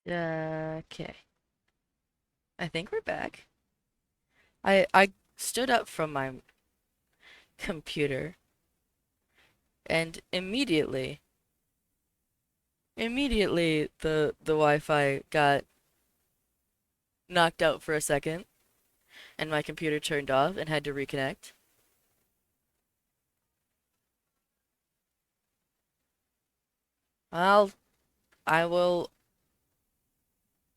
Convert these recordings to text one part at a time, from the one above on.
Okay. I think we're back. I stood up from my computer and immediately the Wi-Fi got knocked out for a second and my computer turned off and had to reconnect. I'll I will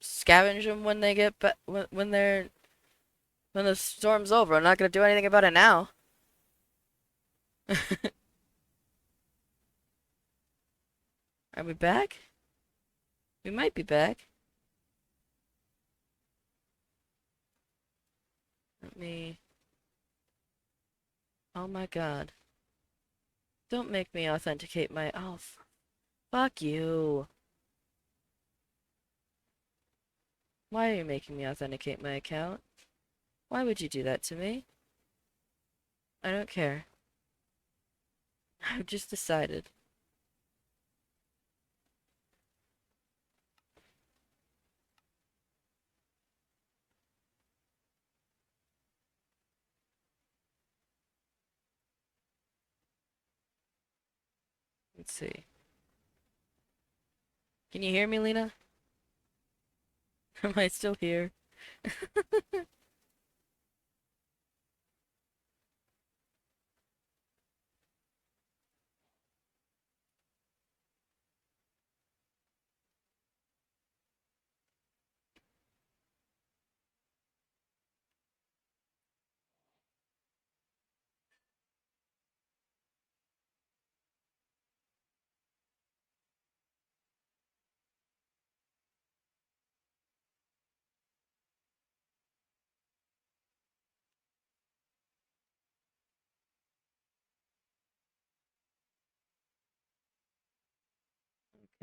scavenge them when they get ba when the storm's over. I'm not gonna do anything about it now. Are we back? We might be back. Let me. Oh my God. Don't make me authenticate my. Oh, fuck you. Why are you making me authenticate my account? Why would you do that to me? I don't care. I've just decided. Let's see. Can you hear me, Lena? Am I still here?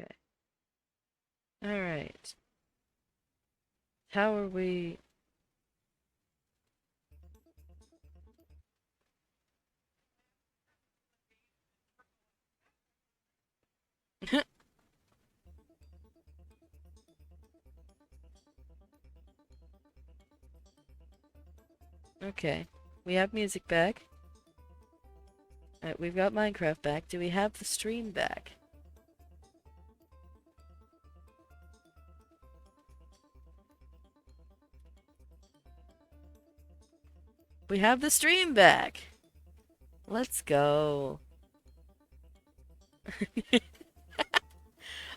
Okay. All right. How are we? Okay. We have music back. We've got Minecraft back. Do we have the stream back? We have the stream back. Let's go.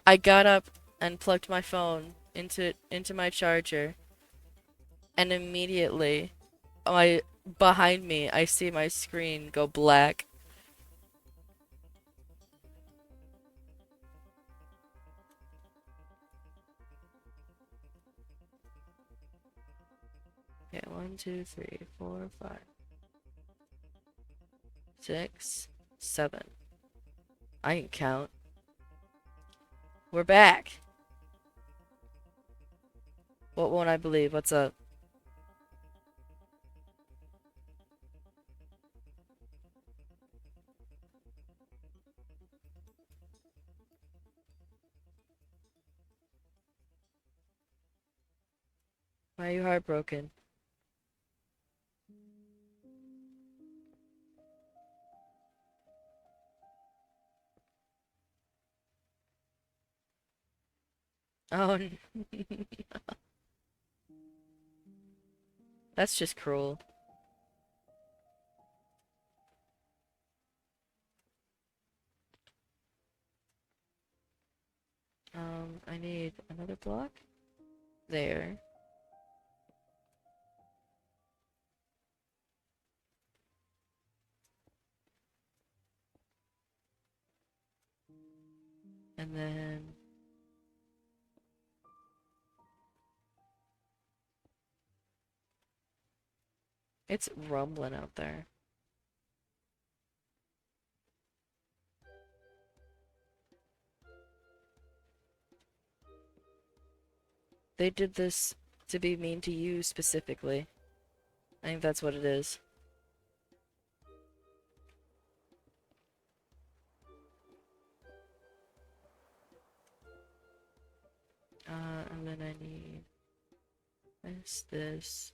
I got up and plugged my phone into my charger, and immediately, my behind me, I see my screen go black. Okay, 1, 2, 3, 4, 5, 6, 7. I can count. We're back. What won't I believe? What's up? Why are you heartbroken? Oh, that's just cruel. I need another block. There. And then it's rumbling out there. They did this to be mean to you specifically. I think that's what it is. And I need this.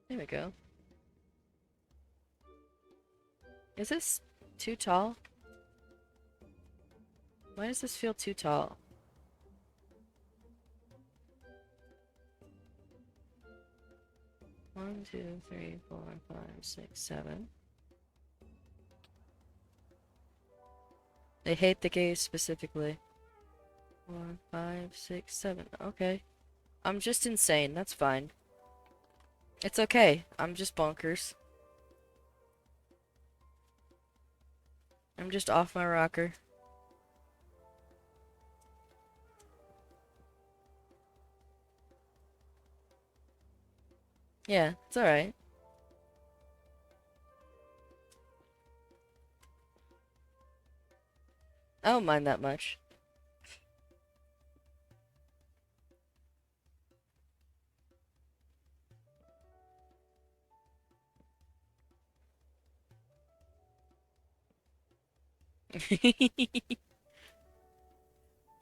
There we go. Is this too tall? Why does this feel too tall? One, two, three, four, five, six, seven. They hate the gays specifically. 4, 5, 6, 7. Okay. I'm just insane. That's fine. It's okay. I'm just bonkers. I'm just off my rocker. Yeah, it's alright. I don't mind that much.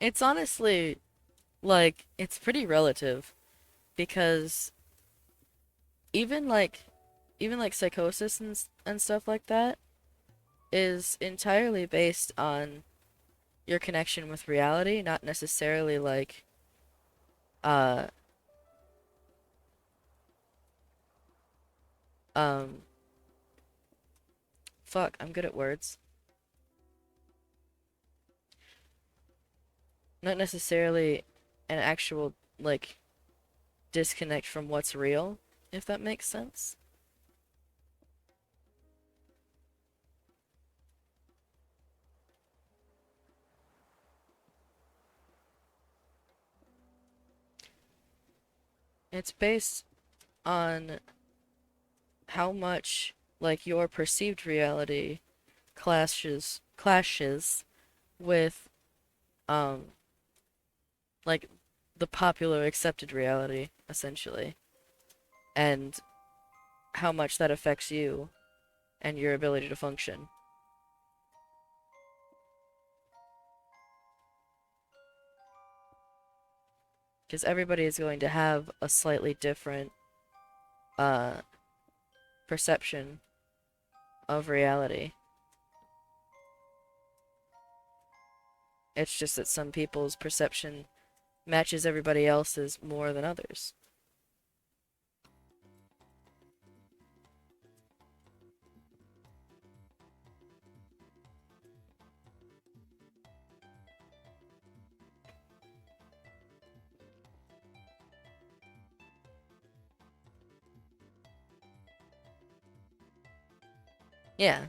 It's honestly, like, it's pretty relative. Because even like, even like psychosis and stuff like that is entirely based on your connection with reality, not necessarily like, uh, um, fuck, I'm good at words. Not necessarily an actual, like, disconnect from what's real, if that makes sense. It's based on how much, like, your perceived reality clashes with, um, like, the popular accepted reality, essentially, and how much that affects you and your ability to function. Because everybody is going to have a slightly different uh, perception of reality. It's just that some people's perception matches everybody else's more than others. Yeah.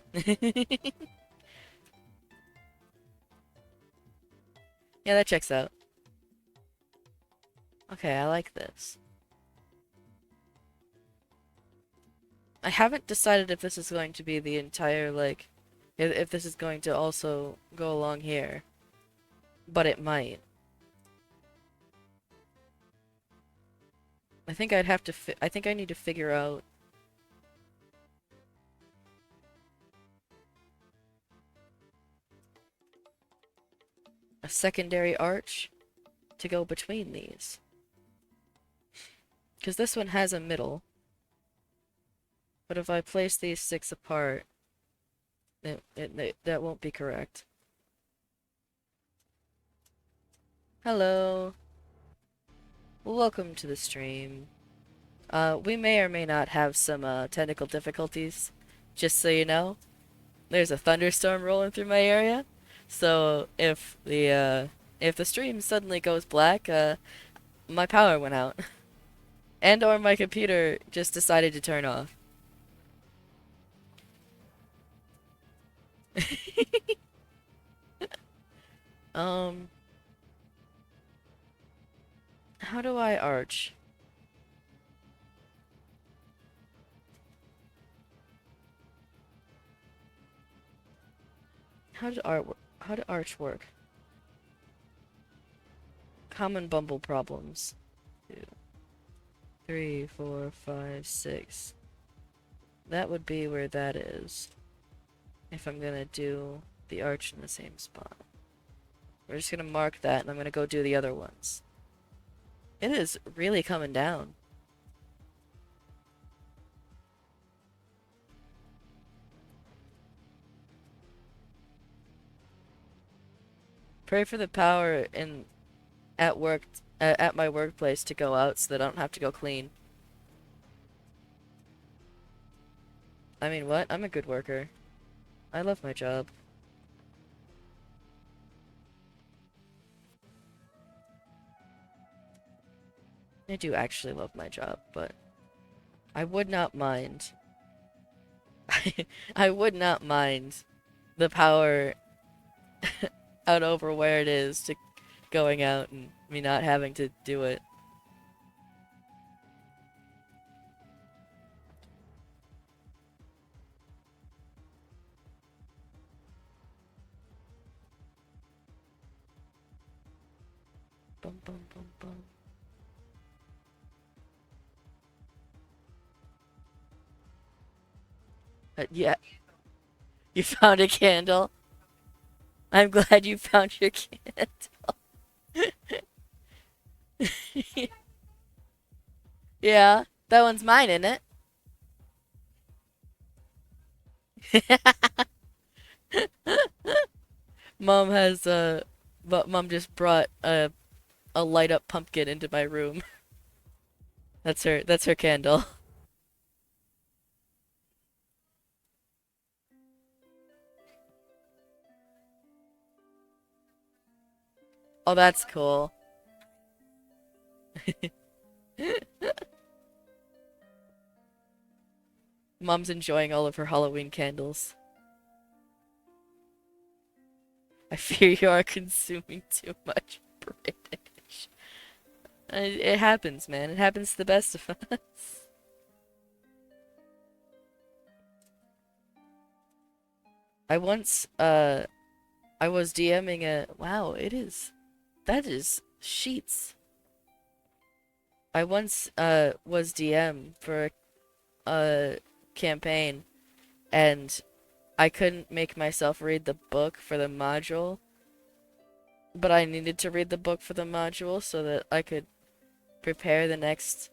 Yeah, that checks out. Okay, I like this. I haven't decided if this is going to be the entire, like, if this is going to also go along here, but it might. I think I'd have to I think I need to figure out a secondary arch to go between these. Because this one has a middle, but if I place these 6 apart, that won't be correct. Hello. Welcome to the stream. We may or may not have some technical difficulties, just so you know. There's a thunderstorm rolling through my area, so if the stream suddenly goes black, my power went out, and or my computer just decided to turn off. Um, how do I arch? How did arch work? Common bumble problems. 2, 3, 4, 5, 6. That would be where that is. If I'm gonna do the arch in the same spot. We're just gonna mark that and I'm gonna go do the other ones. It is really coming down. Pray for the power in at my workplace to go out so that I don't have to go clean. I mean, what? I'm a good worker. I love my job. I do actually love my job, but I would not mind. I would not mind the power out over where it is to going out and me not having to do it. Bum bum bum bum. Yeah, you found a candle. I'm glad you found your candle. Yeah, that one's mine, isn't it? Mom has but Mom just brought a light up pumpkin into my room. That's her candle. Oh, that's cool. Mom's enjoying all of her Halloween candles. I fear you are consuming too much British. It happens, man. It happens to the best of us. I once, I was DMing a. Wow, it is. That is sheets. I once, was DM for a campaign, and I couldn't make myself read the book for the module, but I needed to read the book for the module so that I could prepare the next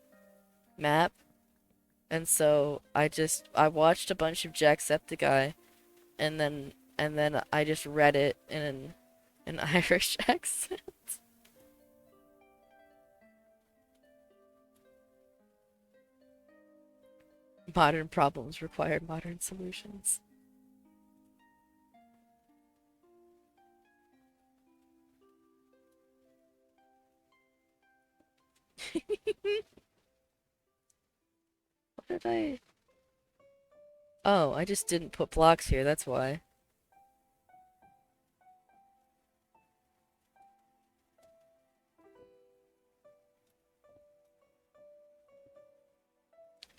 map. And so I watched a bunch of Jacksepticeye and then I just read it in an Irish accent. Modern problems require modern solutions. What did I? Oh, I just didn't put blocks here, that's why.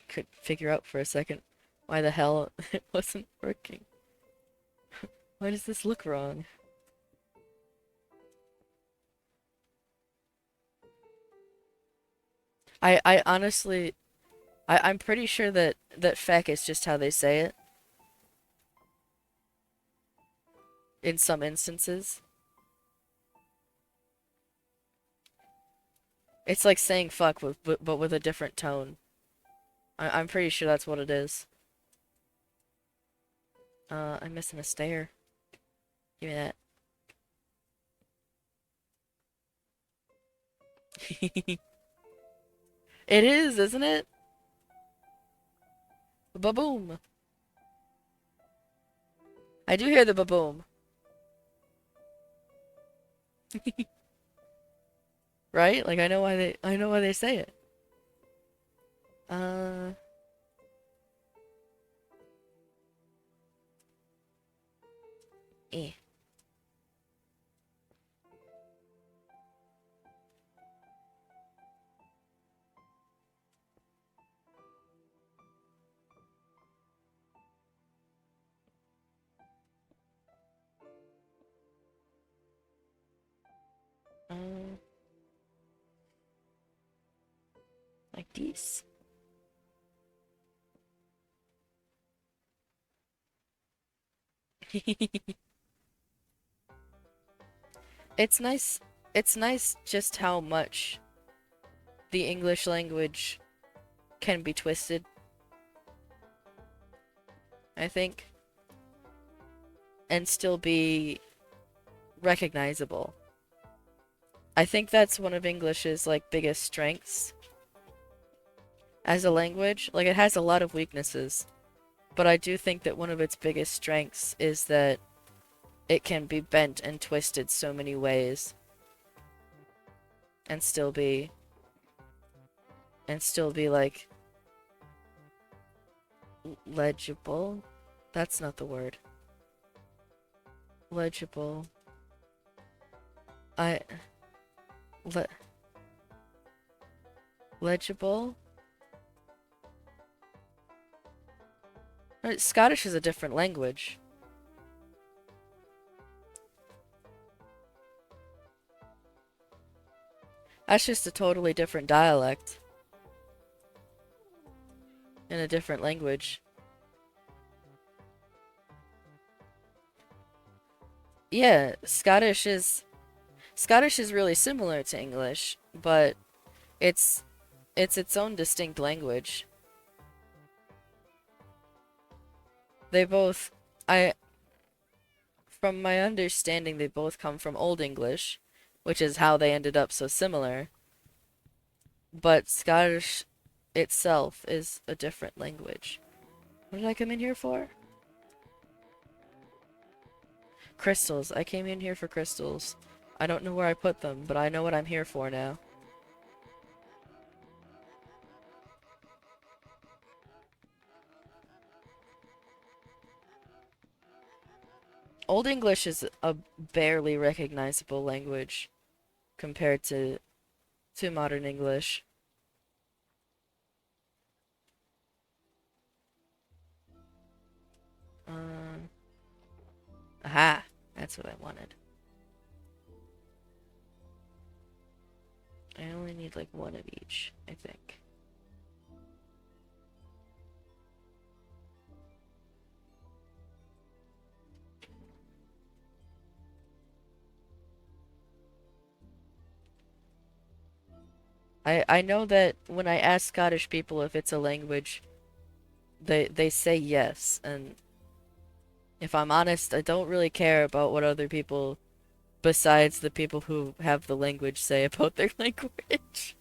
Couldn't figure out for a second why the hell it wasn't working. Why does this look wrong? I honestly, I'm pretty sure that feck is just how they say it in some instances. It's like saying fuck but with a different tone. I'm pretty sure that's what it is. I'm missing a stair. Give me that. It is, isn't it? Ba-boom. I do hear the ba-boom. Right? Like I know why they say it. Uh eh. ladies. It's nice. It's nice just how much the English language can be twisted, I think, and still be recognizable. I think that's one of English's like biggest strengths as a language. Like it has a lot of weaknesses, but I do think that one of its biggest strengths is that it can be bent and twisted so many ways and still be like legible. That's not the word. Legible. I le legible. Scottish is a different language. That's just a totally different dialect in a different language. Yeah, Scottish is really similar to English, but it's it's its own distinct language. They both I From my understanding they both come from Old English, which is how they ended up so similar, but Scottish itself is a different language. What did I come in here for? Crystals. I came in here for crystals. I don't know where I put them, but I know what I'm here for now. Old English is a barely recognizable language compared to modern English. Um, Aha! That's what I wanted. I only need like one of each, I think. I know that when I ask Scottish people if it's a language, they say yes, and if I'm honest, I don't really care about what other people besides the people who have the language say about their language.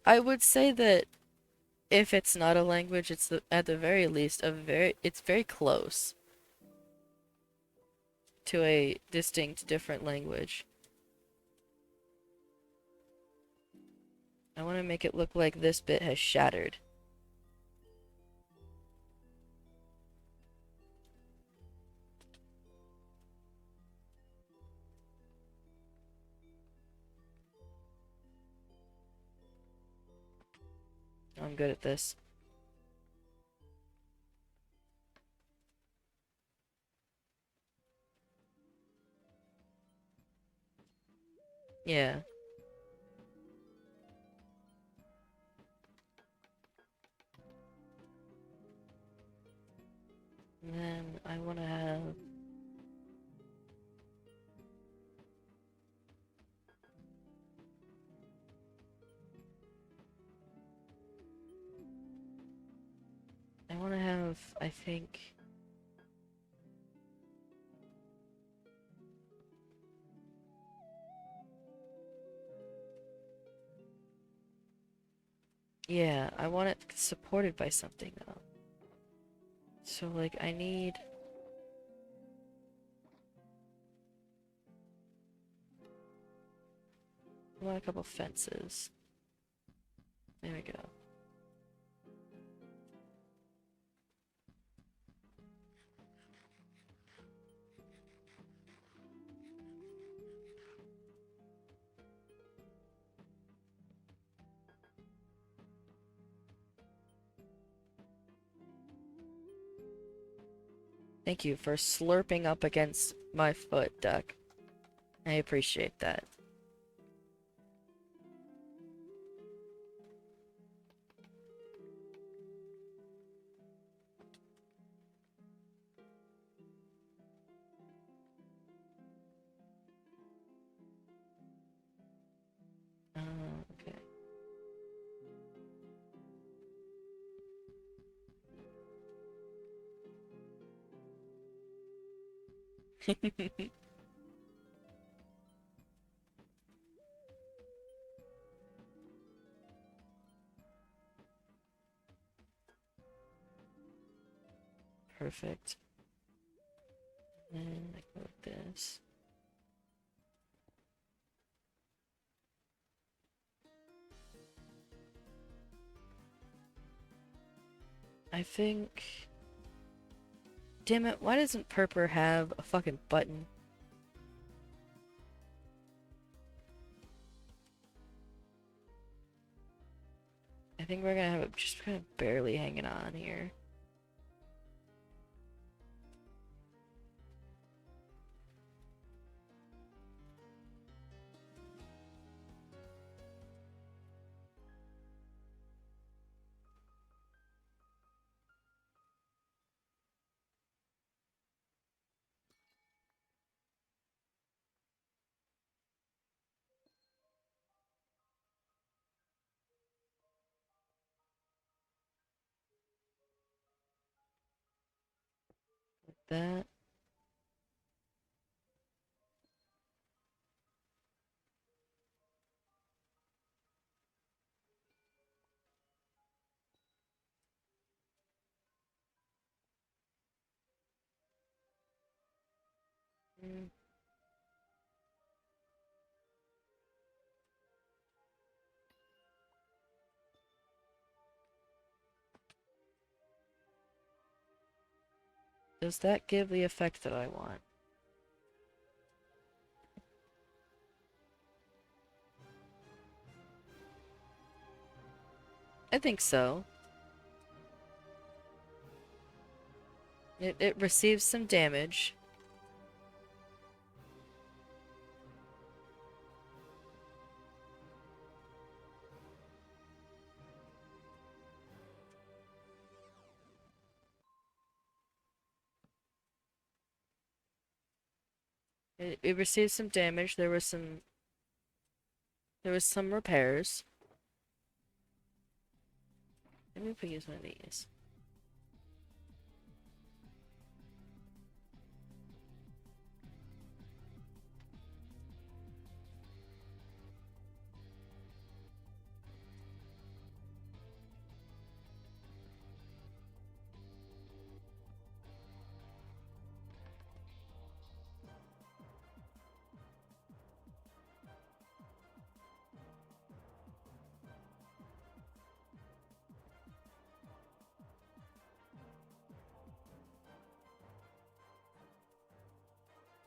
I would say that if it's not a language, it's at the very least it's very close to a distinct different language. I want to make it look like this bit has shattered. I'm good at this. Yeah. And then I want to have I think yeah, I want it supported by something though. So like I want a couple fences. There we go. Thank you for slurping up against my foot, Duck. I appreciate that. Okay. Perfect. And I go with this. I think... Damn it, why doesn't Purper have a fucking button? I think we're gonna have it just kind of barely hanging on here. Like that. Mm. Does that give the effect that I want? I think so. It receives some damage. It received some damage. There was some repairs. Maybe if we use one of these.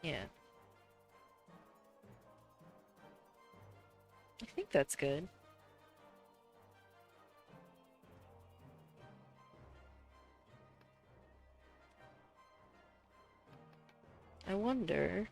Yeah. I think that's good. I wonder...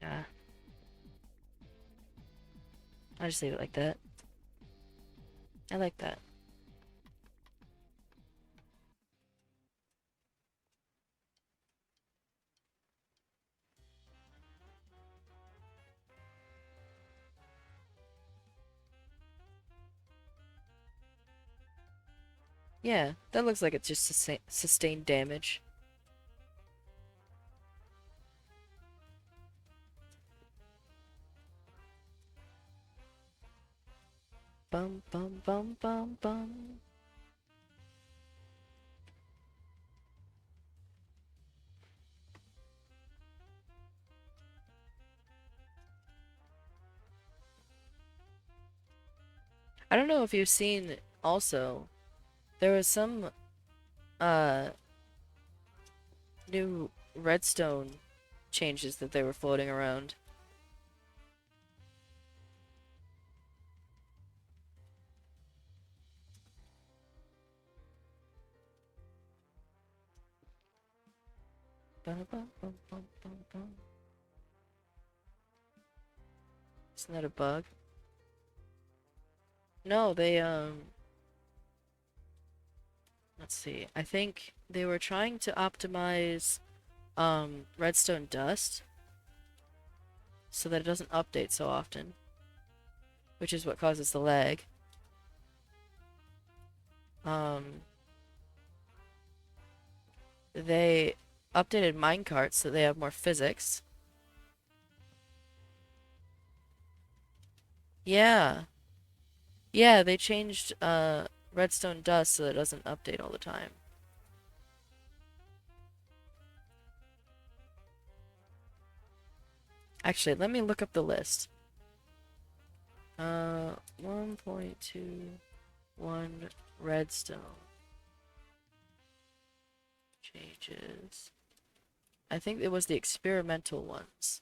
Ah, I'll just leave it like that. I like that. Yeah, that looks like it just sustained damage. Bum bum bum bum bum. I don't know if you've seen also, there was some uh new redstone changes that they were floating around. Bum, bum, bum, bum, bum, bum. Isn't that a bug? No, they let's see. I think they were trying to optimize redstone dust so that it doesn't update so often, which is what causes the lag. Um, they updated minecarts so they have more physics. Yeah. Yeah, they changed redstone dust so that it doesn't update all the time. Actually, let me look up the list. 1.21 redstone changes. I think it was the experimental ones.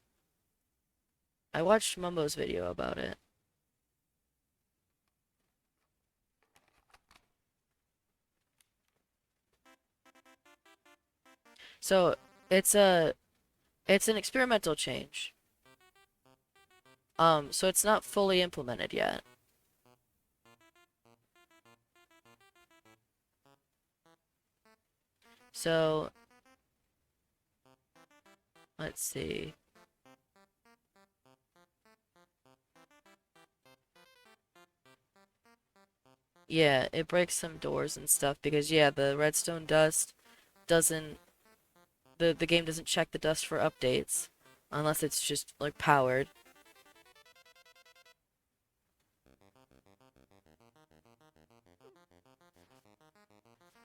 I watched Mumbo's video about it. So it's a it's an experimental change. So it's not fully implemented yet. So let's see. Yeah, it breaks some doors and stuff because yeah, the redstone dust doesn't the game doesn't check the dust for updates unless it's just like powered.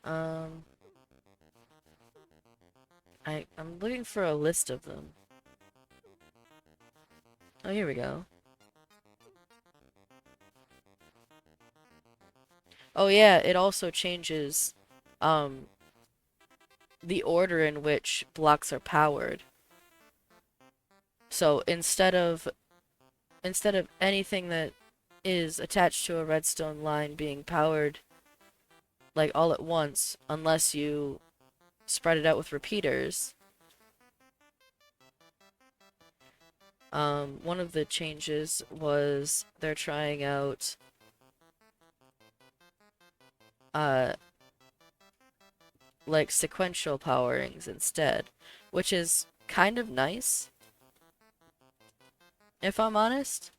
Um I'm looking for a list of them. Oh, here we go. Oh yeah, it also changes um the order in which blocks are powered. So instead of anything that is attached to a redstone line being powered like all at once, unless you spread it out with repeaters, one of the changes was they're trying out uh like sequential powerings instead, which is kind of nice, if I'm honest.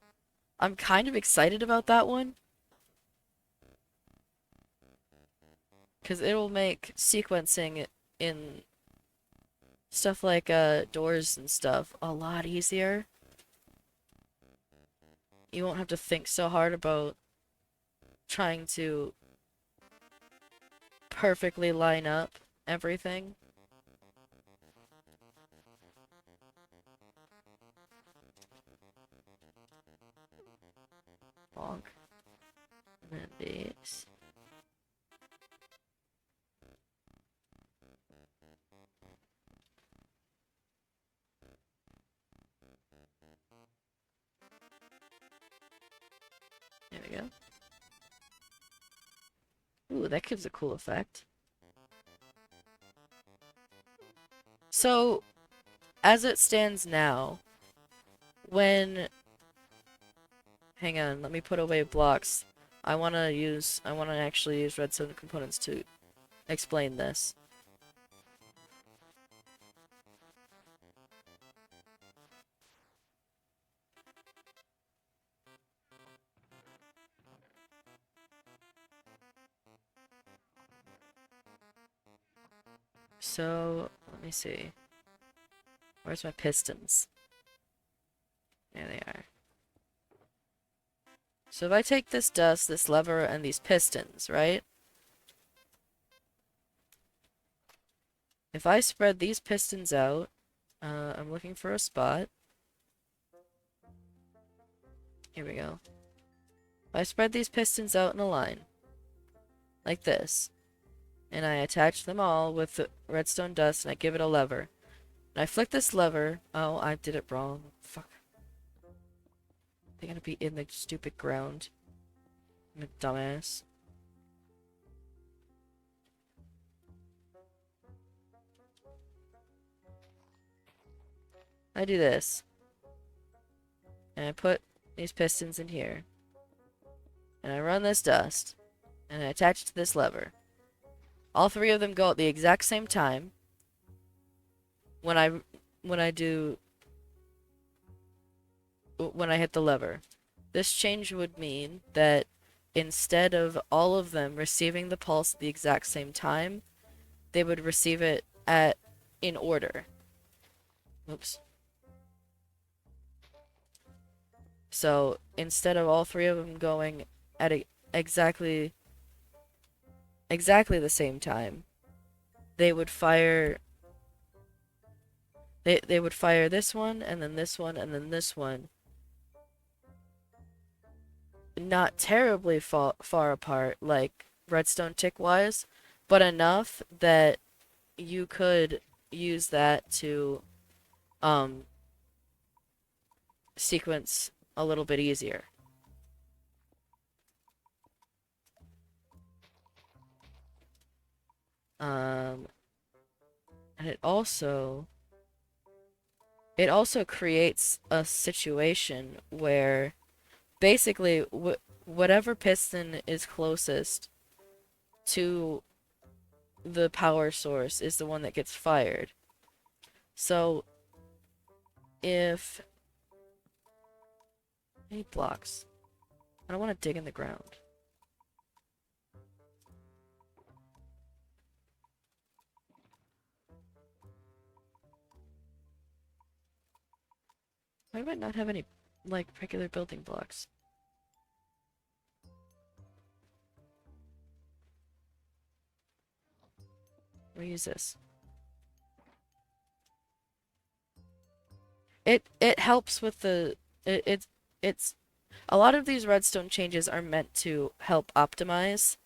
I'm kind of excited about that one, because it'll make sequencing in stuff like doors and stuff a lot easier. You won't have to think so hard about trying to perfectly line up everything. Bonk. Mandates. There we go. Ooh, that gives a cool effect. So, as it stands now, when... Hang on, let me put away blocks. I want to actually use redstone components to explain this. So, let me see. Where's my pistons? There they are. So if I take this dust, this lever, and these pistons, right? If I spread these pistons out, I'm looking for a spot. Here we go. If I spread these pistons out in a line, like this, and I attach them all with the redstone dust, and I give it a lever, and I flick this lever. Oh, I did it wrong. Fuck. They're gonna be in the stupid ground. I'm a dumbass. I do this. And I put these pistons in here. And I run this dust. And I attach it to this lever. All three of them go at the exact same time. When I hit the lever. This change would mean that instead of all of them receiving the pulse at the exact same time, they would receive it in order. Oops. So instead of all three of them going at exactly the same time, they would fire they would fire this one and then this one and then this one. Not terribly far apart, like redstone tick wise, but enough that you could use that to sequence a little bit easier. And it also creates a situation where basically whatever piston is closest to the power source is the one that gets fired. So if I need blocks. I don't want to dig in the ground. Why do I not have any, like, regular building blocks? Reuse this. It helps with the it's a lot of these redstone changes are meant to help optimize.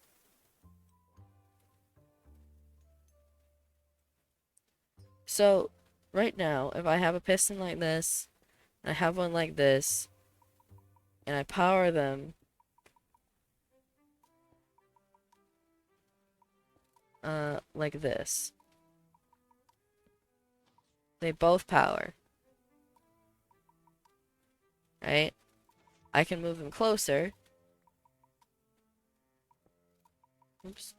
So right now, if I have a piston like this, and I have one like this, and I power them, like this, they both power, right? I can move them closer. Oops.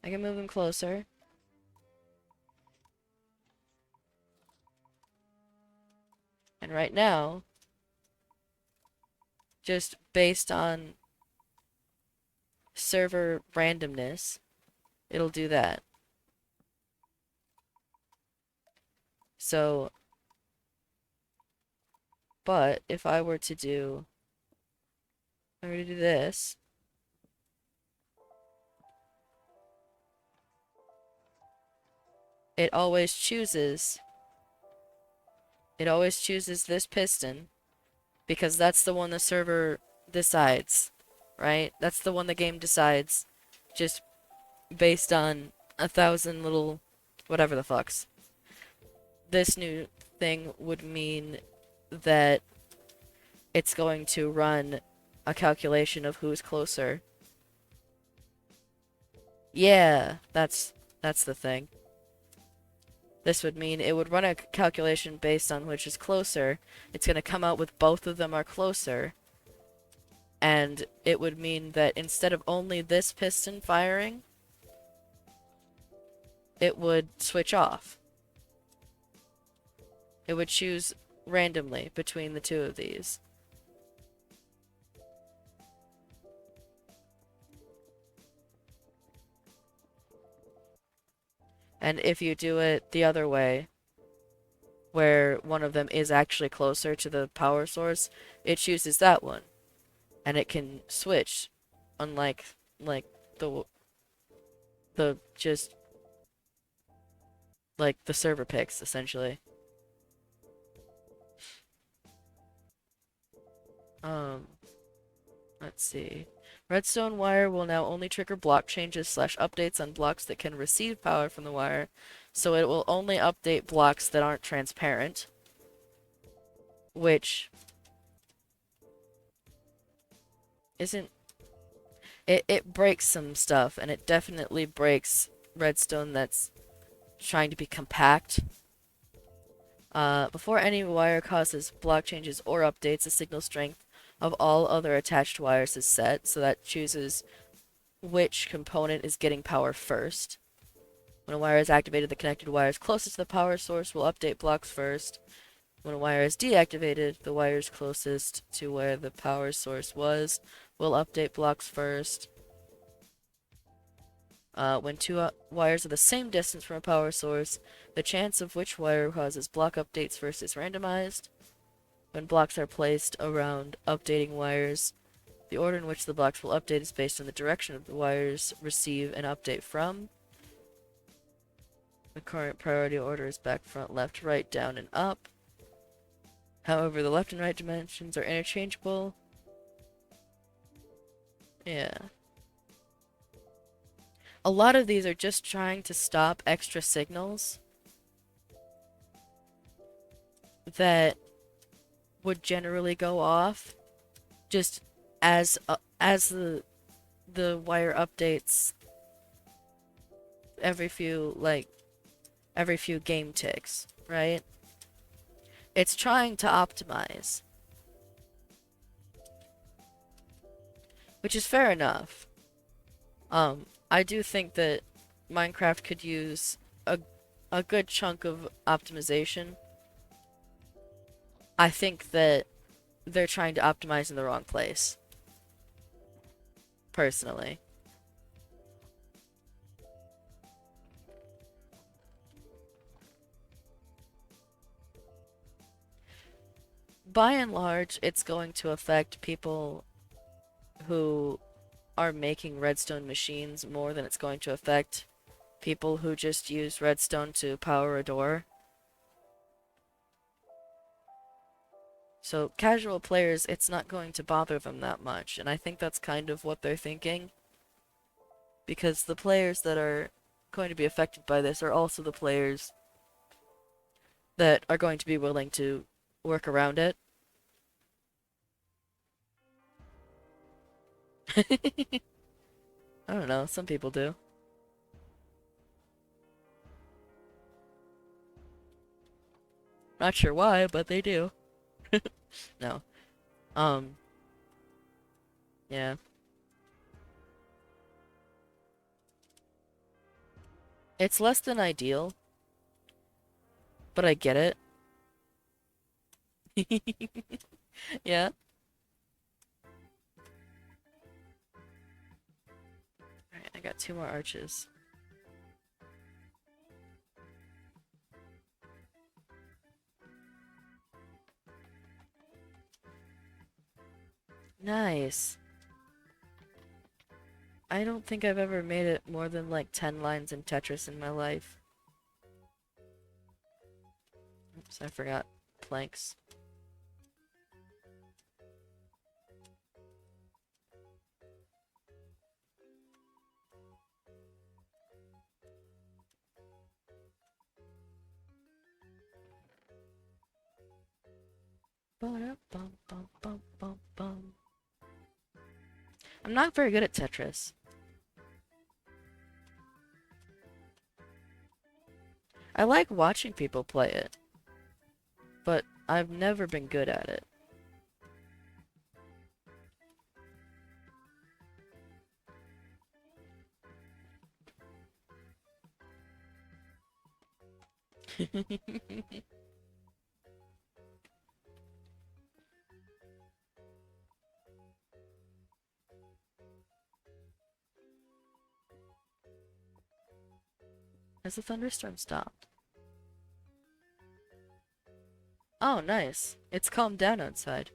I can move them closer. And right now, just based on server randomness, it'll do that. So, but if I were to do this, it always chooses this piston because that's the one the server decides, right? That's the one the game decides just based on 1,000 little whatever the fucks. This new thing would mean that it's going to run a calculation of who's closer. Yeah, that's the thing. This would mean it would run a calculation based on which is closer. It's going to come out with both of them are closer. And it would mean that instead of only this piston firing, it would switch off. It would choose randomly between the two of these. And if you do it the other way, where one of them is actually closer to the power source, it chooses that one. And it can switch, unlike like the just like the server picks essentially. Um, let's see. Redstone wire will now only trigger block changes slash updates on blocks that can receive power from the wire, so it will only update blocks that aren't transparent, which isn't it breaks some stuff, and it definitely breaks redstone that's trying to be compact. Before any wire causes block changes or updates, the signal strength of all other attached wires is set, so that chooses which component is getting power first. When a wire is activated, the connected wires closest to the power source will update blocks first. When a wire is deactivated, the wires closest to where the power source was will update blocks first. When two wires are the same distance from a power source, the chance of which wire causes block updates first is randomized. When blocks are placed around updating wires, the order in which the blocks will update is based on the direction of the wires receive an update from. The current priority order is back, front, left, right, down, and up. However, the left and right dimensions are interchangeable. Yeah. A lot of these are just trying to stop extra signals that would generally go off just as the wire updates every few game ticks, right? It's trying to optimize, which is fair enough. I do think that Minecraft could use a good chunk of optimization. I think that they're trying to optimize in the wrong place, personally. By and large, it's going to affect people who are making redstone machines more than it's going to affect people who just use redstone to power a door. So casual players, it's not going to bother them that much, and I think that's kind of what they're thinking. Because the players that are going to be affected by this are also the players that are going to be willing to work around it. I don't know, some people do. Not sure why, but they do. No. Um, yeah. It's less than ideal, but I get it. Yeah. Alright, I got 2 more arches. Nice. I don't think I've ever made it more than like 10 lines in Tetris in my life. Oops, I forgot planks. I'm not very good at Tetris. I like watching people play it, but I've never been good at it. Has the thunderstorm stopped? Oh, nice. It's calmed down outside.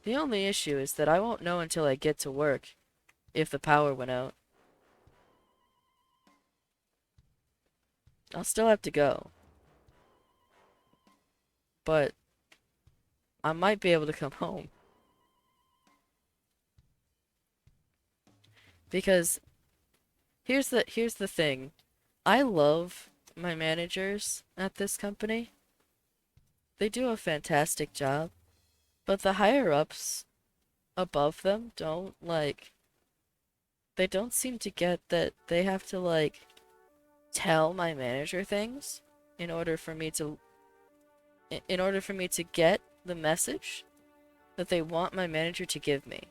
The only issue is that I won't know until I get to work if the power went out. I'll still have to go, but I might be able to come home. Because here's the thing. I love my managers at this company. They do a fantastic job, but the higher ups above them don't they don't seem to get that they have to tell my manager things in order for me to in order for me to get the message that they want my manager to give me.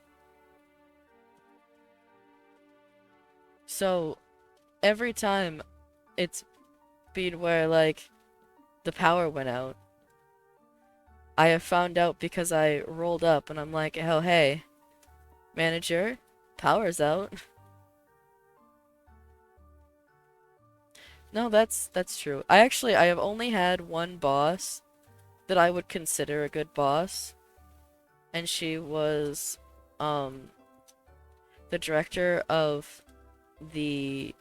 So every time it's been where the power went out, I have found out because I rolled up and I'm like, "Oh, hey, manager, power's out." No, that's true. I have only had one boss that I would consider a good boss, and she was um the director of the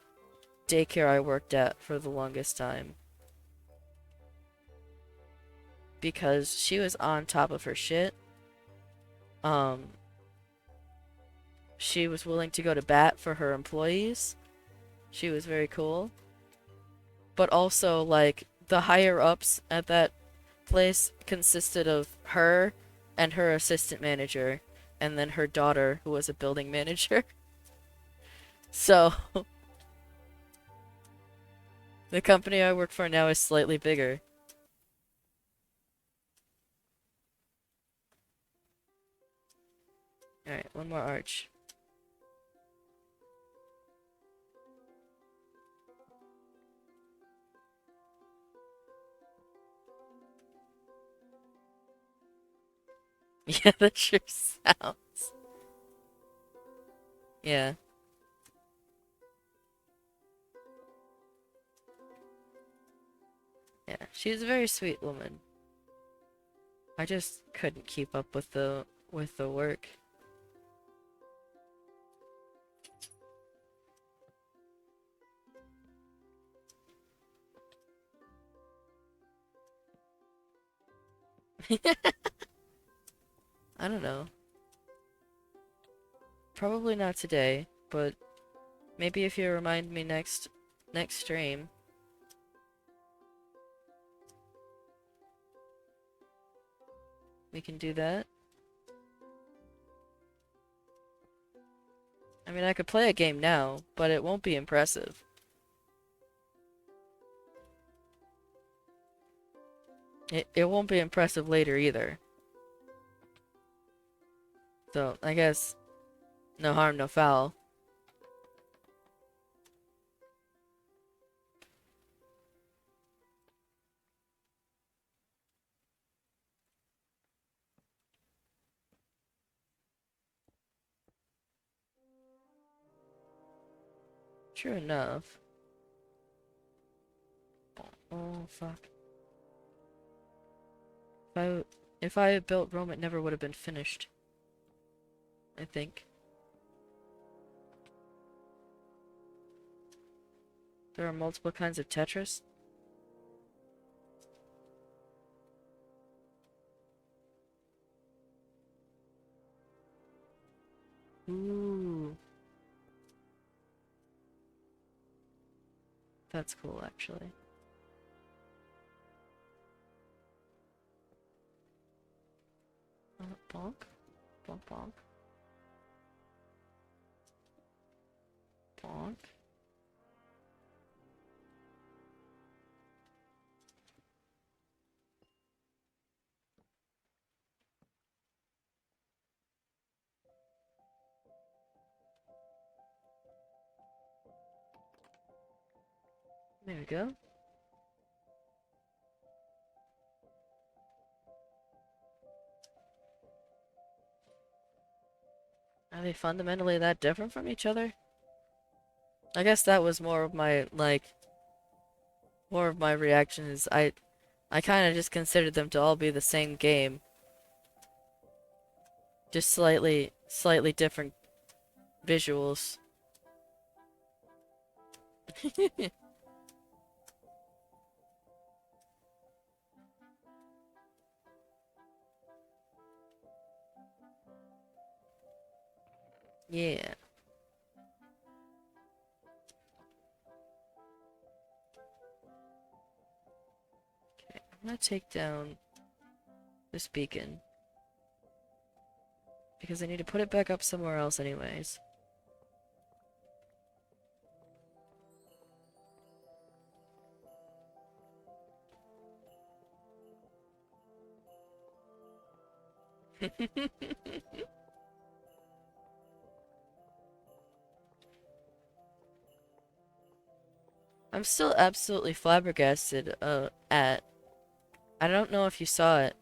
daycare I worked at for the longest time, because she was on top of her shit. Um she was willing to go to bat for her employees. She was very cool. But also the higher ups at that place consisted of her and her assistant manager, and then her daughter, who was a building manager. So, the company I work for now is slightly bigger. Alright, one more arch. Yeah, that sure sounds. Yeah. Yeah, she's a very sweet woman. I just couldn't keep up with the work. I don't know. Probably not today, but maybe if you remind me next stream, we can do that. I mean, I could play a game now, but it won't be impressive. It won't be impressive later either. So, I guess no harm, no foul. True enough. Oh, fuck. If I had built Rome, it never would have been finished. I think. There are multiple kinds of Tetris. Ooh. That's cool, actually. Bonk. Bonk, bonk. Bonk. There we go. Are they fundamentally that different from each other? I guess that was more of my, like, more of my reaction is I kind of just considered them to all be the same game. Just slightly different visuals. Yeah. Okay, I'm gonna take down this beacon. Because I need to put it back up somewhere else anyways. I'm still absolutely flabbergasted at I don't know if you saw it,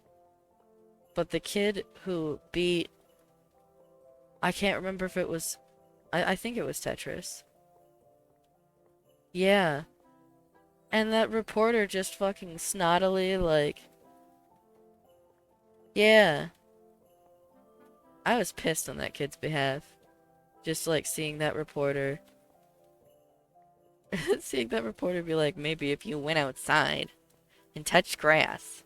but the kid who beat I can't remember if it was I think it was Tetris. Yeah. And that reporter just fucking snottily like yeah. I was pissed on that kid's behalf. Just like seeing that reporter seeing that reporter be like, maybe if you went outside and touched grass.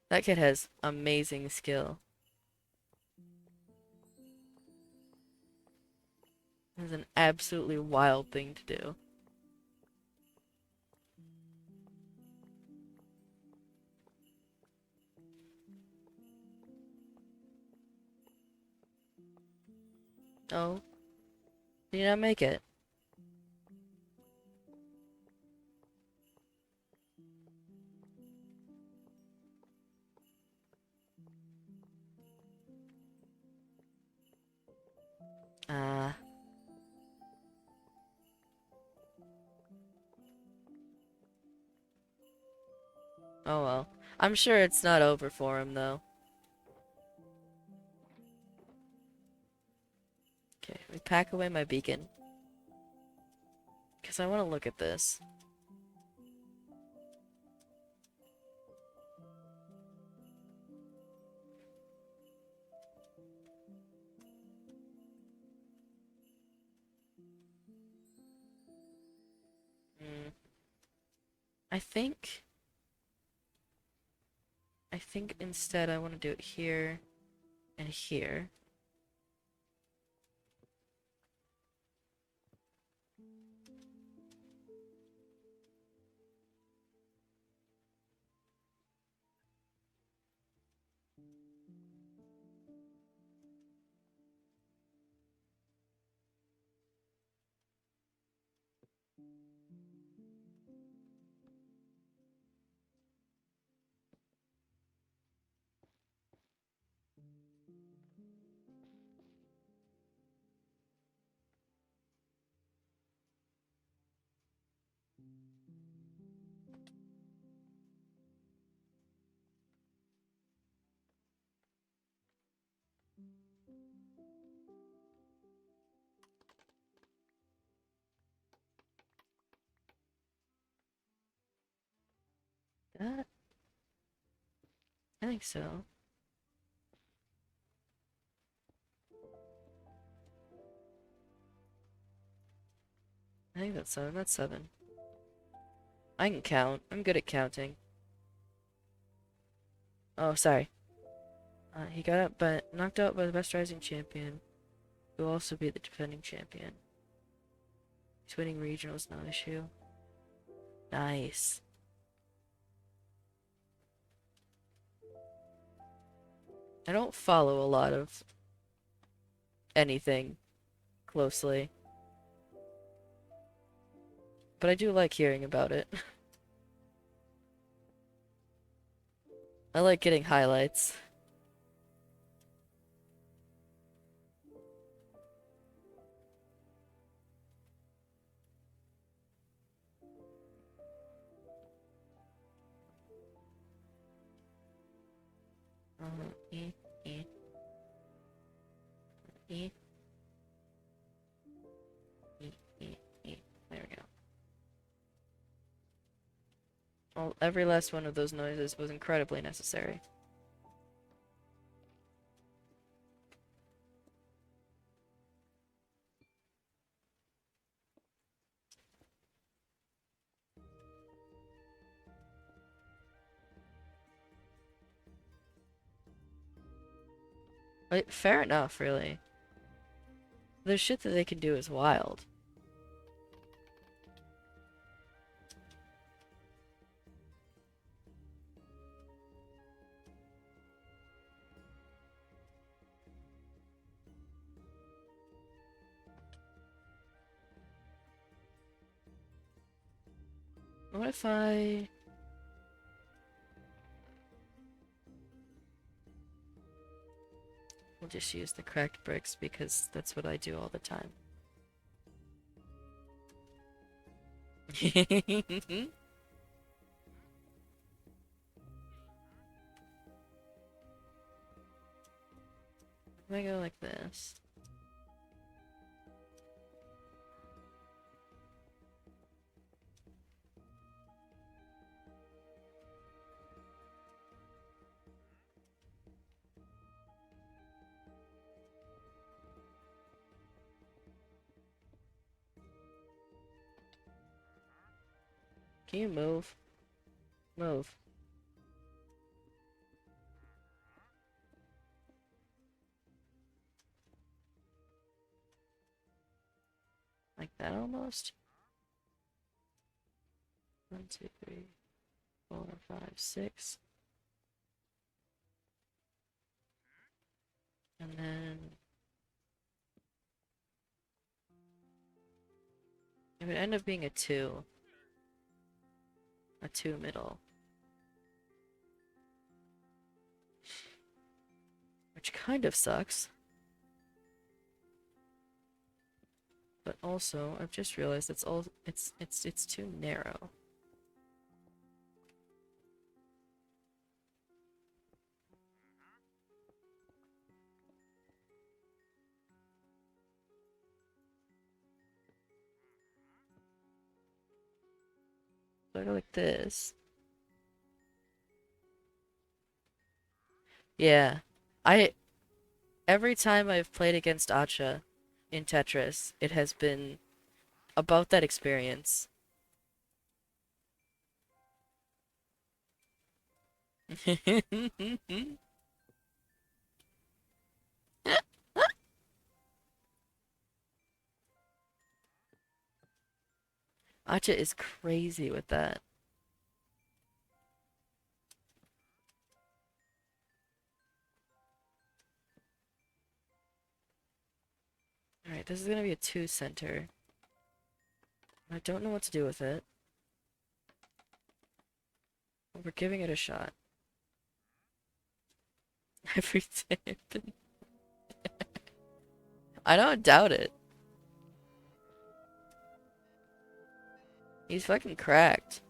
That kid has amazing skill. It's an absolutely wild thing to do. Oh, did you not make it? Ah, oh well. I'm sure it's not over for him though. Okay, we pack away my beacon. Because I want to look at this. Hmm. I think... I think instead I want to do it here and here. That? I think so. I think that's 7. That's 7. I can count. I'm good at counting. Oh, sorry. He got up, but knocked out by the best rising champion, who will also be the defending champion. He's winning regionals, no issue. Nice. I don't follow a lot of anything closely, but I do like hearing about it. I like getting highlights. E, E, E, E. There we go. Well, every last one of those noises was incredibly necessary. But fair enough, really. The shit that they can do is wild. What if I... We'll just use the cracked bricks because that's what I do all the time. If I go like this. Can you move? Move. Like that almost? 1, 2, 3, 4, 5, 6. And then... It would end up being a 2. A 2 middle. Which kind of sucks. But also, I've just realized it's too narrow. So I go like this. Yeah. I every time I've played against Acha in Tetris, it has been about that experience. Acha is crazy with that. Alright, this is gonna be a 2 center. I don't know what to do with it. But we're giving it a shot. Every time. I don't doubt it. He's fucking cracked.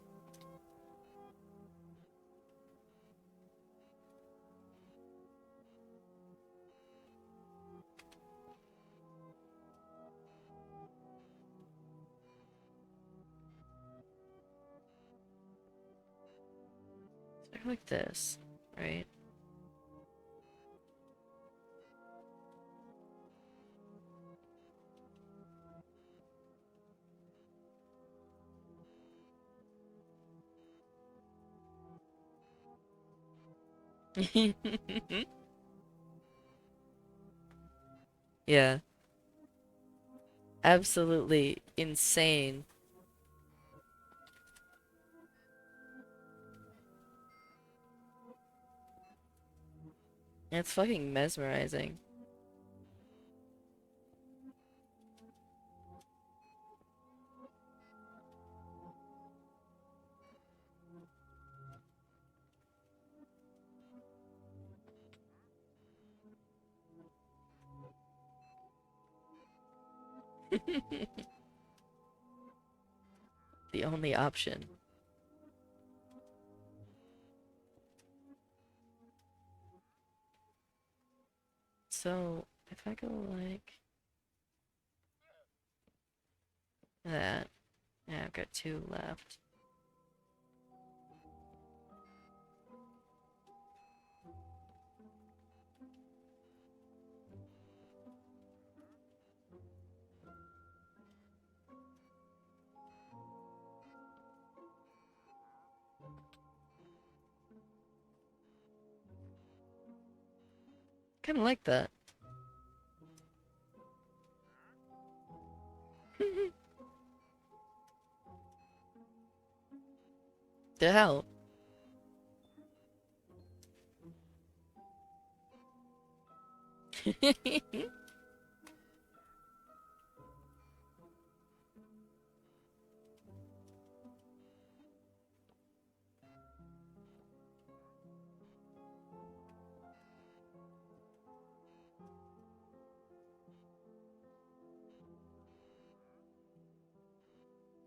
They're like this, right? Yeah. Absolutely insane. It's fucking mesmerizing. The only option. So, if I go like that, yeah, I've got 2 left. Kinda like that. The hell?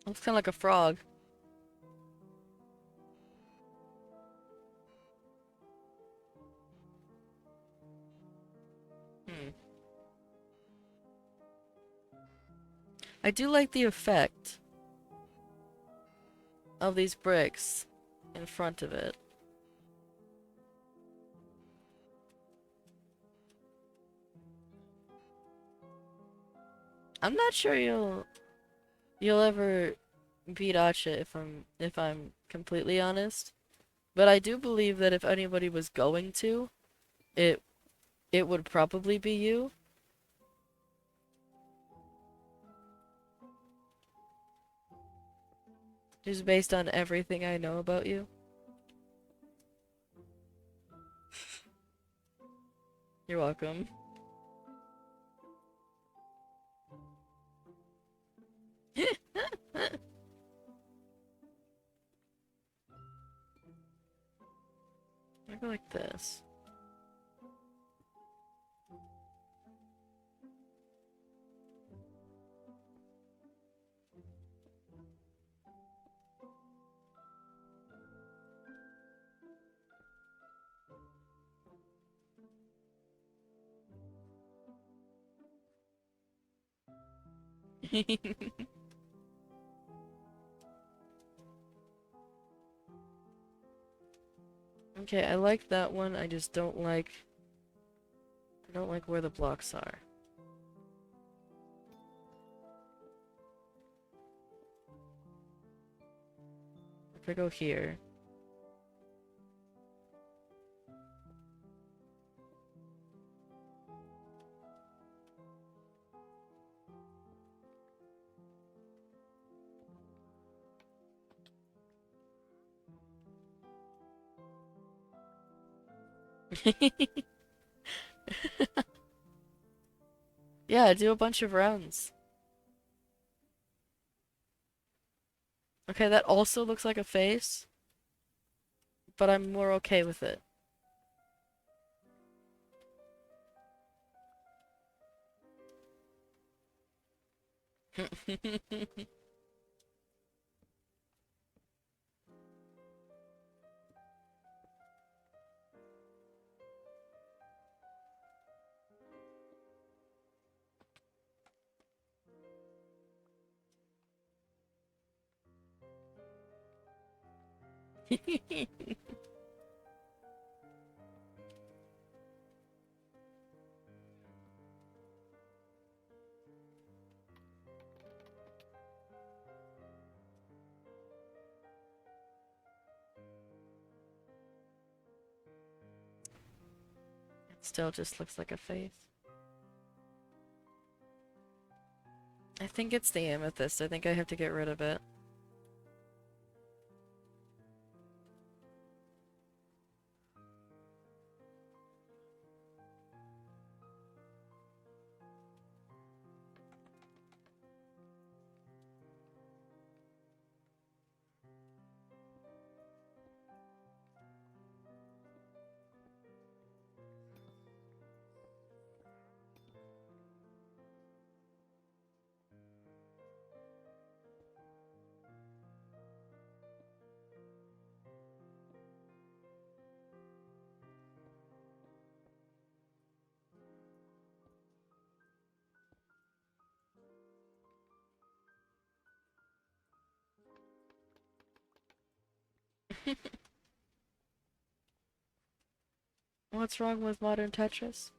Looks kinda like a frog. Hmm. I do like the effect of these bricks in front of it. I'm not sure you'll ever beat Acha if I'm completely honest. But I do believe that if anybody was going to, it it would probably be you. Just based on everything I know about you. You're welcome. I go like this. Okay, I like that one. I just don't like where the blocks are. If I go here. Yeah, do a bunch of rounds. Okay, that also looks like a face, but I'm more okay with it. It still just looks like a face. I think it's the amethyst. I think I have to get rid of it. What's wrong with modern Tetris?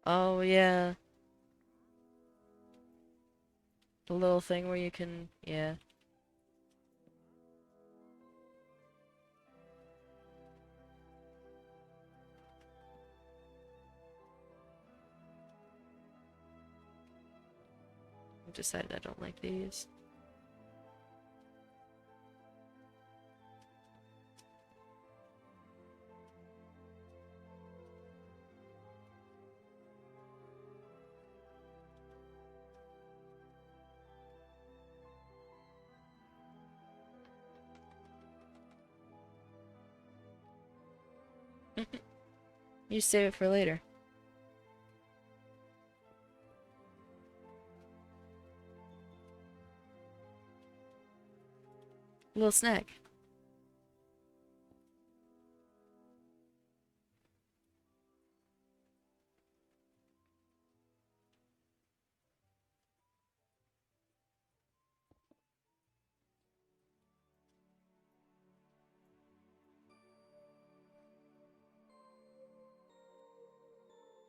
Oh, yeah. The little thing where you can, yeah. I've decided I don't like these. You save it for later. A little snack.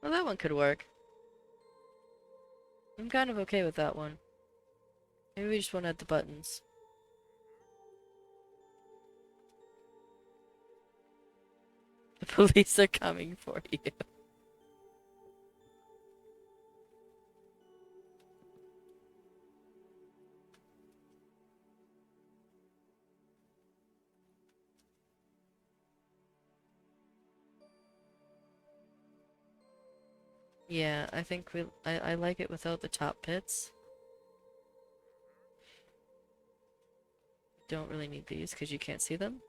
Well, that one could work. I'm kind of okay with that one. Maybe we just want to add the buttons. The police are coming for you. Yeah, I think I like it without the top pits. Don't really need these because you can't see them.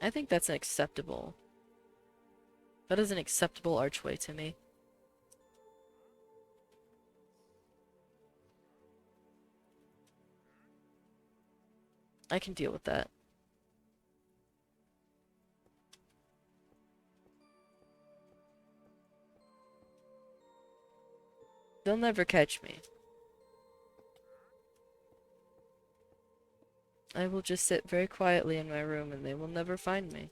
I think that's an acceptable. That is an acceptable archway to me. I can deal with that. They'll never catch me. I will just sit very quietly in my room and they will never find me.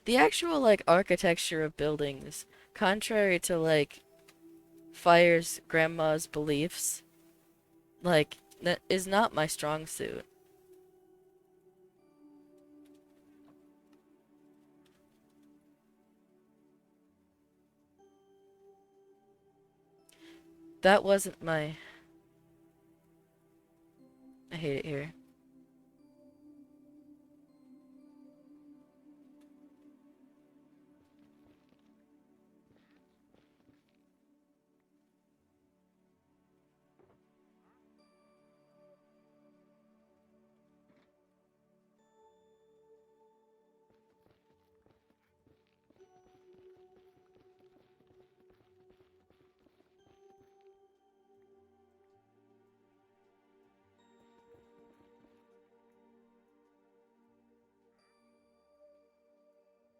The actual, like, architecture of buildings, contrary to, like, Fire's grandma's beliefs, like, that is not my strong suit. That wasn't my... I hate it here.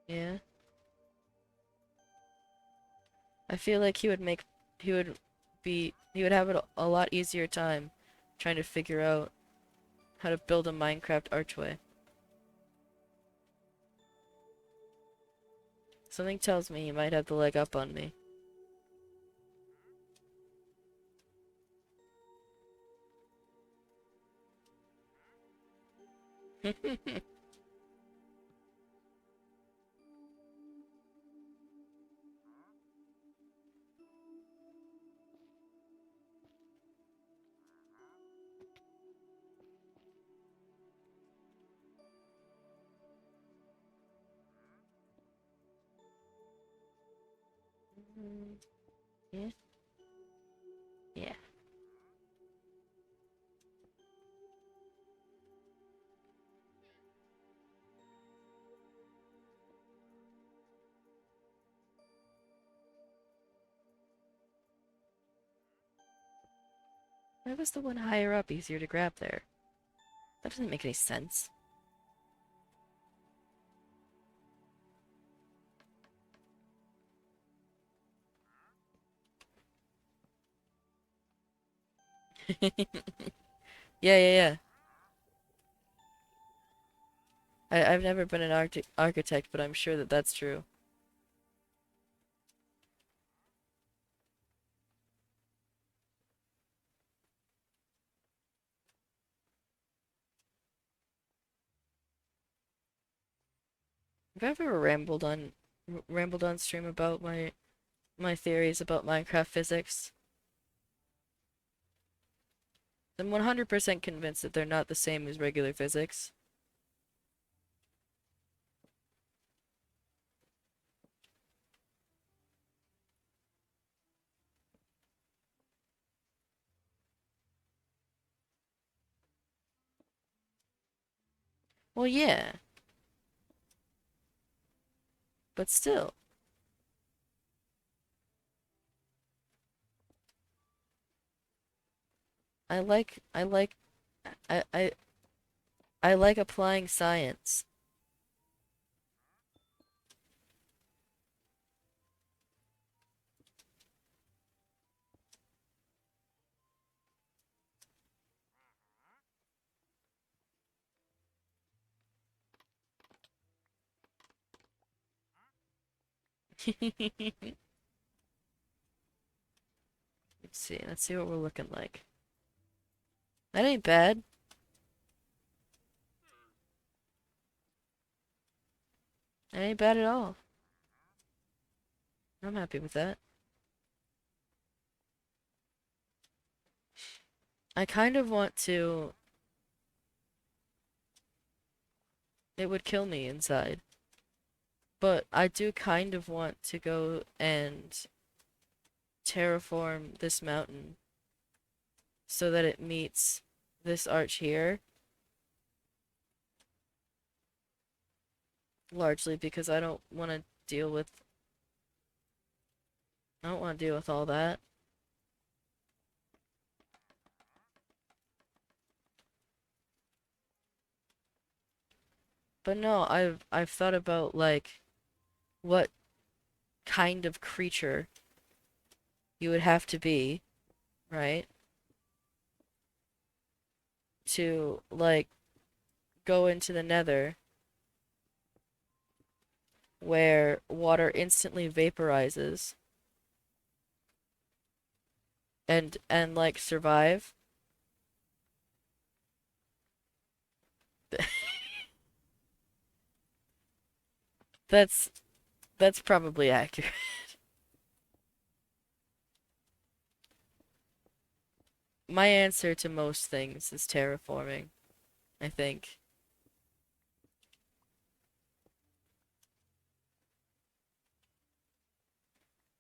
Yeah. I feel like he would he would have a lot easier time trying to figure out how to build a Minecraft archway. Something tells me he might have the leg up on me. Mm, yeah, yeah. Why was the one higher up easier to grab there? That doesn't make any sense. Yeah, yeah, yeah. I've never been an architect, but I'm sure that that's true. Have I ever rambled on stream about my theories about Minecraft physics? I'm 100% convinced that they're not the same as regular physics. Well, yeah, but still, I like I like I I I like applying science. Let's see what we're looking like. That ain't bad. That ain't bad at all. I'm happy with that. I kind of want to. It would kill me inside. But I do kind of want to go and terraform this mountain so that it meets this arch here. Largely because I don't want to deal with all that. But no, I've thought about like what kind of creature you would have to be, right? To like go into the nether where water instantly vaporizes and like survive. That's that's probably accurate. My answer to most things is terraforming, I think.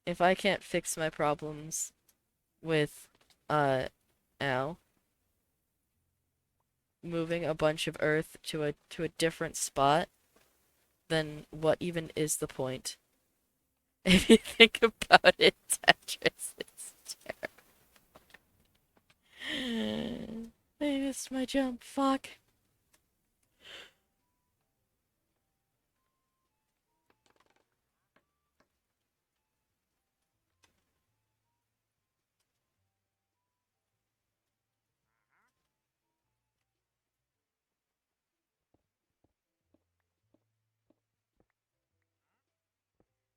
If I can't fix my problems with uh ow, moving a bunch of earth to a different spot, then what even is the point? If you think about it, Tetris is terrible. I missed my jump, fuck.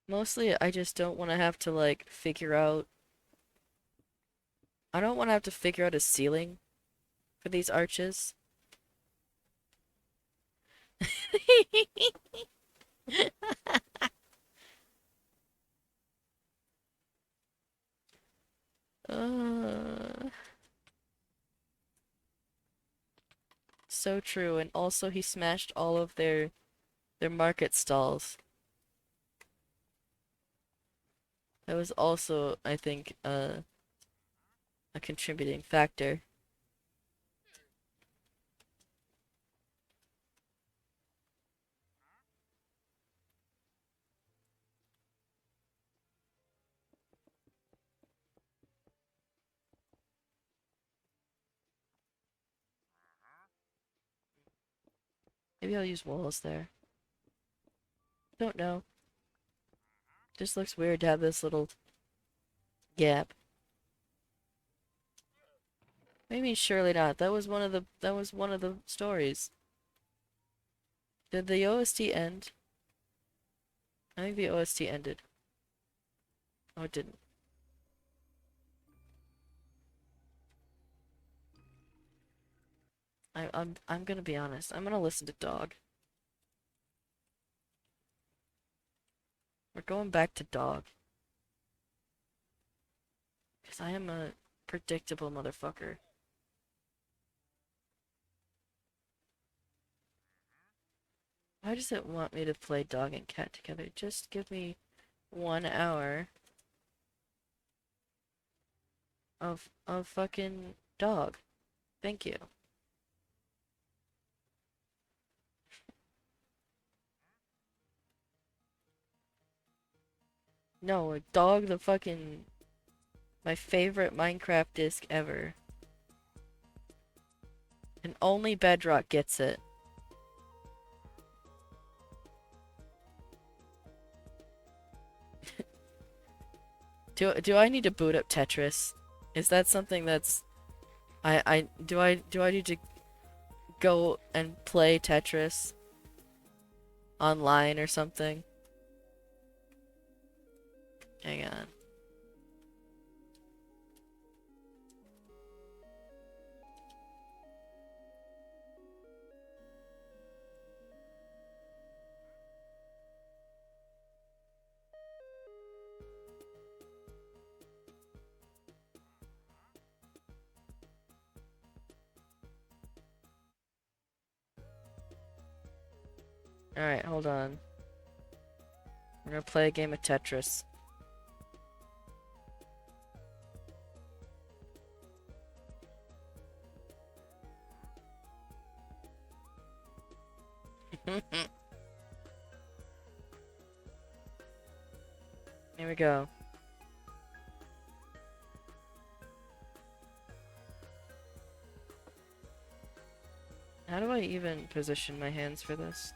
Mostly, I just don't want to have to like figure out. I don't want to have to figure out a ceiling for these arches. Uh, so true, and also he smashed all of their market stalls. That was also, I think, a contributing factor. Maybe I'll use walls there. Don't know. Just looks weird to have this little gap. Maybe surely not. That was one of the stories. Did the OST end? I think the OST ended. Oh, it didn't. I'm gonna be honest. I'm gonna listen to Dog. We're going back to Dog. Because I am a predictable motherfucker. Why does it want me to play Dog and Cat together? Just give me 1 hour of fucking Dog. Thank you. No, Dog the fucking my favorite Minecraft disc ever. And only Bedrock gets it. Do I need to boot up Tetris? Is that something that's I need to go and play Tetris online or something? Hang on. Alright, hold on. We're gonna play a game of Tetris. Here we go. How do I even position my hands for this?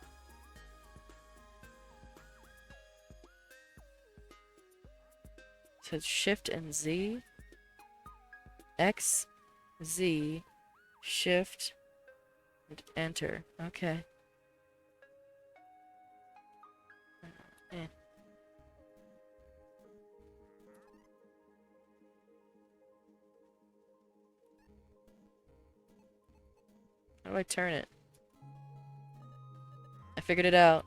So it's Shift and Z. X, Z, Shift, and Enter. Okay. Eh. How do I turn it? I figured it out.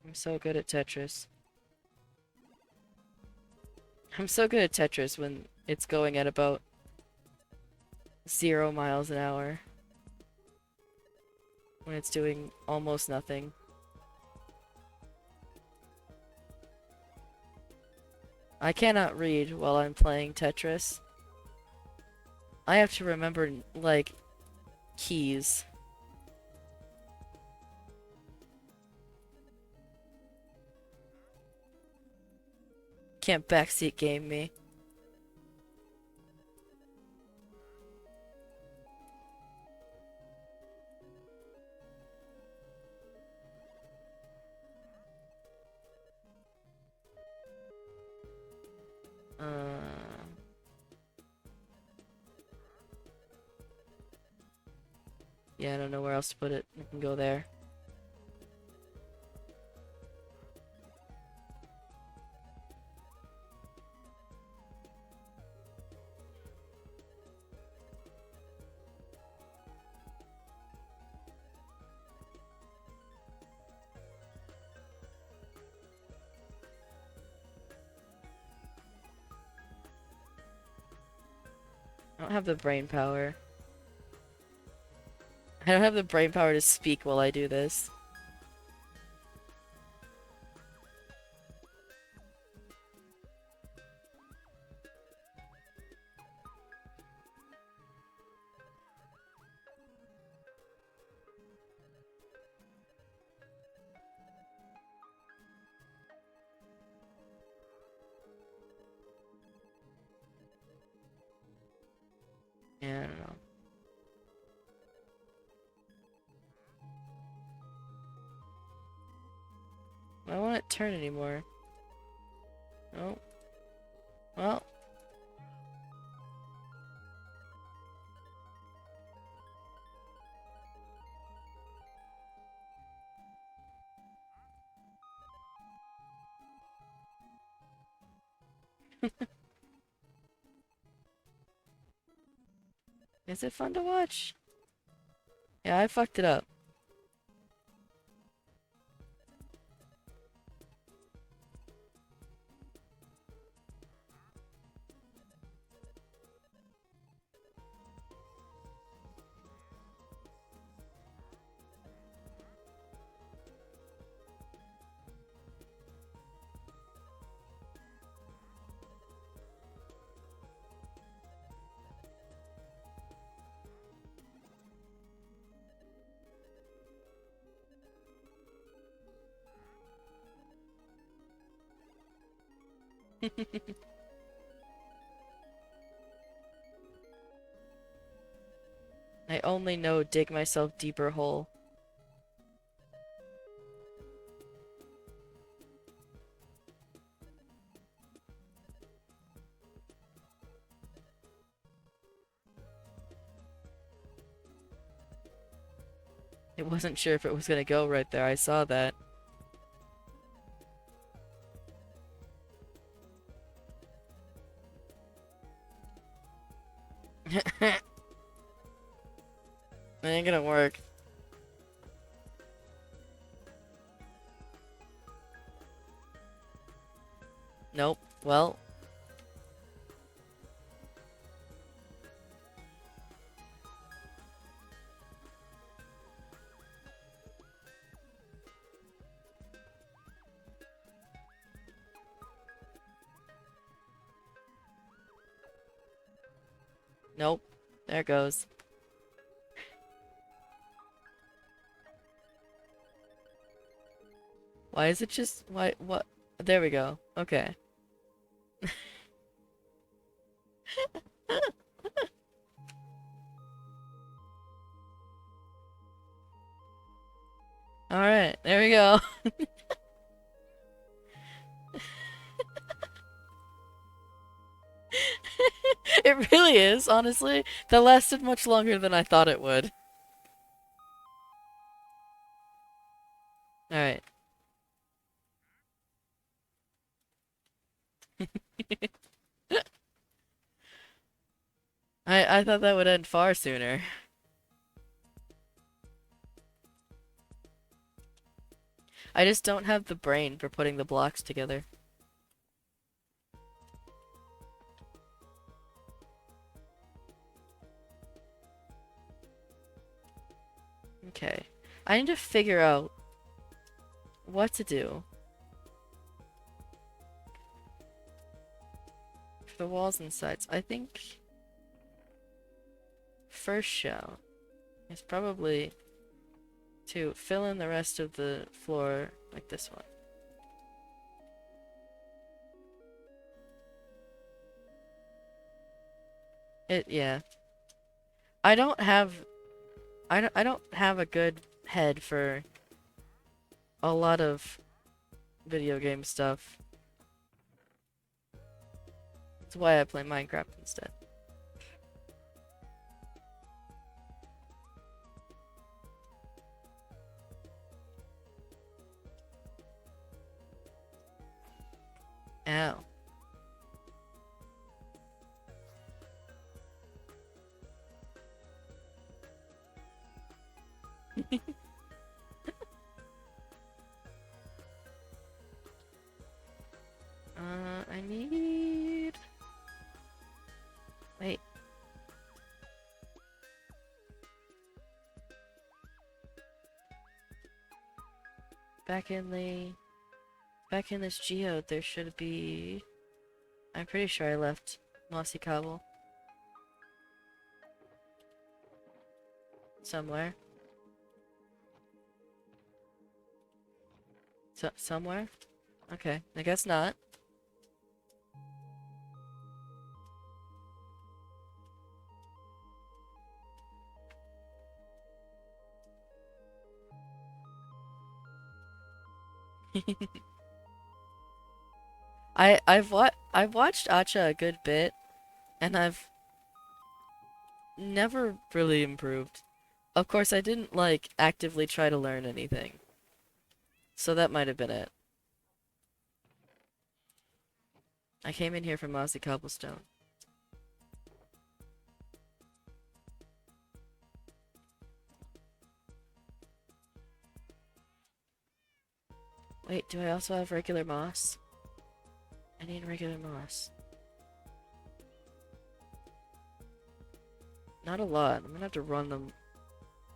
I'm so good at Tetris. I'm so good at Tetris when it's going at about 0 miles an hour. When it's doing almost nothing. I cannot read while I'm playing Tetris. I have to remember, like, keys. Can't backseat game me. Yeah, I don't know where else to put it. We can go there. I don't have the brain power. I don't have the brain power to speak while I do this. Yeah, I don't know. I don't want to turn anymore. Oh. Well. Is it fun to watch? Yeah, I fucked it up. I only know dig myself deeper hole. I wasn't sure if it was gonna go right there. I saw that. It ain't gonna work. Nope. Well. Nope. There it goes. Why is it just... Why... What? There we go. Okay. Alright. There we go. It really is, honestly. That lasted much longer than I thought it would. Alright. I thought that would end far sooner. I just don't have the brain for putting the blocks together. Okay. I need to figure out what to do for the walls and sides. I think first shell is probably to fill in the rest of the floor like this one. Yeah. I don't have I don't have a good head for a lot of video game stuff. That's why I play Minecraft instead. Ow. I need... Wait. back in this geode, there should be... I'm pretty sure I left mossy cobble. Somewhere. Somewhere? Okay, I guess not. I've watched Acha a good bit, and I've never really improved. Of course, I didn't like actively try to learn anything, so that might have been it. I came in here from mossy cobblestone. Wait, do I also have regular moss? I need regular moss. Not a lot. I'm gonna have to run the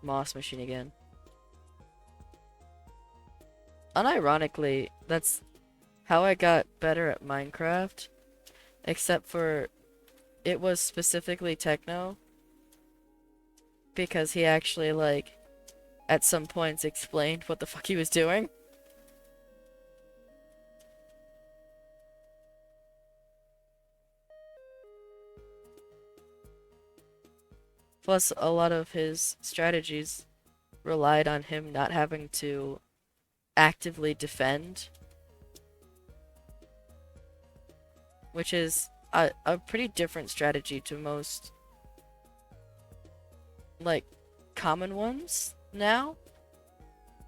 moss machine again. Unironically, that's how I got better at Minecraft. Except for it was specifically Techno. Because he actually, like, at some points explained what the fuck he was doing. Plus, a lot of his strategies relied on him not having to actively defend. Which is a pretty different strategy to most, like, common ones now.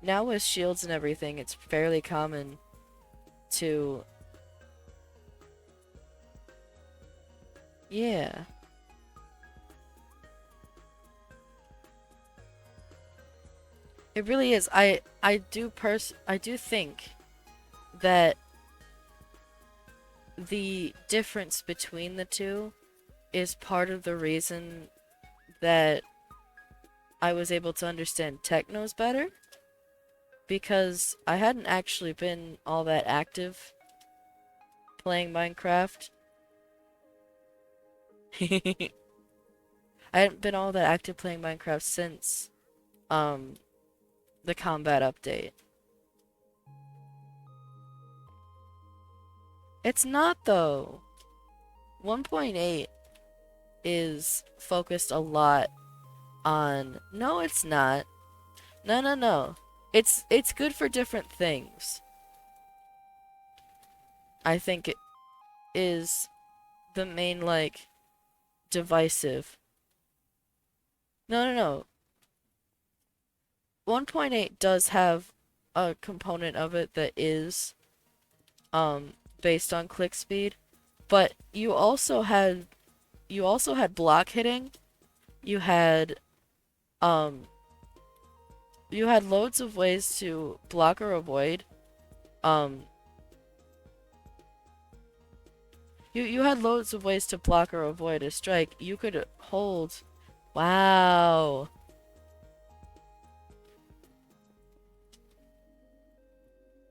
Now with shields and everything, it's fairly common to... Yeah. It really is. I do think that the difference between the two is part of the reason that I was able to understand Technos better, because I hadn't actually been all that active playing Minecraft. I hadn't been all that active playing Minecraft since the combat update. It's not, though. 1.8 is focused a lot on... No, it's not. No. It's good for different things. I think it is the main, like, divisive. No. 1.8 does have a component of it that is based on click speed, but you also had block hitting. You had loads of ways to block or avoid. You had loads of ways to block or avoid a strike. You could hold... Wow.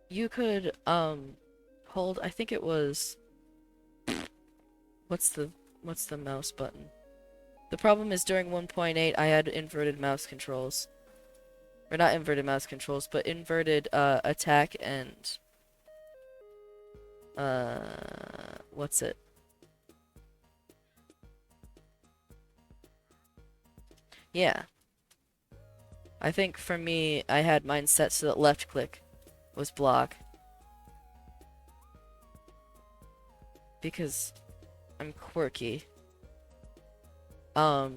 You could, hold, I think it was... What's the mouse button? The problem is during 1.8 I had inverted mouse controls. Or not inverted mouse controls, but inverted, attack and... what's it? Yeah. I think for me, I had mine set so that left click was block. Because I'm quirky. But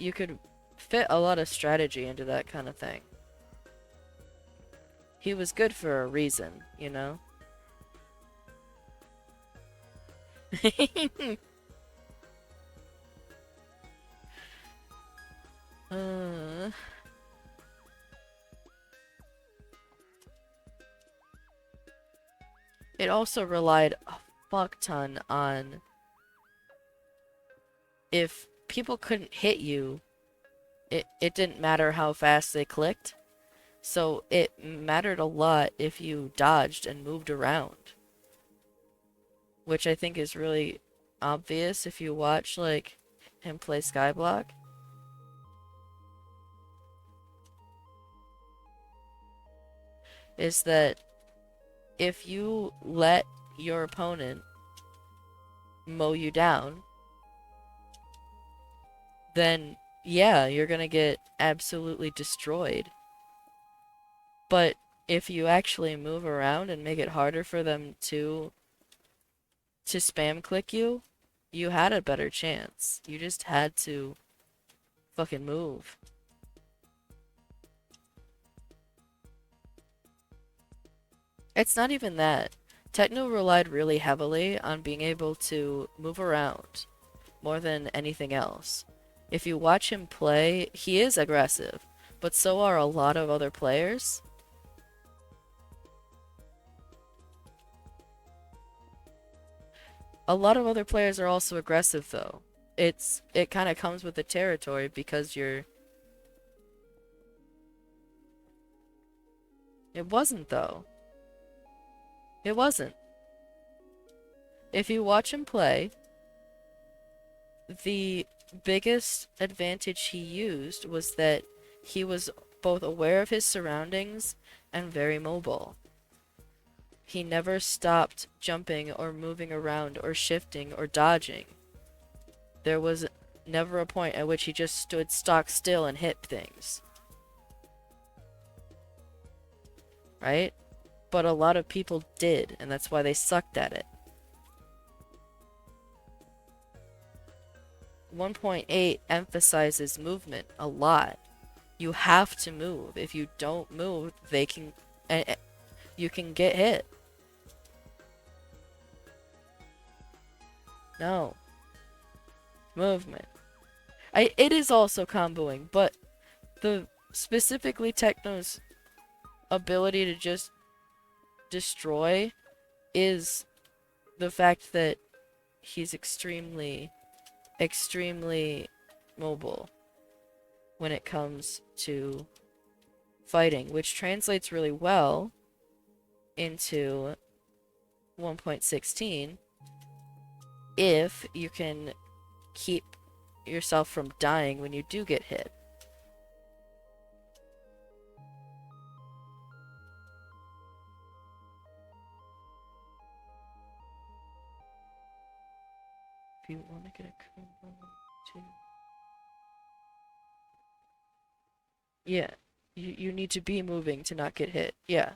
you could fit a lot of strategy into that kind of thing. He was good for a reason, you know? It also relied a fuck ton on if people couldn't hit you, it didn't matter how fast they clicked. So it mattered a lot if you dodged and moved around, which I think is really obvious if you watch like him play Skyblock. Is that if you let your opponent mow you down, then yeah, you're gonna get absolutely destroyed. But if you actually move around and make it harder for them to spam click you, you had a better chance. You just had to fucking move. It's not even that. Techno relied really heavily on being able to move around more than anything else. If you watch him play, he is aggressive, but so are a lot of other players. A lot of other players are also aggressive though. It kind of comes with the territory because you're. It wasn't though. It wasn't. If you watch him play, the biggest advantage he used was that he was both aware of his surroundings and very mobile. He never stopped jumping or moving around or shifting or dodging. There was never a point at which he just stood stock still and hit things. Right? But a lot of people did, and that's why they sucked at it. 1.8 emphasizes movement a lot. You have to move. If you don't move, you can get hit. No. Movement. It is also comboing, but the specifically Techno's ability to just destroy is the fact that he's extremely mobile when it comes to fighting, which translates really well into 1.16 if you can keep yourself from dying when you do get hit. If you want to get a combo too. Yeah. You need to be moving to not get hit. Yeah.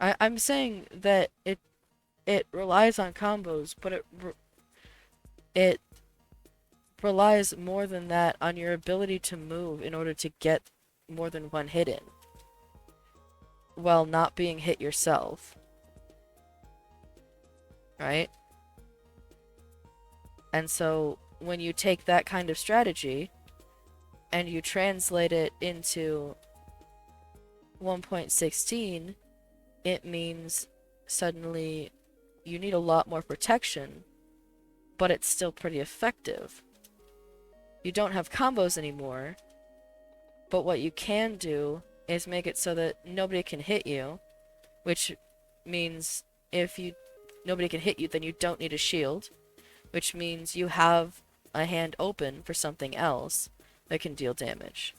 I'm saying that it relies on combos, but it relies more than that on your ability to move in order to get more than one hit in while not being hit yourself. Right? And so when you take that kind of strategy and you translate it into 1.16, it means suddenly you need a lot more protection, but it's still pretty effective. You don't have combos anymore, but what you can do is make it so that nobody can hit you, which means if nobody can hit you, then you don't need a shield, which means you have a hand open for something else that can deal damage.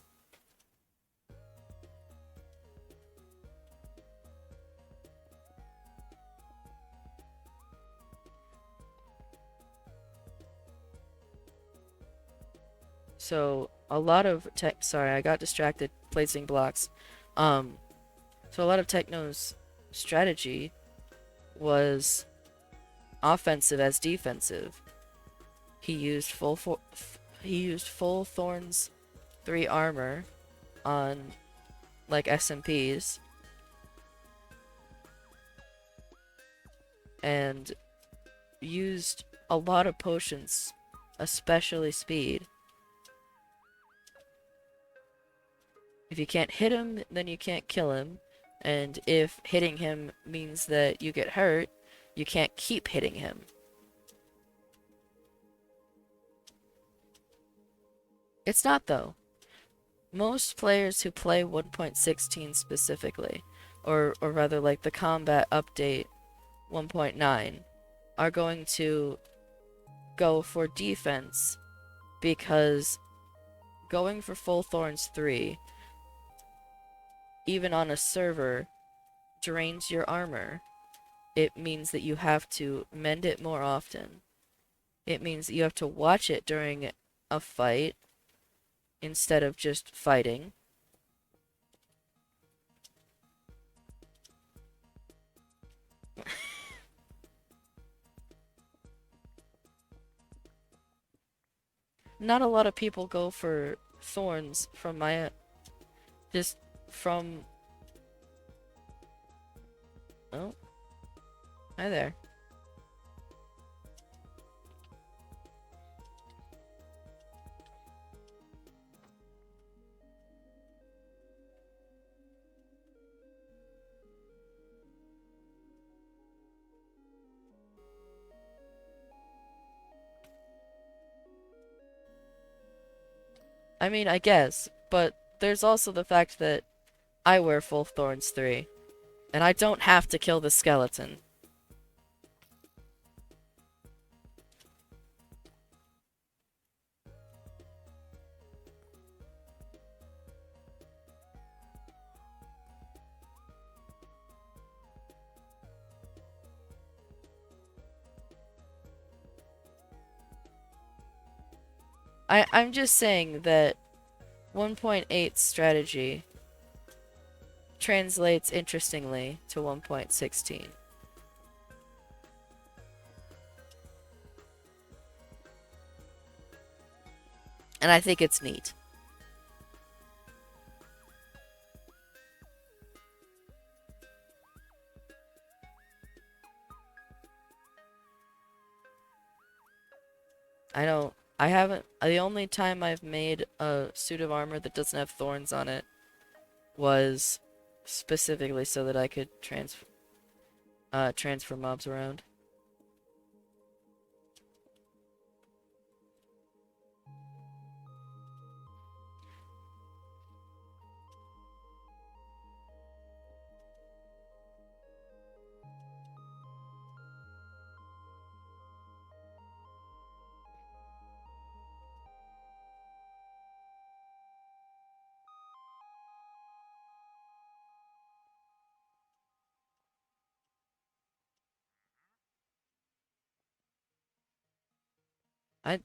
So a lot of sorry, I got distracted placing blocks. So a lot of Techno's strategy was offensive as defensive. He used full Thorn's 3 armor on like SMPs and used a lot of potions, especially speed. If you can't hit him, then you can't kill him. And if hitting him means that you get hurt, you can't keep hitting him. It's not though. Most players who play 1.16 specifically, or rather like the combat update 1.9, are going to go for defense because going for full thorns 3, even on a server, drains your armor. It means that you have to mend it more often. It means that you have to watch it during a fight instead of just fighting. Not a lot of people go for thorns from my... just from... Oh, hi there. I mean, I guess, but there's also the fact that I wear full thorns 3, and I don't have to kill the skeleton. I'm just saying that 1.8 strategy translates interestingly to 1.16. And I think it's neat. I haven't, the only time I've made a suit of armor that doesn't have thorns on it was specifically so that I could transfer mobs around.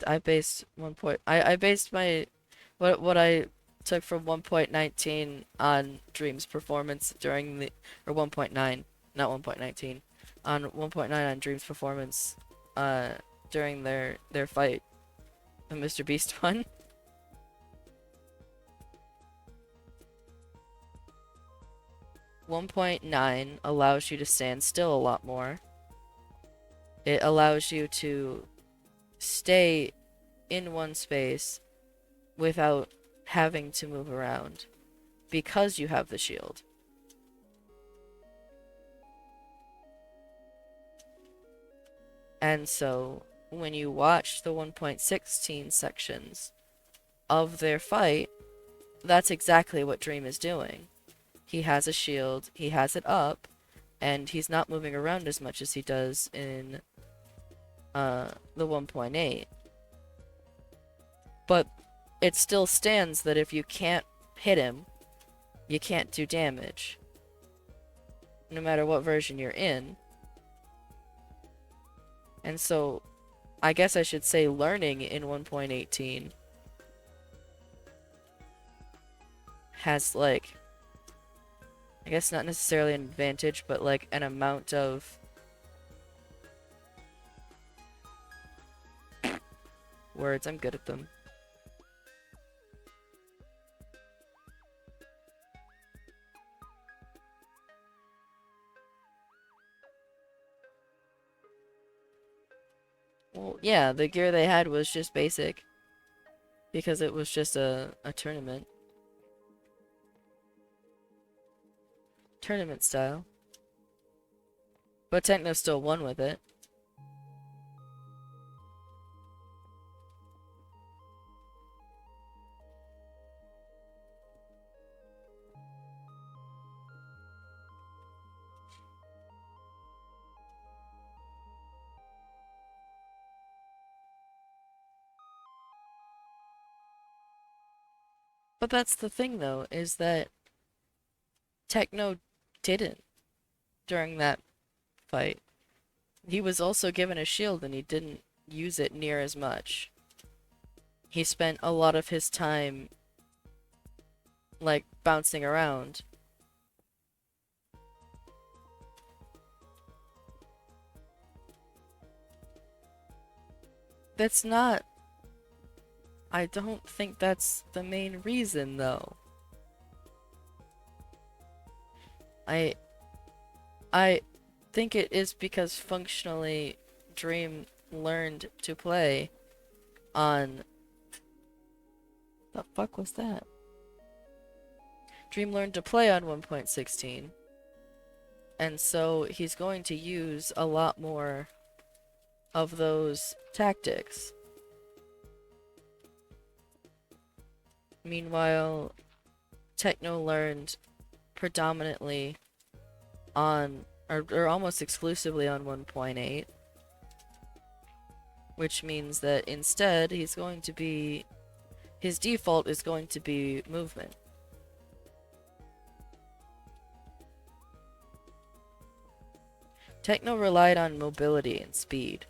I based I based my what I took from 1.19 on Dream's performance during the, or 1.9, not 1.19, on 1.9 on Dream's performance uh during their fight, the Mr. Beast one. 1.9 allows you to stand still a lot more. It allows you to stay in one space without having to move around because you have the shield. And so when you watch the 1.16 sections of their fight, that's exactly what Dream is doing. He has a shield, he has it up, and he's not moving around as much as he does in the 1.8. But it still stands that if you can't hit him, you can't do damage. No matter what version you're in. And so, I guess I should say learning in 1.18 has, like, I guess not necessarily an advantage, but like an amount of words. I'm good at them. Well, yeah, the gear they had was just basic. Because it was just a tournament. Tournament style. But Techno still won with it. But that's the thing, though, is that Techno didn't during that fight. He was also given a shield and he didn't use it near as much. He spent a lot of his time, like, bouncing around. That's not... I don't think that's the main reason, though. I... I think it is because functionally Dream learned to play on... The fuck was that? Dream learned to play on 1.16. And so he's going to use a lot more of those tactics. Meanwhile, Techno learned predominantly on, or almost exclusively on 1.8, which means that instead he's going to be, his default is going to be movement. Techno relied on mobility and speed.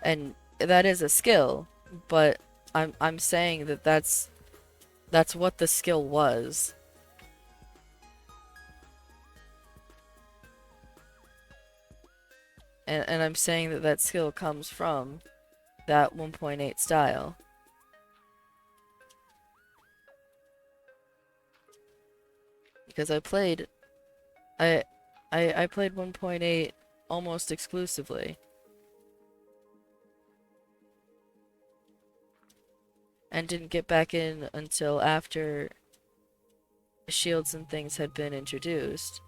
And that is a skill, but I'm saying that that's what the skill was. And I'm saying that that skill comes from that 1.8 style. Because I played 1.8 almost exclusively. And didn't get back in until after shields and things had been introduced.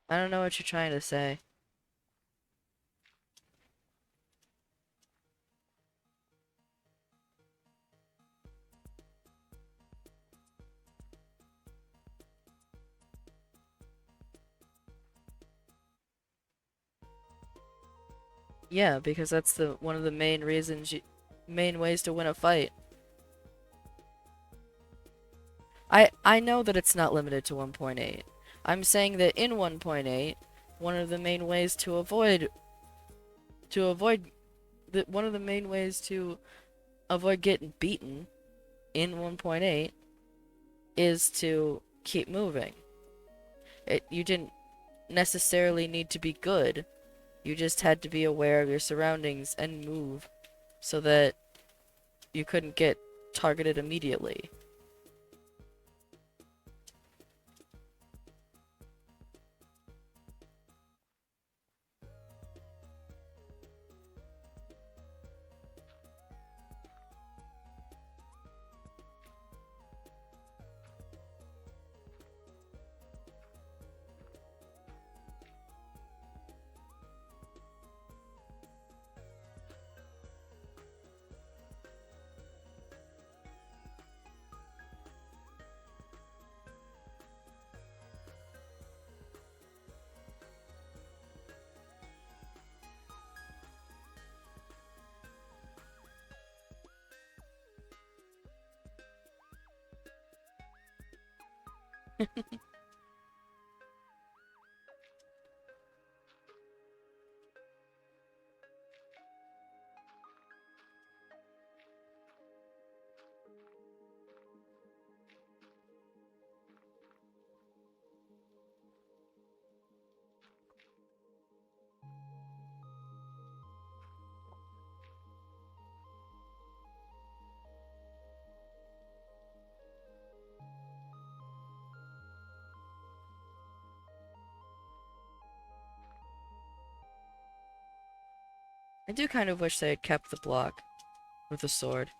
I don't know what you're trying to say. Yeah, because that's the one of the main reasons main ways to win a fight. I know that it's not limited to 1.8. I'm saying that in 1.8, one of the main ways to avoid one of the main ways to avoid getting beaten in 1.8 is to keep moving. You didn't necessarily need to be good. You just had to be aware of your surroundings and move so that you couldn't get targeted immediately. I do kind of wish they had kept the block with the sword.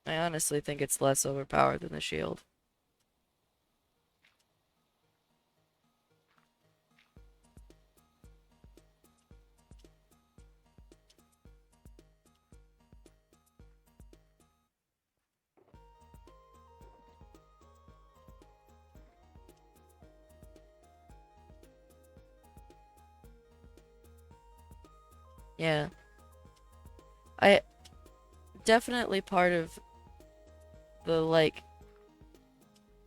I honestly think it's less overpowered than the shield. Yeah. I definitely part of the like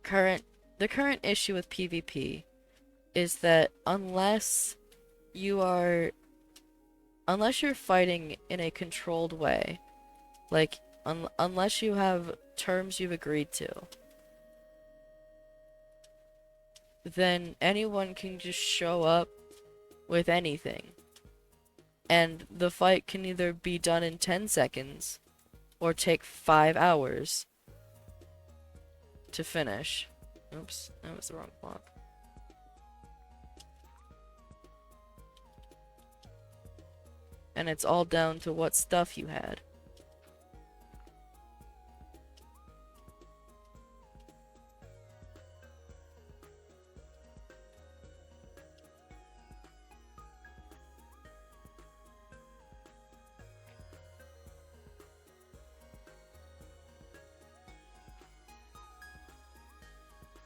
current the current issue with PvP is that you are unless you're fighting in a controlled way, like unless you have terms you've agreed to, then anyone can just show up with anything. And the fight can either be done in 10 seconds or take 5 hours to finish. Oops, that was the wrong block. And it's all down to what stuff you had.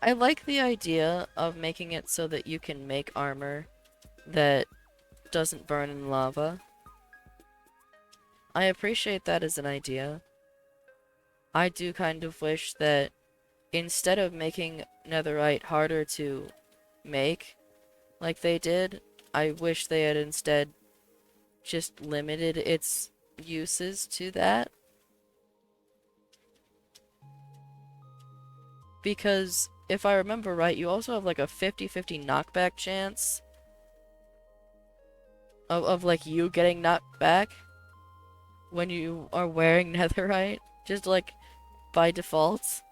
I like the idea of making it so that you can make armor that doesn't burn in lava. I appreciate that as an idea. I do kind of wish that instead of making netherite harder to make, like they did, I wish they had instead just limited its uses to that. Because if I remember right, you also have like a 50-50 knockback chance of like you getting knocked back when you are wearing netherite, just like by default.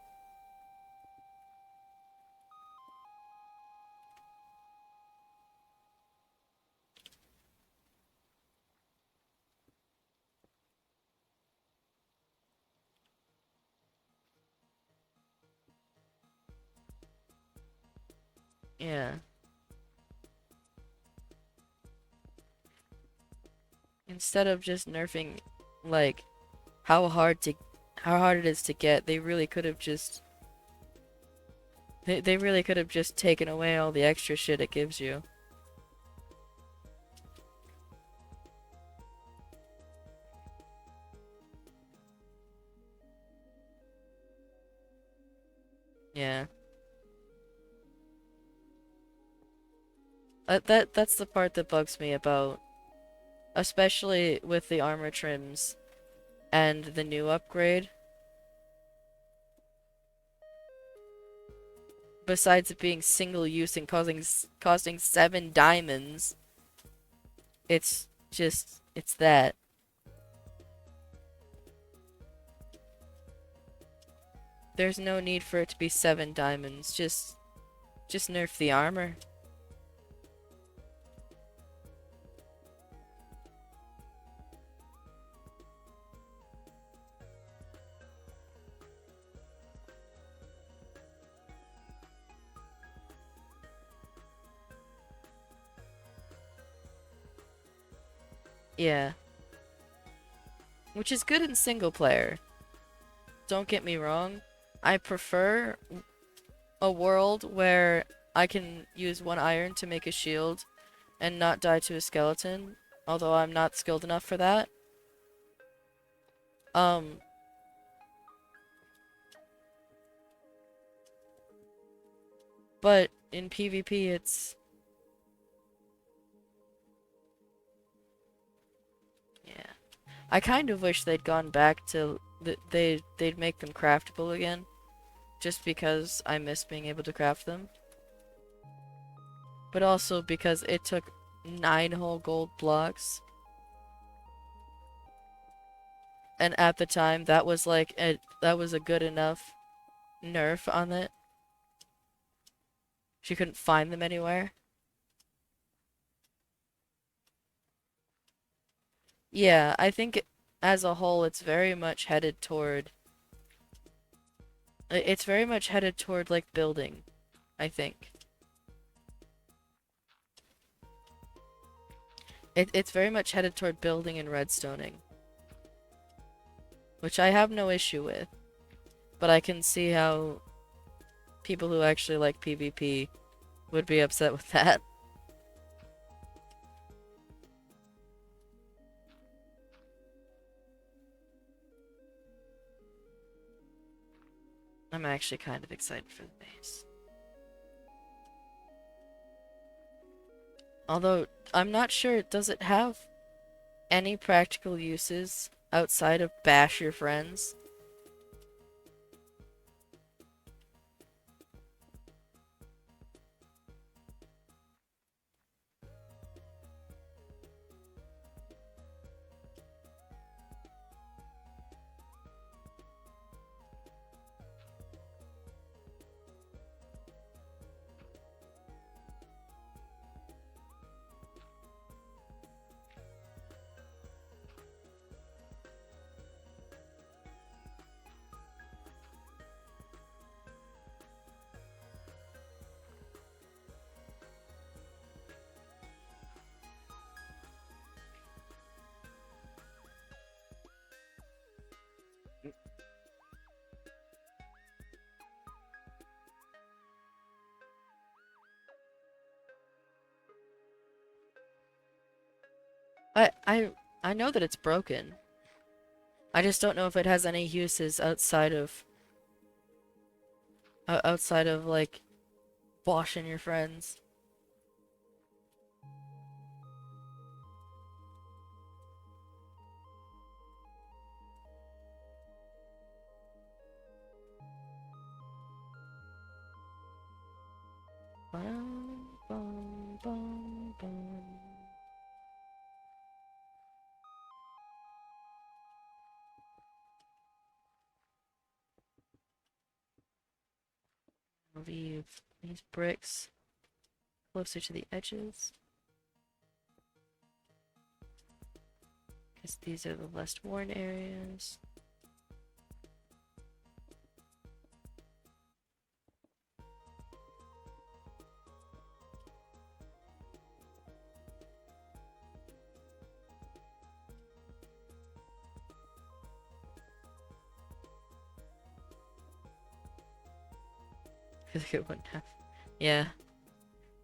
Yeah. Instead of just nerfing like how hard to how hard it is to get, they really could have just they really could have just taken away all the extra shit it gives you. Yeah. That's the part that bugs me about, especially with the armor trims and the new upgrade. Besides it being single use and costing 7 diamonds, it's that. There's no need for it to be 7 diamonds. Just nerf the armor. Yeah. Which is good in single player. Don't get me wrong. I prefer a world where I can use 1 iron to make a shield and not die to a skeleton, although I'm not skilled enough for that. Um, but in PvP it's... Yeah. I kind of wish they'd gone back to... They'd make them craftable again. Just because I miss being able to craft them. But also because it took 9 whole gold blocks. And at the time, that was like that was a good enough nerf on it. She couldn't find them anywhere. Yeah, I think as a whole, it's very much headed toward. It's very much headed toward like building, I think. It's very much headed toward building and redstoning, which I have no issue with, but I can see how people who actually like PvP would be upset with that. I'm actually kind of excited for the base. Although, I'm not sure, does it have any practical uses outside of bash your friends? I I I know that it's broken. I just don't know if it has any uses outside of like washing your friends. Bum, bum, bum, bum. Leave these bricks closer to the edges, because these are the less worn areas. I think it wouldn't have. Yeah.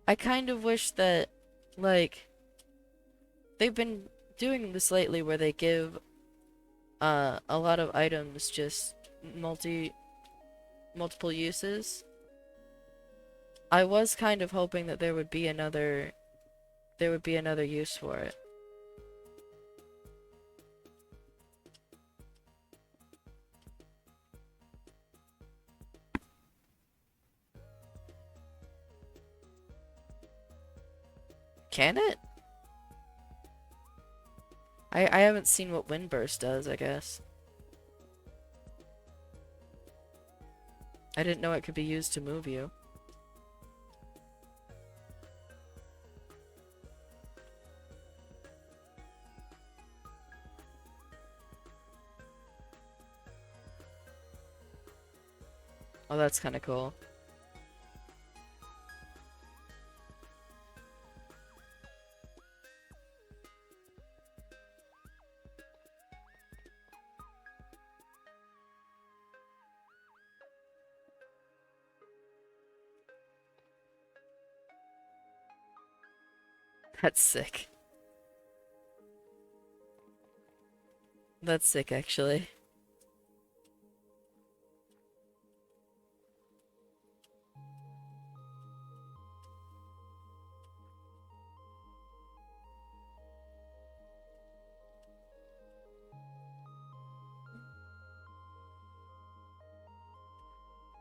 I kind of wish that, like, they've been doing this lately where they give a lot of items just multiple uses. I was kind of hoping that there would be another use for it. Can it? I haven't seen what Windburst does, I guess. I didn't know it could be used to move you. Oh, that's kind of cool. That's sick. That's sick, actually.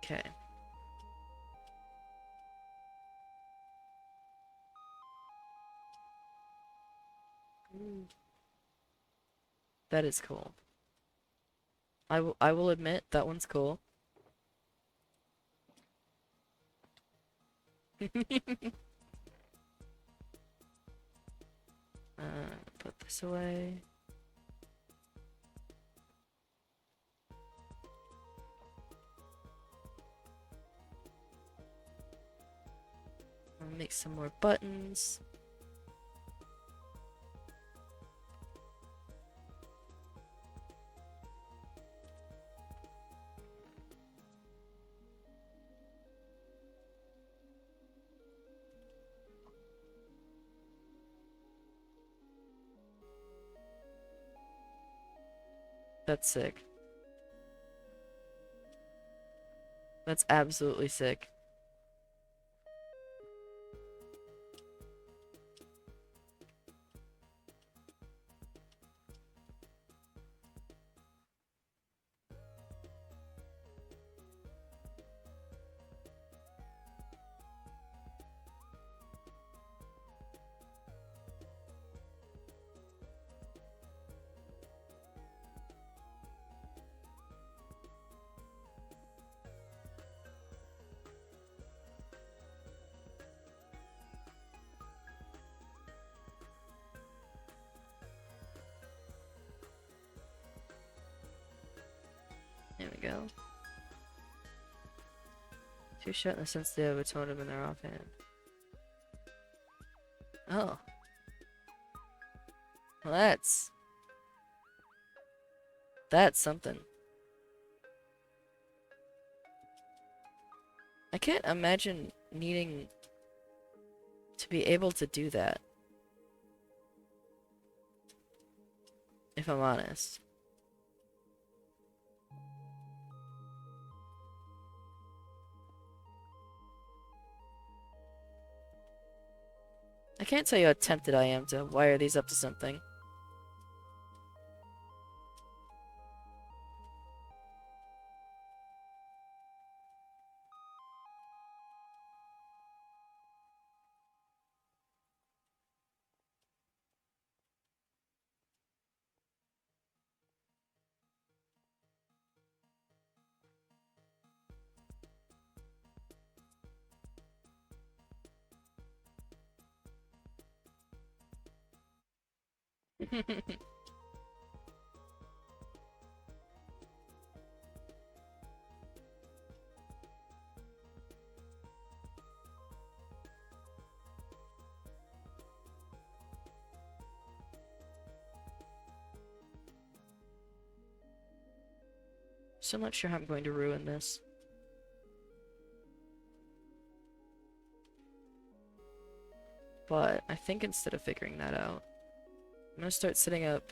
Okay. That is cool. I will admit that one's cool. Put this away. I'll make some more buttons. That's sick. That's absolutely sick. There we go. Two shot in the sense they have a totem in their offhand. Oh. Well, that's something. I can't imagine needing to be able to do that, if I'm honest. I can't tell you how tempted I am to wire these up to something. So I'm not sure how I'm going to ruin this. But I think instead of figuring that out, I'm gonna start setting up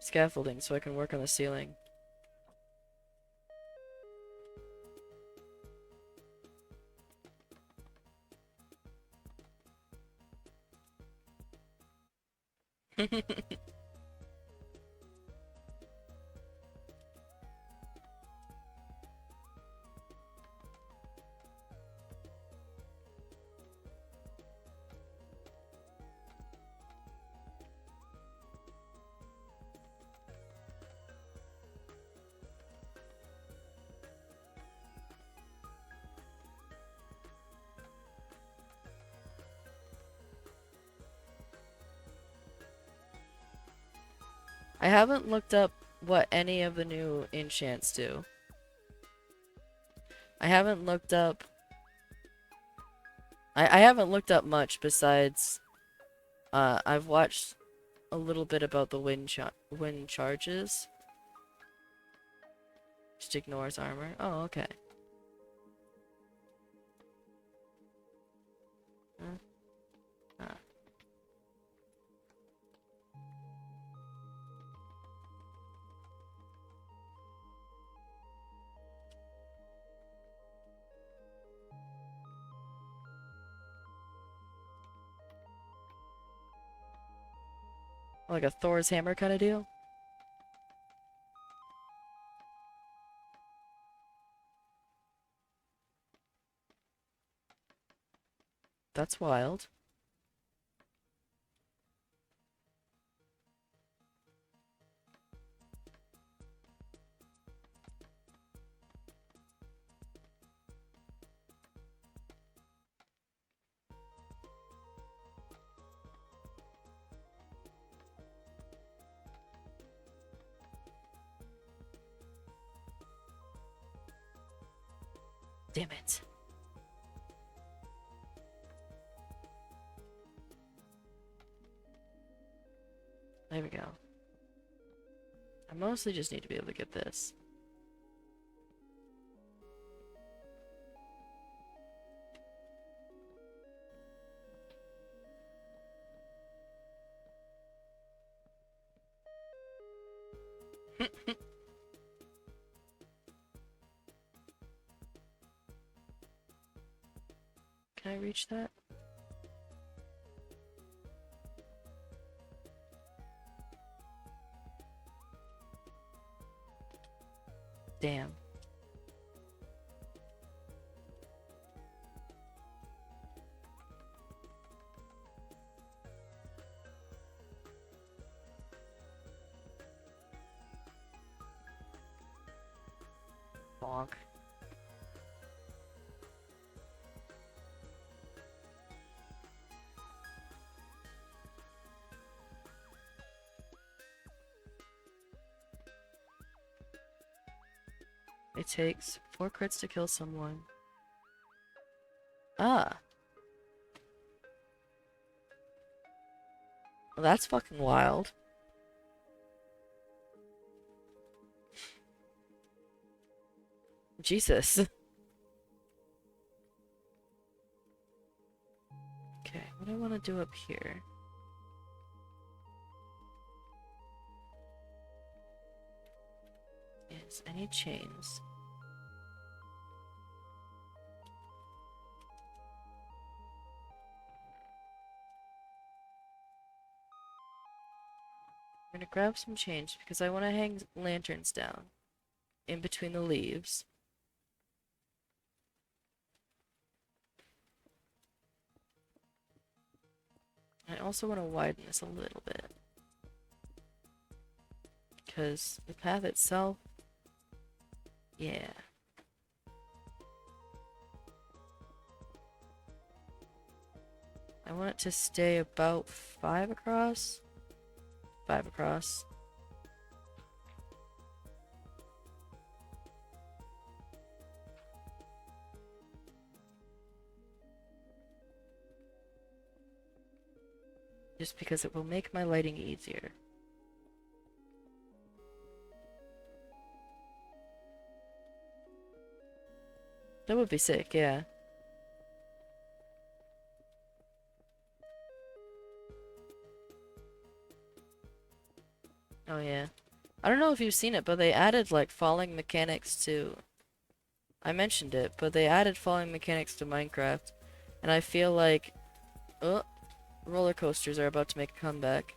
scaffolding so I can work on the ceiling. I haven't looked up what any of the new enchants do. I haven't looked up... I haven't looked up much besides... I've watched a little bit about the wind charges. Just ignores armor. Oh, okay. Ah. Like a Thor's hammer kind of deal? That's wild. Damn it. There we go. I mostly just need to be able to get this. reach that? Damn. Bonk. It takes 4 crits to kill someone. Ah. Well, that's fucking wild. Jesus. Okay, what do I want to do up here? Is any chains? I'm gonna grab some chains because I want to hang lanterns down in between the leaves. I also want to widen this a little bit because the path itself, yeah. I want it to stay about 5 across. 5 across. Just because it will make my lighting easier. That would be sick, yeah. Oh yeah. I don't know if you've seen it, but they added like falling mechanics to... I mentioned it, but they added falling mechanics to Minecraft. And I feel like... roller coasters are about to make a comeback.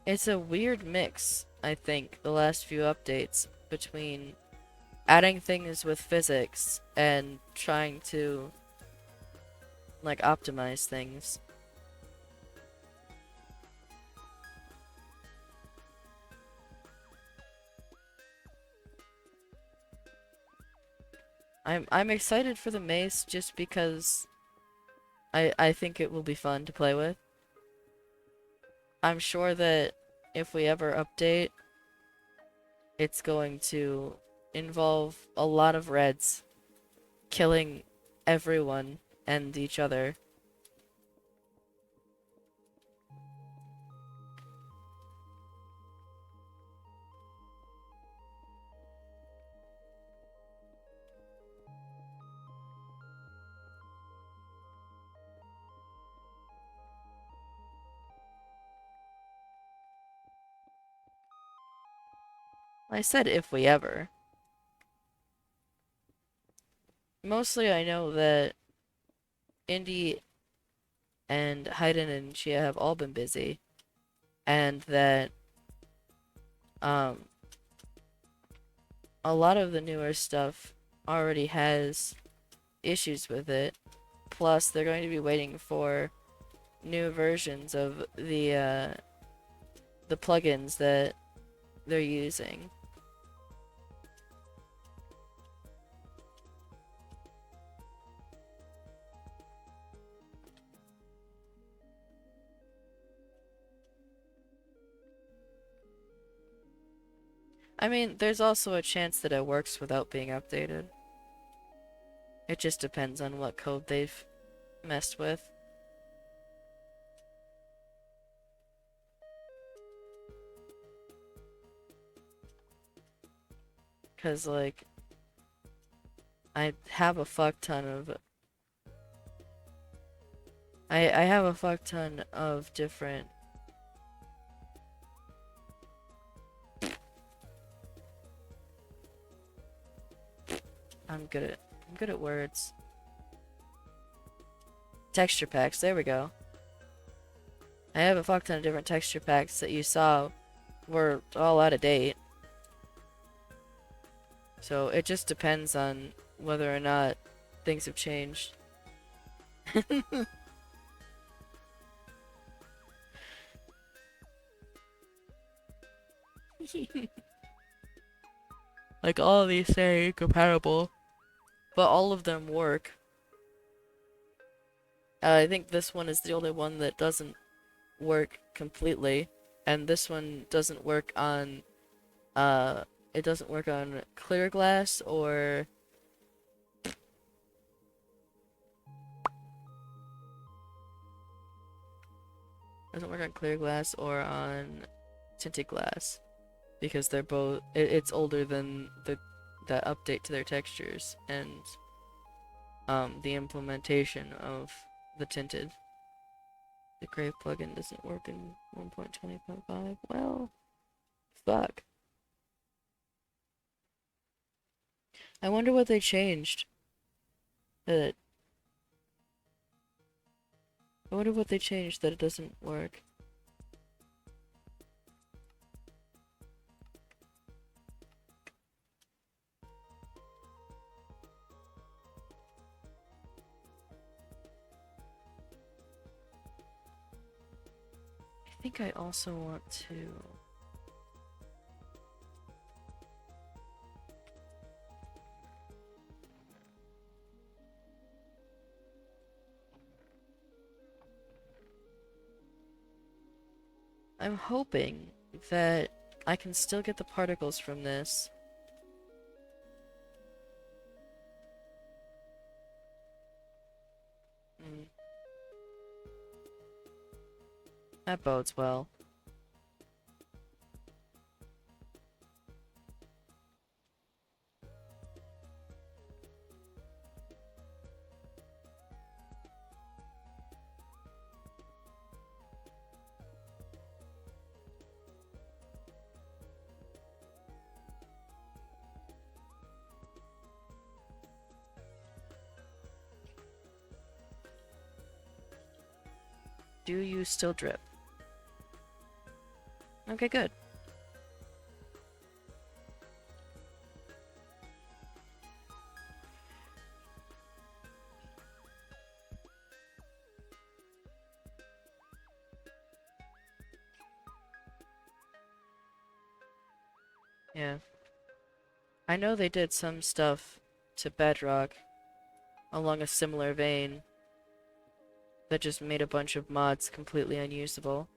It's a weird mix, I think, the last few updates between adding things with physics and trying to like optimize things. I'm excited for the mace just because I think it will be fun to play with. I'm sure that if we ever update, it's going to involve a lot of reds killing everyone and each other. I said if we ever. Mostly I know that Indy and Hayden and Chia have all been busy, and that um a lot of the newer stuff already has issues with it. Plus, they're going to be waiting for new versions of the plugins that they're using. I mean, there's also a chance that it works without being updated. It just depends on what code they've messed with. Cause like, I have a fuck ton of... I have a fuck ton of different I'm good at words. Texture packs, there we go. I have a fuck ton of different texture packs that you saw were all out of date. So it just depends on whether or not things have changed. Like all of these say compatible, but all of them work. I think this one is the only one that doesn't work completely, and this one doesn't work on it doesn't work on clear glass or on tinted glass because they're both it's older than the update to their textures and the implementation of the tinted. The Grave plugin doesn't work in 1.20.5. Well, fuck. I wonder what they changed. That I wonder what they changed that it doesn't work. I think I also want to... I'm hoping that I can still get the particles from this. That bodes well. Do you still drip? Okay, good. Yeah. I know they did some stuff to Bedrock along a similar vein that just made a bunch of mods completely unusable.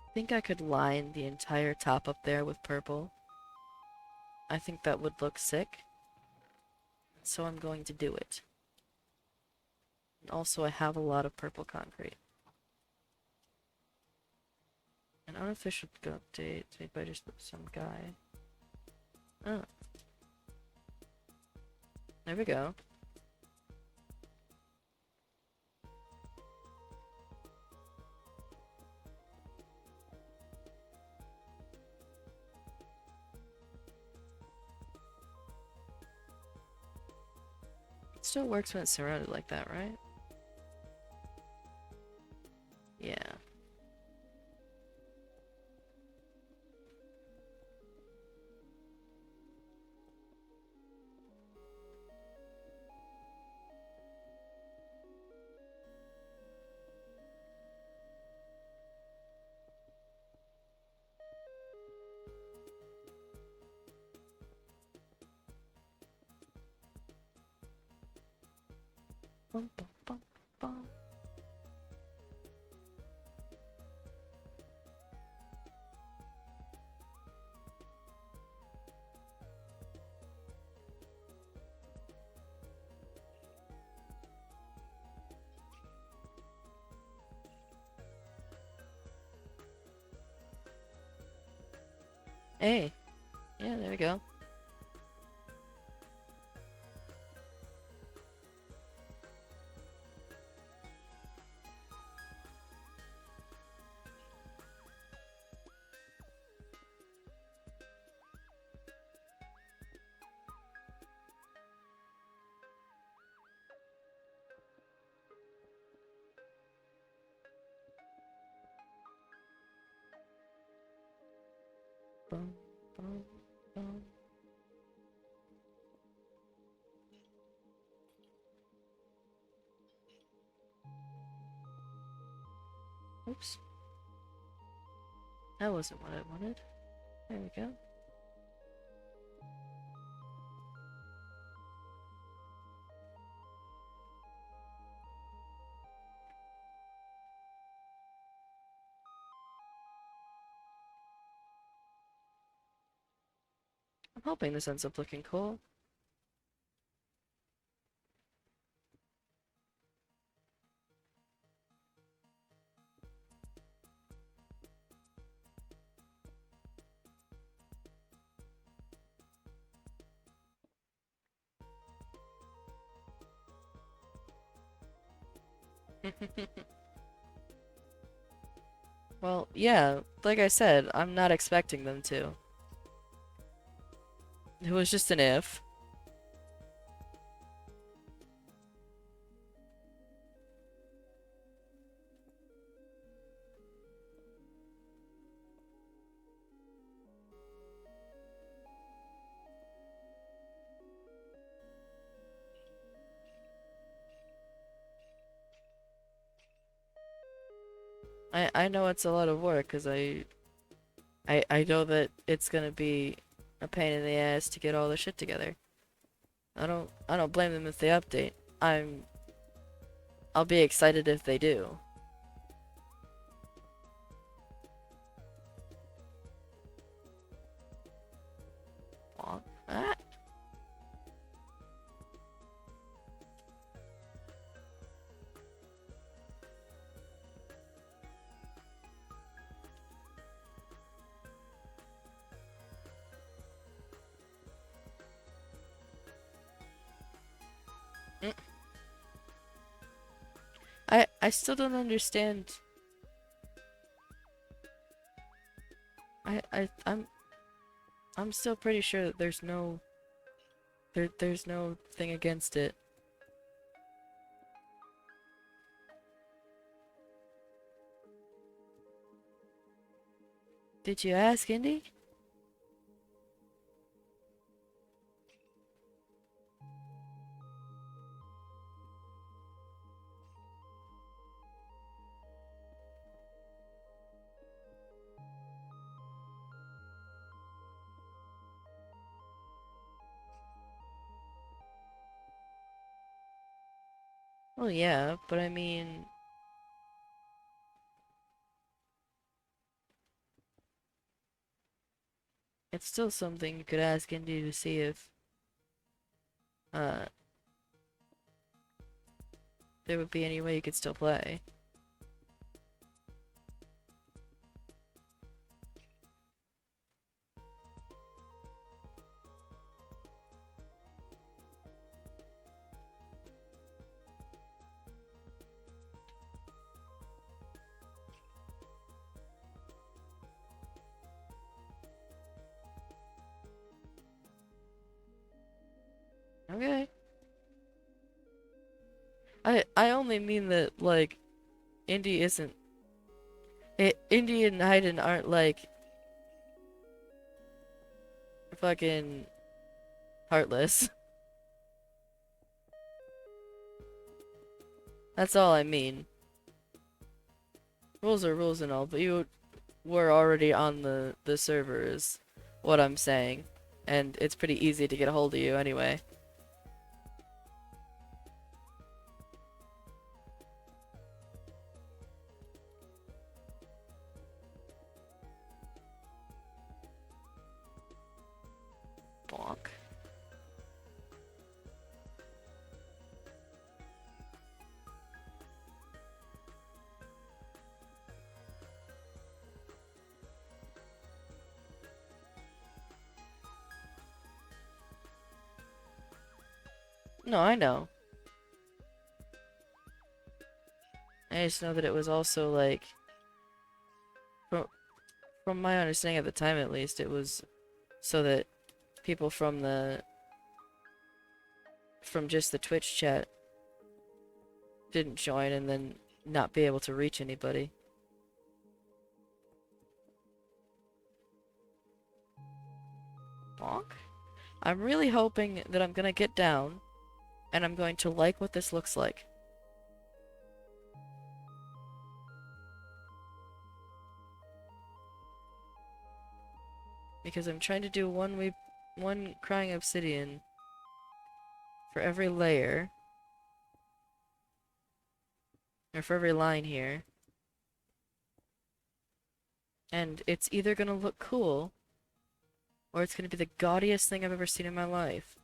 I think I could line the entire top up there with purple. I think that would look sick. So I'm going to do it. And also, I have a lot of purple concrete. An unofficial update made by just some guy. Oh. There we go. It still works when it's surrounded like that, right? Yeah. Bum, bum, bum, bum. Hey. Yeah, there we go. Bum, bum, bum. Oops. That wasn't what I wanted. There we go. I'm hoping this ends up looking cool. Well, yeah, like I said, I'm not expecting them to. It was just an if. I know it's a lot of work because I know that it's gonna be a pain in the ass to get all the shit together. I don't blame them if they update. I'll be excited if they do. Aw. Ah. Mm. I still don't understand. I'm still pretty sure that there's no thing against it. Did you ask Indy? Well, yeah, but I mean, it's still something you could ask Indy to see if uh there would be any way you could still play. Okay. I only mean that like Indy isn't Indy and Hayden aren't like fucking heartless. That's all I mean. Rules are rules and all, but you were already on the server is what I'm saying. And it's pretty easy to get a hold of you anyway. Bonk. No, I know. I just know that it was also like, from my understanding at the time at least, it was so that people from just the Twitch chat didn't join and then not be able to reach anybody. Bonk? I'm really hoping that I'm gonna get down and I'm going to like what this looks like. Because I'm trying to do one crying obsidian for every layer. Or for every line here. And it's either gonna look cool, or it's gonna be the gaudiest thing I've ever seen in my life.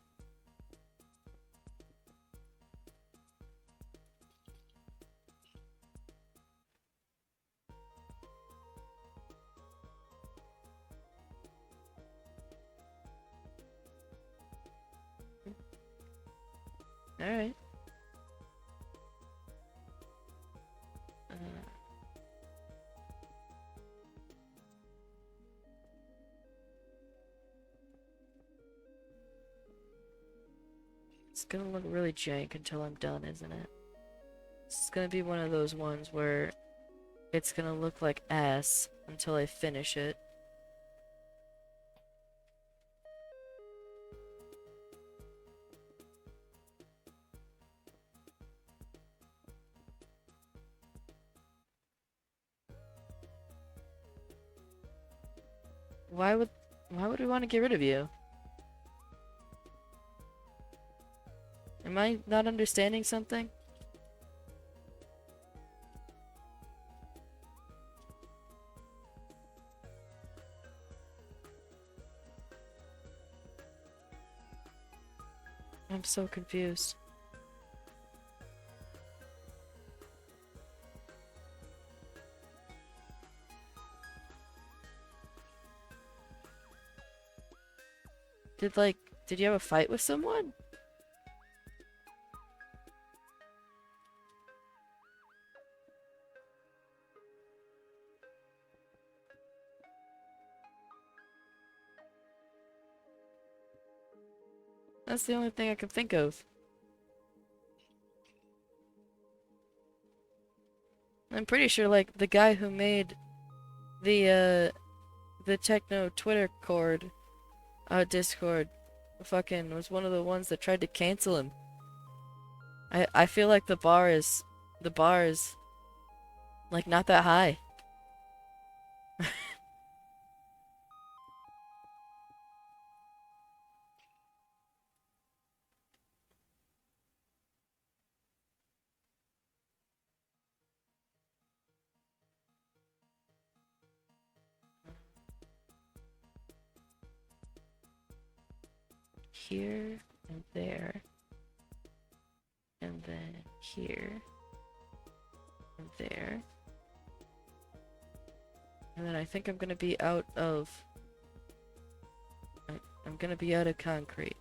Alright. It's gonna look really jank until I'm done, isn't it? It's gonna be one of those ones where it's gonna look like ass until I finish it. Why would we want to get rid of you? Am I not understanding something? I'm so confused. Did you have a fight with someone? That's the only thing I can think of. I'm pretty sure, like, the guy who made the techno Twitter Discord fucking was one of the ones that tried to cancel him. I feel like the bar is like not that high. Here and there. And then here. And there. And then I think I'm gonna be out of... I'm gonna be out of concrete.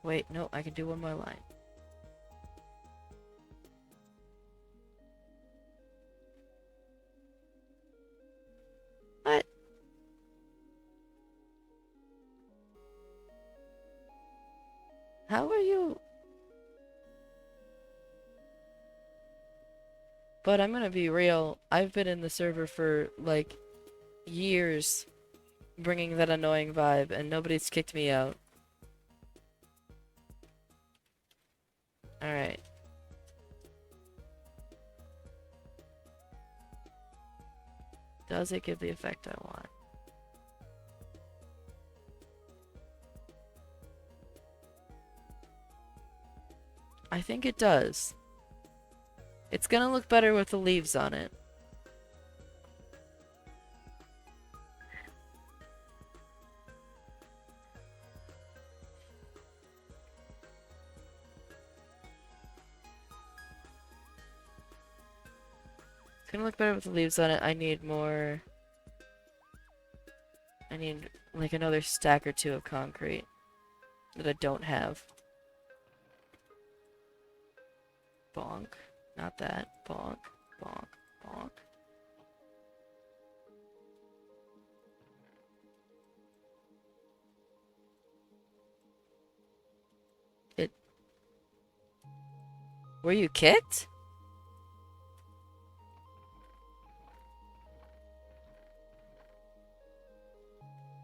Wait, no, I can do one more line. What? How are you... But I'm gonna be real, I've been in the server for, like, years bringing that annoying vibe, and nobody's kicked me out. Alright. Does it give the effect I want? I think it does. It's gonna look better with the leaves on it. It's gonna look better with the leaves on it. I need more... I need, like, another stack or two of concrete that I don't have. Bonk. Not that. Bonk. Bonk. Bonk. It... Were you kicked?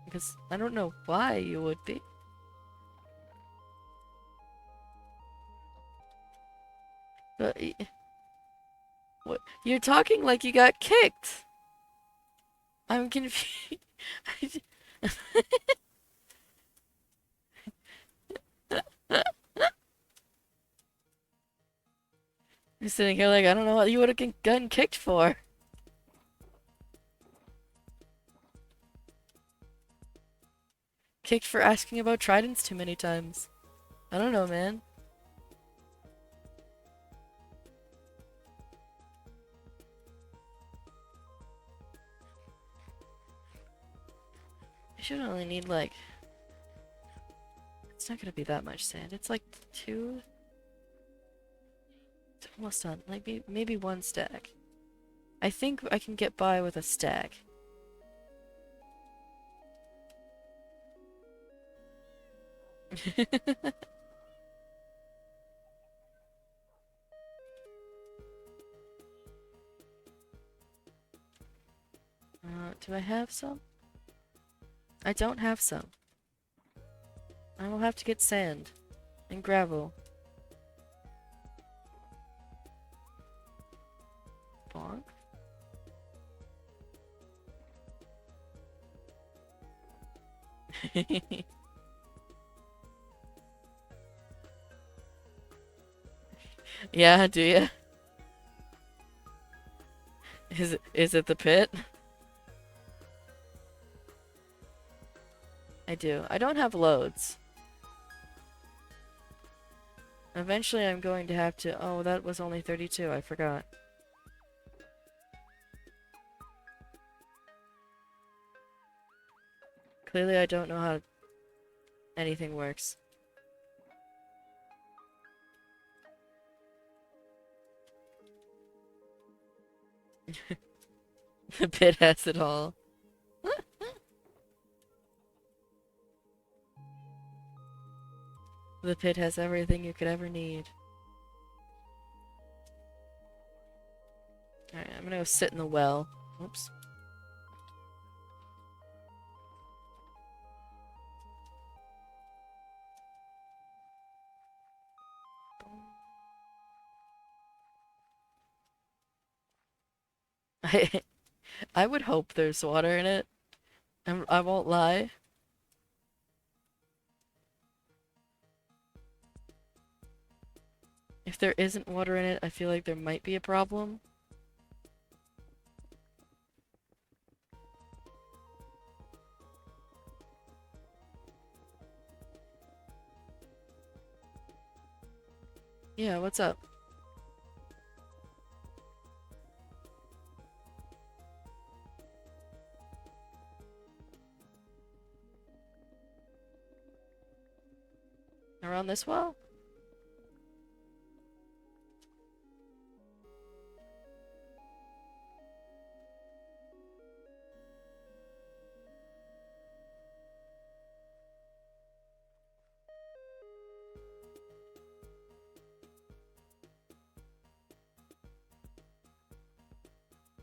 Because I don't know why you would be. But... What? You're talking like you got kicked. I'm confused. You're sitting here like, I don't know what you would have gotten kicked for. Kicked for asking about tridents too many times. I don't know, man. I should only need like... It's not gonna be that much sand. It's like 2... It's almost done. Like maybe 1 stack. I think I can get by with a stack. Do I have some? I don't have some. I will have to get sand and gravel. Bonk. Yeah, do ya? Is it the pit? I do. I don't have loads. Eventually I'm going to have to... Oh, that was only 32. I forgot. Clearly I don't know how anything works. The pit has it all. The pit has everything you could ever need. Alright, I'm gonna go sit in the well. Oops. I would hope there's water in it. I won't lie. If there isn't water in it, I feel like there might be a problem. Yeah, what's up? Around this well?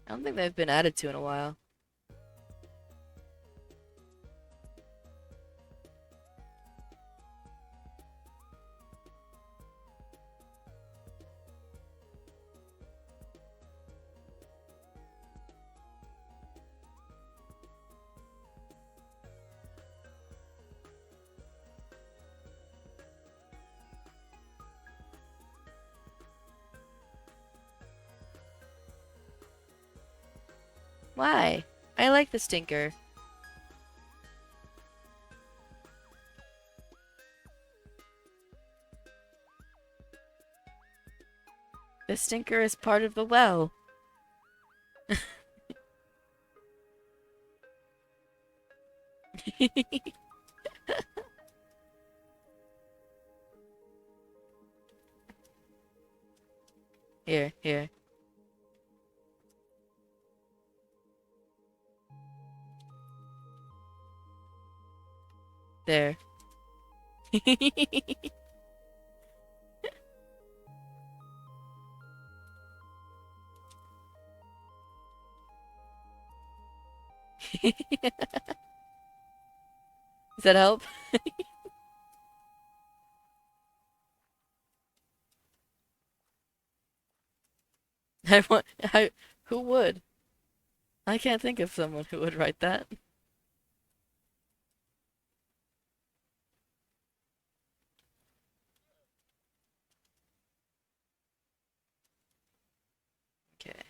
I don't think they've been added to in a while. Why? I like the stinker. The stinker is part of the well. Here, here. There. Does that help? I want. I. Who would? I can't think of someone who would write that. Okay.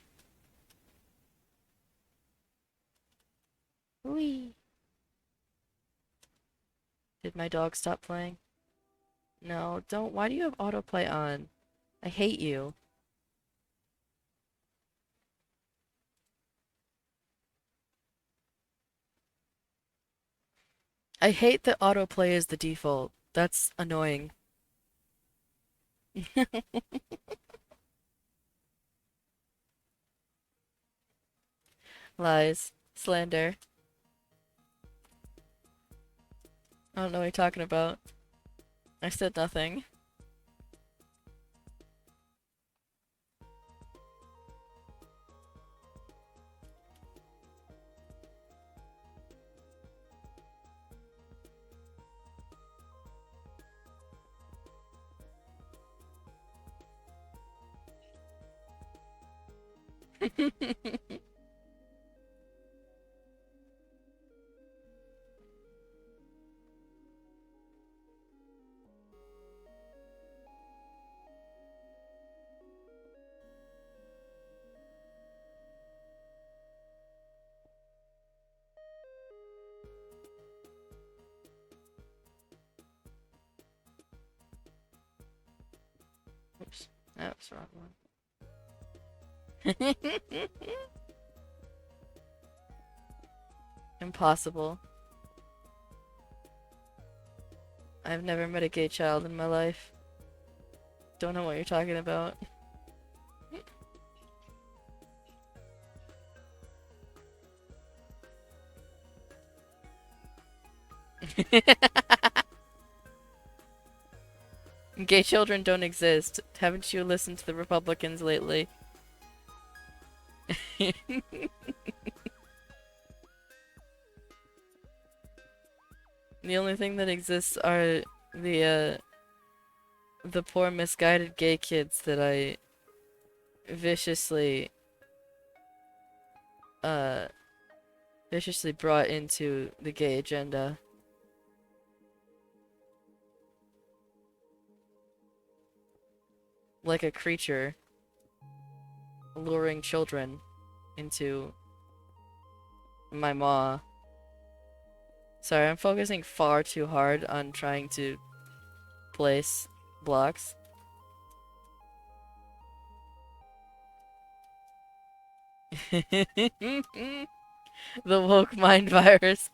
Whee! Did my dog stop playing? No, don't. Why do you have autoplay on? I hate you. I hate that autoplay is the default. That's annoying. Lies. Slander. I don't know what you're talking about. I said nothing. Oops. That was the wrong one. Impossible. I've never met a gay child in my life. Don't know what you're talking about. Gay children don't exist. Haven't you listened to the Republicans lately? The only thing that exists are the the poor misguided gay kids that I viciously uh viciously brought into the gay agenda. Like a creature luring children into my maw. Sorry, I'm focusing far too hard on trying to place blocks. The woke mind virus.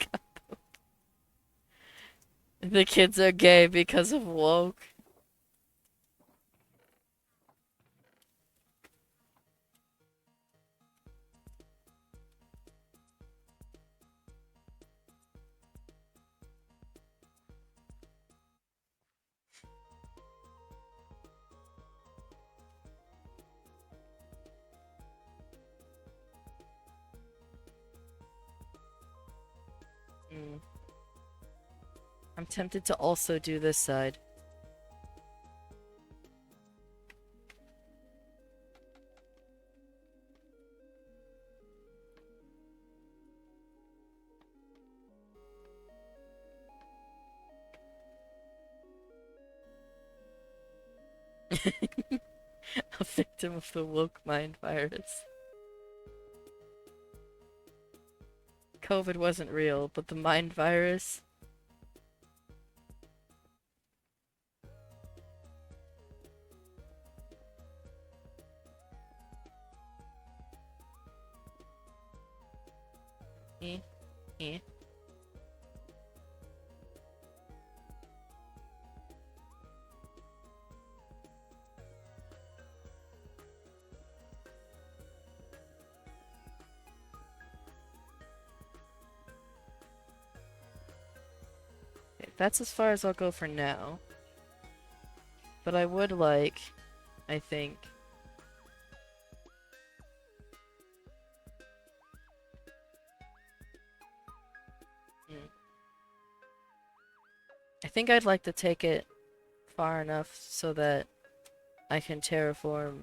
The kids are gay because of woke. Mm. I'm tempted to also do this side. A victim of the woke mind virus. COVID wasn't real, but the mind virus. Eh, eh. That's as far as I'll go for now. But I would like, I think... I think I'd like to take it far enough so that I can terraform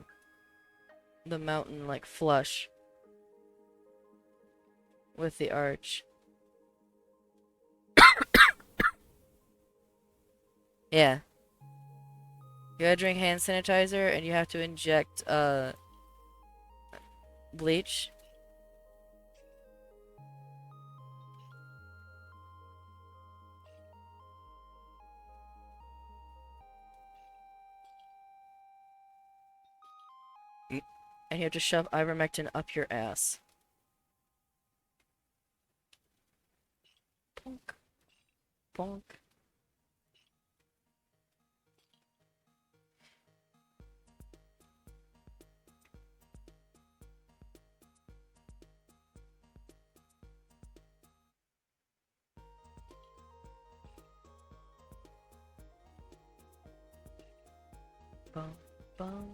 the mountain like flush with the arch. Yeah. You gotta drink hand sanitizer and you have to inject bleach. And you have to shove ivermectin up your ass. Bonk. Bonk. Bum, bum.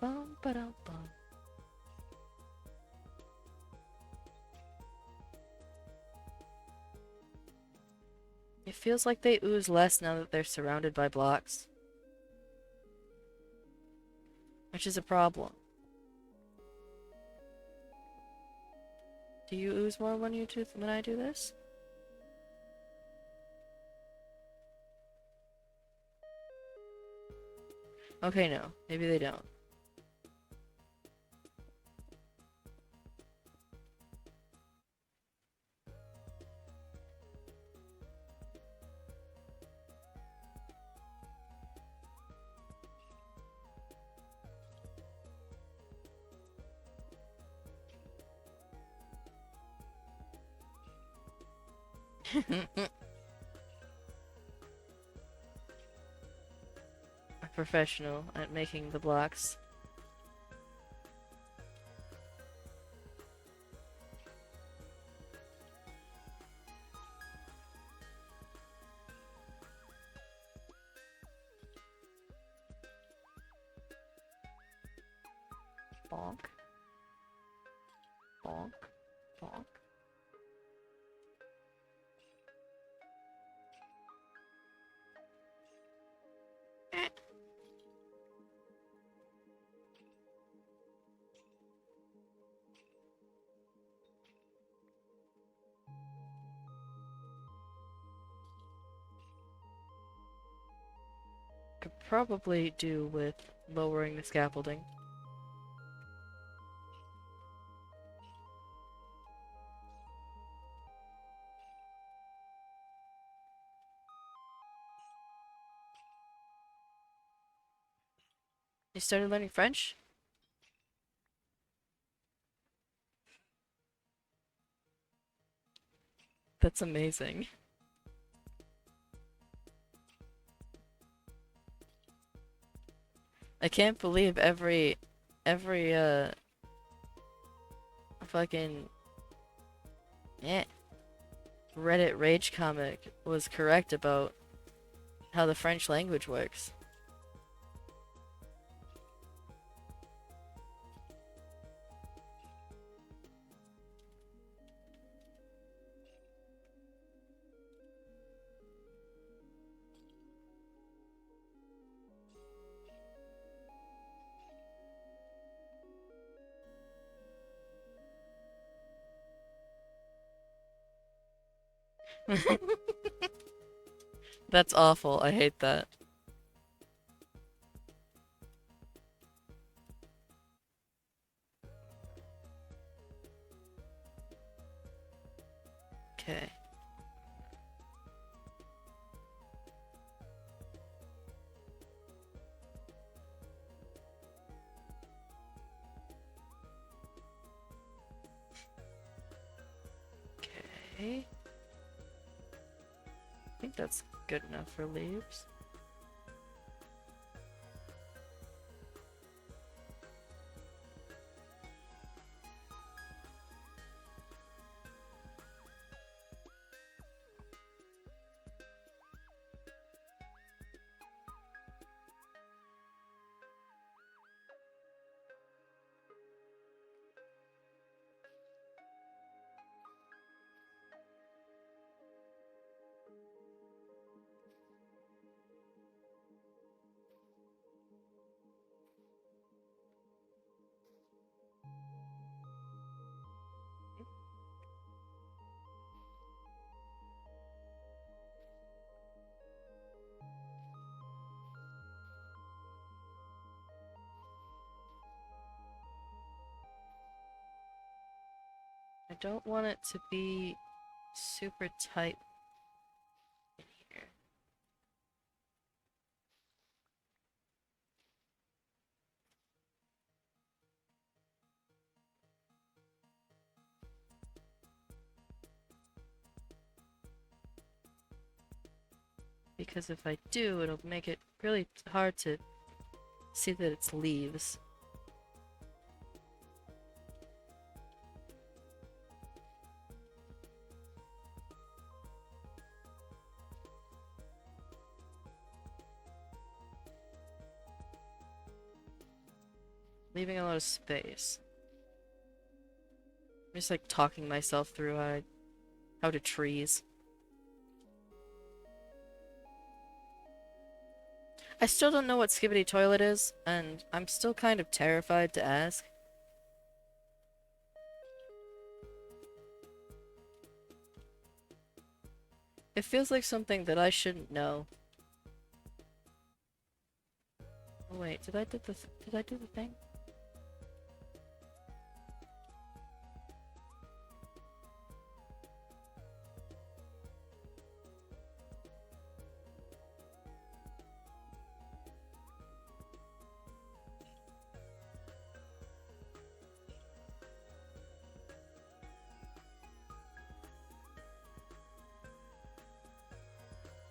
Bum, ba-dum, bum. It feels like they ooze less now that they're surrounded by blocks. Which is a problem. Do you ooze more when I do this? Okay, no. Maybe they don't. A professional at making the blocks. Bonk. Bonk. Bonk. Could probably do with lowering the scaffolding. You started learning French? That's amazing. I can't believe every fucking yeah Reddit rage comic was correct about how the French language works. That's awful. I hate that. Okay. Okay. I think that's good enough for leaves. I don't want it to be super tight in here. Because if I do, it'll make it really hard to see that it's leaves. Leaving a lot of space. I'm just like talking myself through how to trees. I still don't know what Skibbity Toilet is, and I'm still kind of terrified to ask. It feels like something that I shouldn't know. Oh wait, did I do the thing?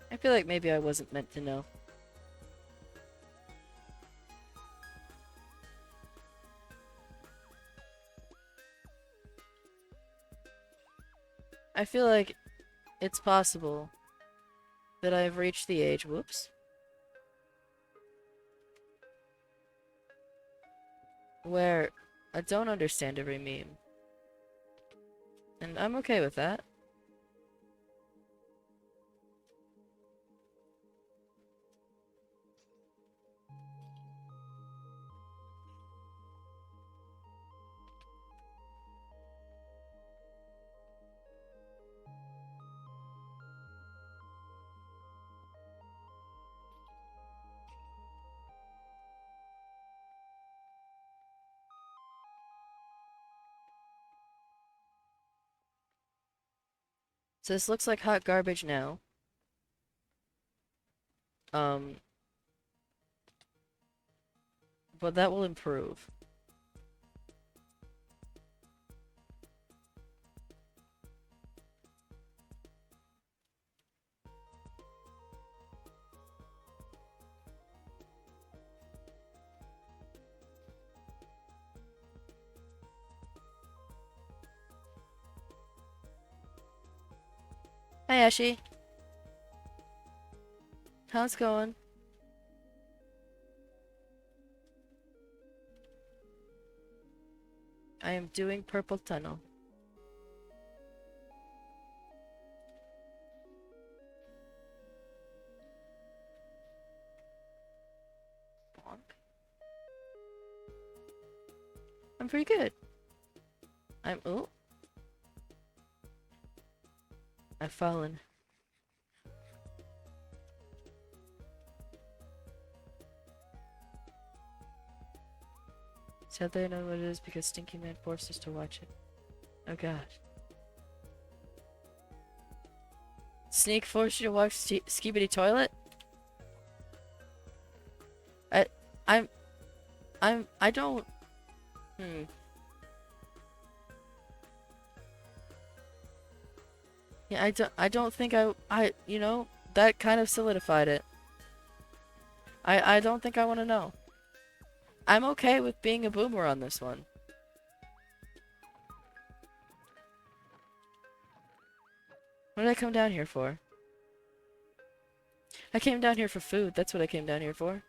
I feel like maybe I wasn't meant to know. I feel like it's possible that I've reached the age, whoops, where I don't understand every meme. And I'm okay with that. So this looks like hot garbage now. Um, but that will improve. Hi, Ashy. How's it going? I am doing purple tunnel. Bonk. I'm pretty good. Oh, I've fallen. Sadly, I know what it is because Stinky Man forced us to watch it. Oh god. Sneak forced you to watch Skibidi Toilet? I, I'm, I don't, hmm. Yeah, I don't think you know, that kind of solidified it. I don't think I want to know. I'm okay with being a boomer on this one. What did I come down here for? I came down here for food. That's what I came down here for.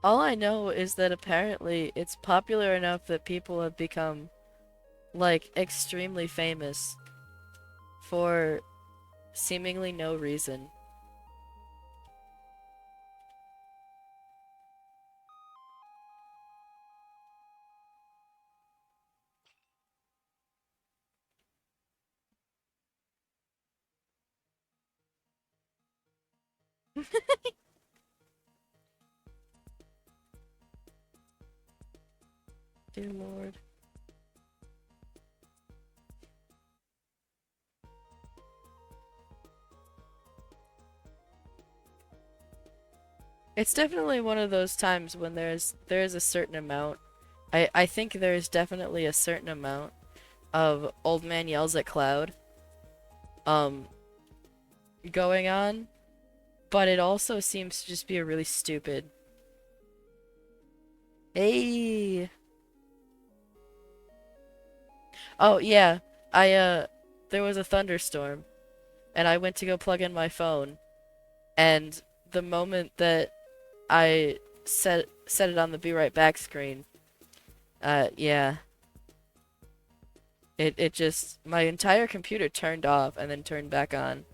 All I know is that apparently it's popular enough that people have become, like, extremely famous for seemingly no reason. Dear Lord. It's definitely one of those times when there's a certain amount. I think there's definitely a certain amount of old man yells at cloud um going on, but it also seems to just be a really stupid. Hey. Oh yeah. I there was a thunderstorm and I went to go plug in my phone and the moment that I set it on the be right back screen, yeah. It just my entire computer turned off and then turned back on.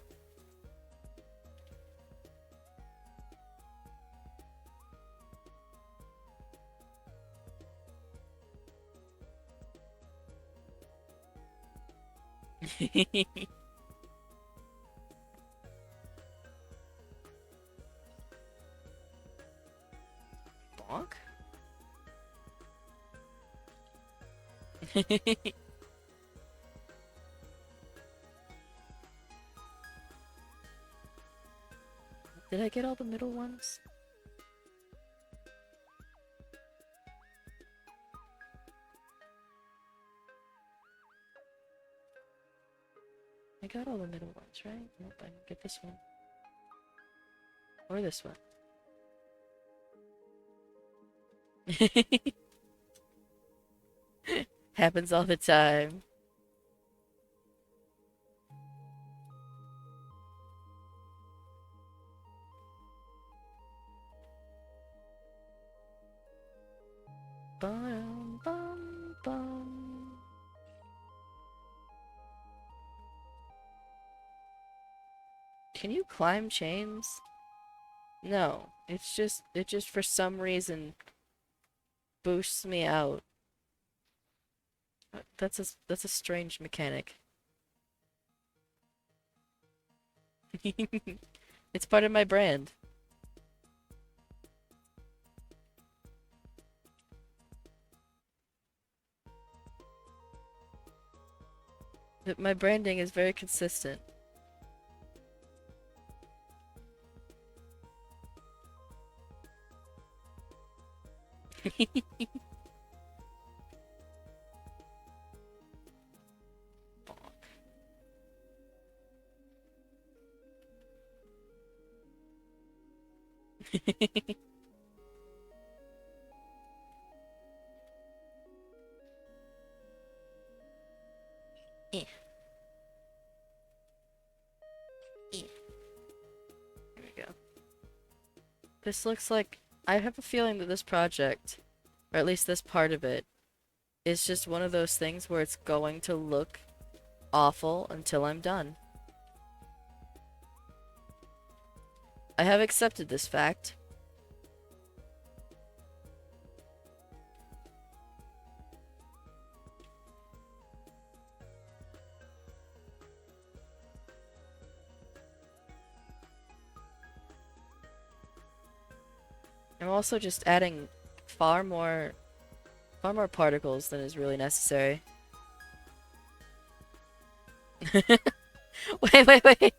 Bonk? Did I get all the middle ones? I got all the middle ones, right? Nope, I can get this one. Or this one. Happens all the time. Bum, bum, bum. Can you climb chains? No, it just for some reason boosts me out. That's a strange mechanic. It's part of my brand. My branding is very consistent. Eh, eh. There we go. This looks like I have a feeling that this project, or at least this part of it, is just one of those things where it's going to look awful until I'm done. I have accepted this fact. I'm also just adding far more particles than is really necessary. Wait.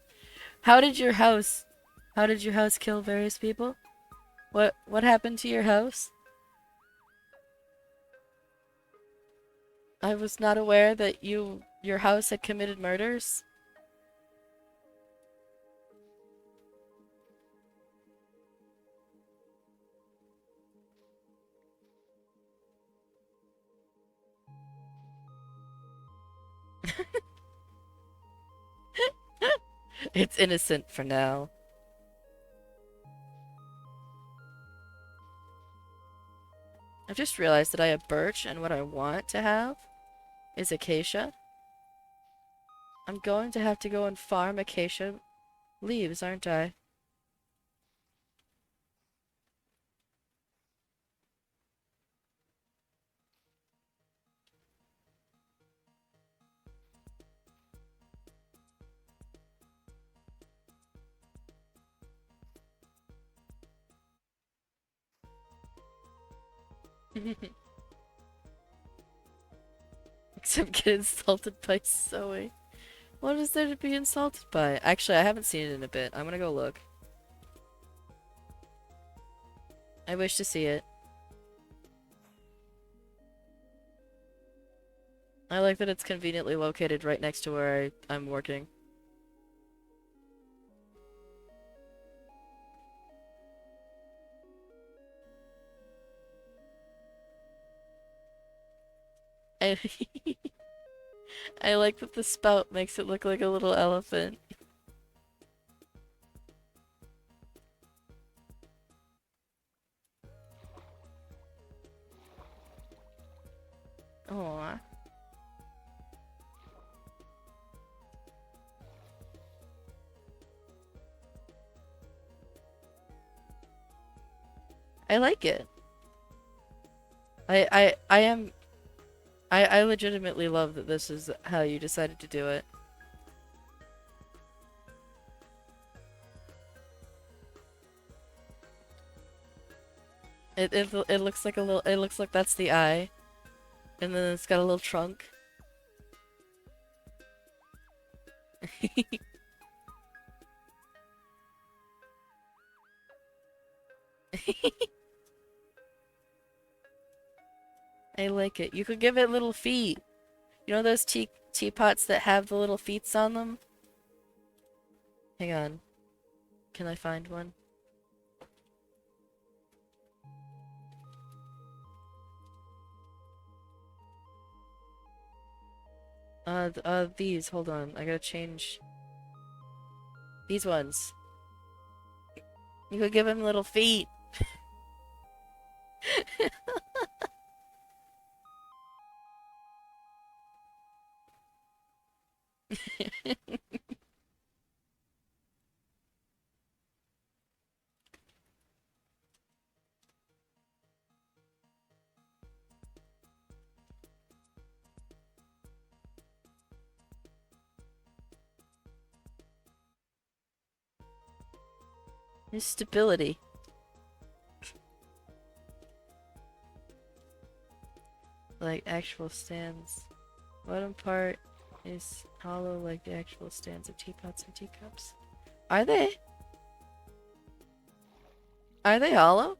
How did your house kill various people? What happened to your house? I was not aware that your house had committed murders. It's innocent for now. I've just realized that I have birch and what I want to have is acacia. I'm going to have to go and farm acacia leaves, aren't I? Except get insulted by Zoe. What is there to be insulted by? Actually, I haven't seen it in a bit. I'm gonna go look. I wish to see it. I like that it's conveniently located right next to where I'm working. I, I like that the spout makes it look like a little elephant. Aww. I like it. I am I legitimately love that this is how you decided to do it. It looks like a little it looks like that's the eye. And then it's got a little trunk. I like it. You could give it little feet. You know those teapots that have the little feet on them? Hang on. Can I find one? These. Hold on. I gotta change. These ones. You could give him little feet. There's stability. Like actual stands. Bottom part is hollow like the actual stands of teapots and teacups. Are they? Are they hollow?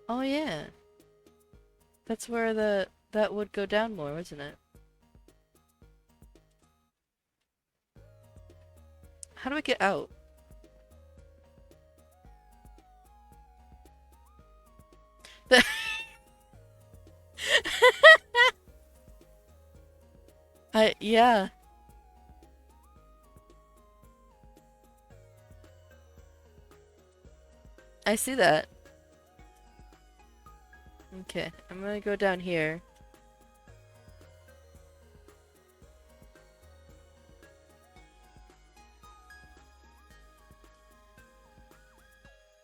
Oh yeah. That's where that would go down more, isn't it? How do I get out? Yeah. I see that. Okay, I'm gonna go down here.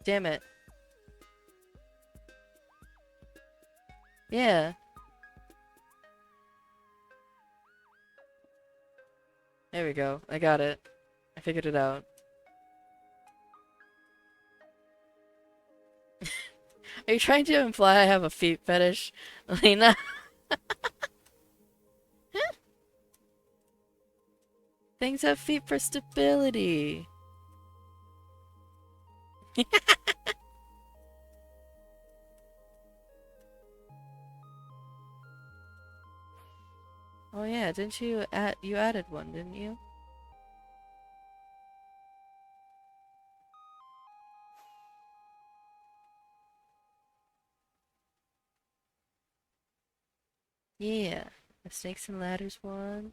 Damn it. Yeah. There we go. I got it. I figured it out. Are you trying to imply I have a feet fetish, Lena? Things have feet for stability. Oh yeah, didn't you you added one, didn't you? Yeah. The snakes and ladders one.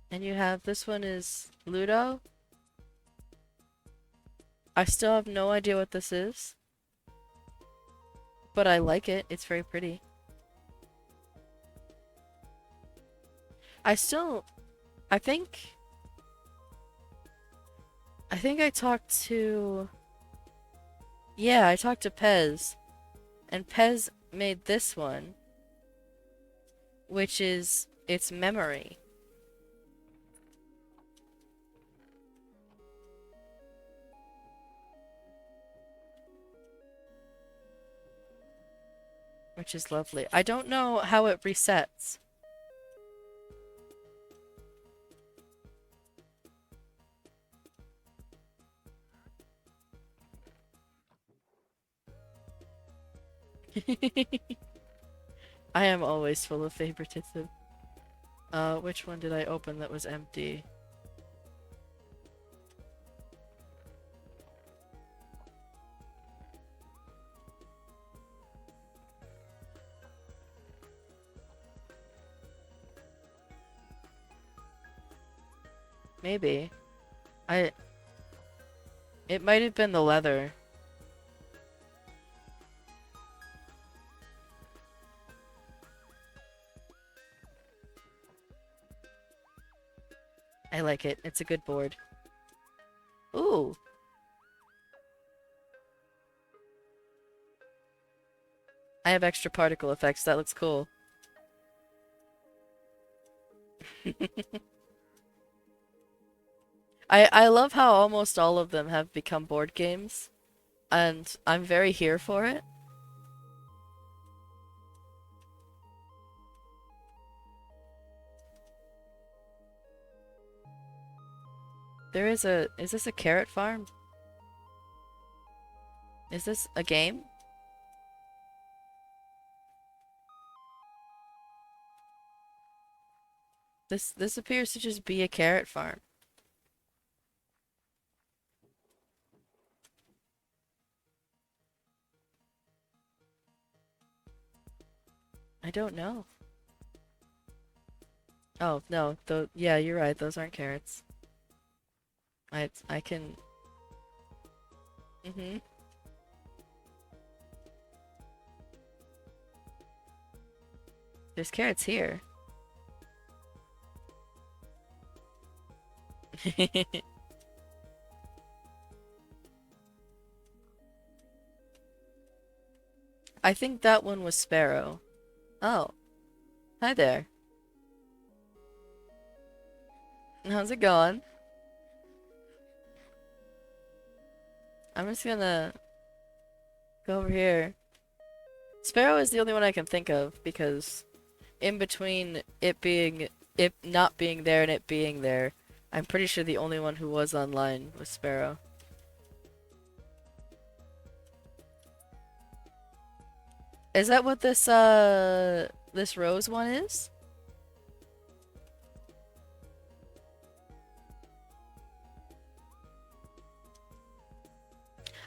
And you have this one is Ludo. I still have no idea what this is. But I like it. It's very pretty. I think I think I talked to... Yeah, I talked to Pez. And Pez made this one, which is its memory. Which is lovely. I don't know how it resets. I am always full of favoritism. Which one did I open that was empty? Maybe. I... It might have been the leather. I like it. It's a good board. Ooh. I have extra particle effects. That looks cool. I love how almost all of them have become board games, and I'm very here for it. Is this a carrot farm? Is this a game? This appears to just be a carrot farm. I don't know. Oh, no, though, yeah, you're right, those aren't carrots. I can... Mm-hmm. There's carrots here. I think that one was Sparrow. Oh, hi there. How's it going? I'm just gonna go over here. Sparrow is the only one I can think of because in between it not being there and it being there, I'm pretty sure the only one who was online was Sparrow. Is that what this rose one is?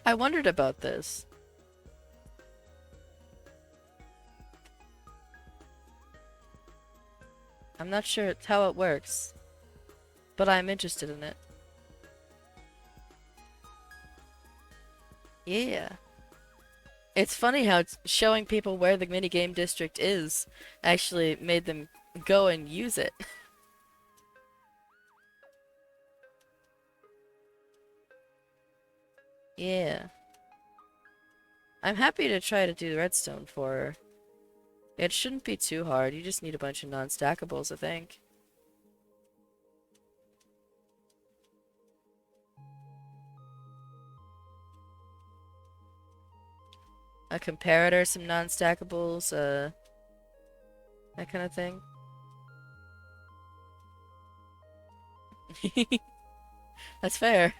I wondered about this. I'm not sure how it works, but I'm interested in it. Yeah. It's funny how showing people where the minigame district is actually made them go and use it. Yeah. I'm happy to try to do redstone for her. It shouldn't be too hard. You just need a bunch of non-stackables, I think. A comparator, some non-stackables, that kind of thing. That's fair.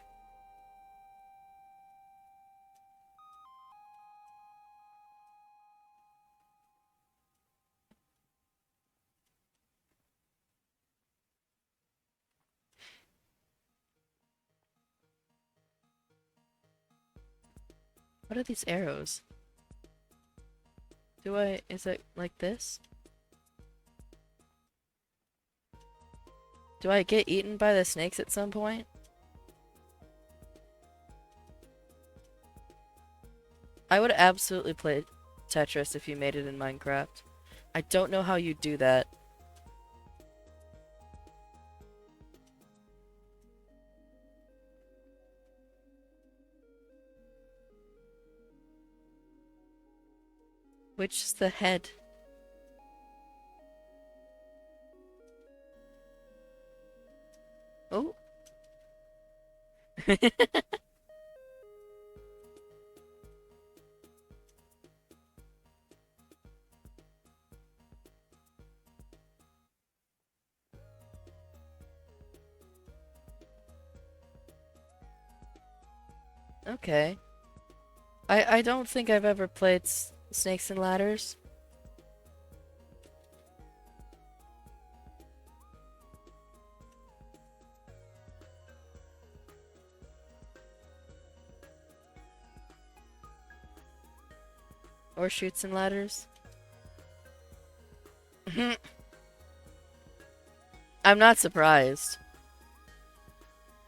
What are these arrows? Is it like this? Do I get eaten by the snakes at some point? I would absolutely play Tetris if you made it in Minecraft. I don't know how you do that. Which is the head? Oh. Okay. I don't think I've ever played Snakes and Ladders. Or Shoots and Ladders. I'm not surprised.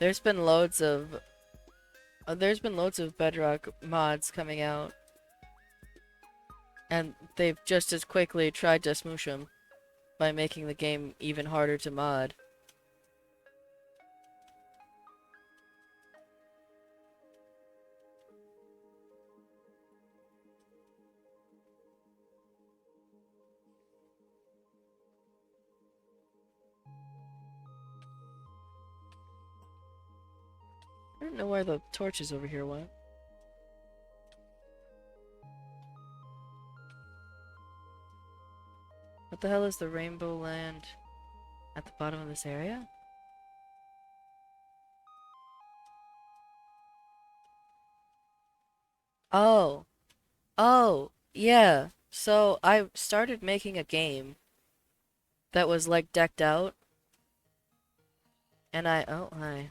There's been loads of Bedrock mods coming out, and they've just as quickly tried to smoosh them by making the game even harder to mod. I don't know where the torches over here went. What the hell is the rainbow land at the bottom of this area? Oh. Oh, yeah. So I started making a game that was like decked out, and oh, hi.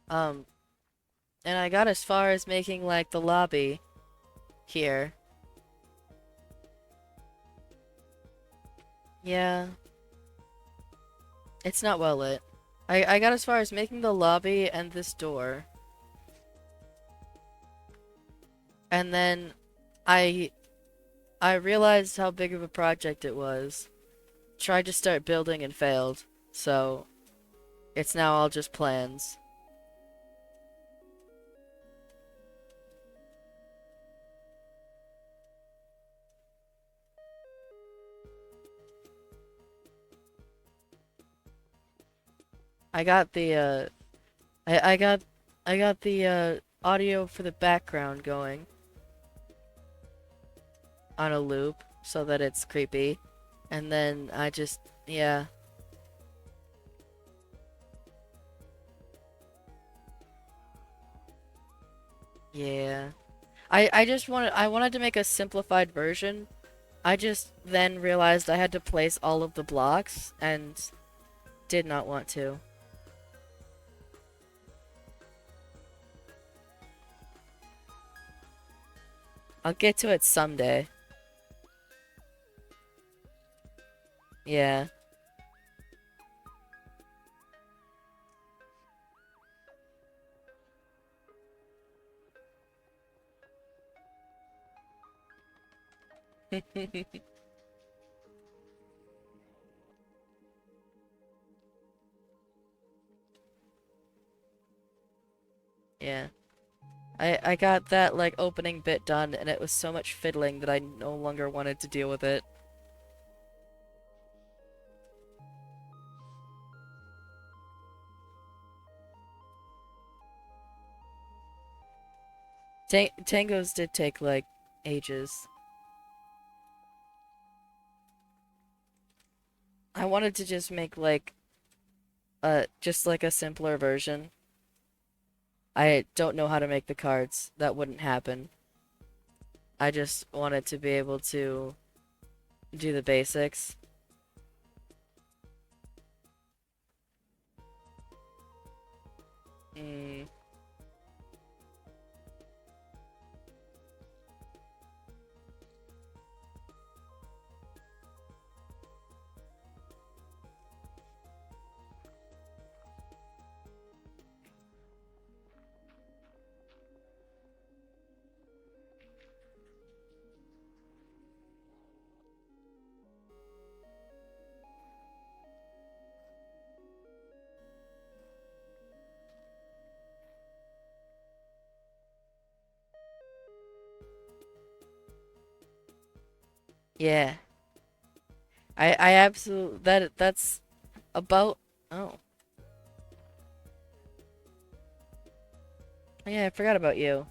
Um, and I got as far as making like the lobby here. Yeah. It's not well lit. I got as far as making the lobby and this door. And then I I realized how big of a project it was. Tried to start building and failed. So it's now all just plans. I got the I got the audio for the background going on a loop so that it's creepy. And then I just yeah. Yeah. I wanted to make a simplified version. I just then realized I had to place all of the blocks and did not want to. I'll get to it someday. Yeah. Yeah. I got that like opening bit done and it was so much fiddling that I no longer wanted to deal with it. Tangos did take like ages. I wanted to just make like just like a simpler version. I don't know how to make the cards. That wouldn't happen. I just wanted to be able to do the basics. Mm, Yeah. I absolutely that's about oh. Yeah, I forgot about you.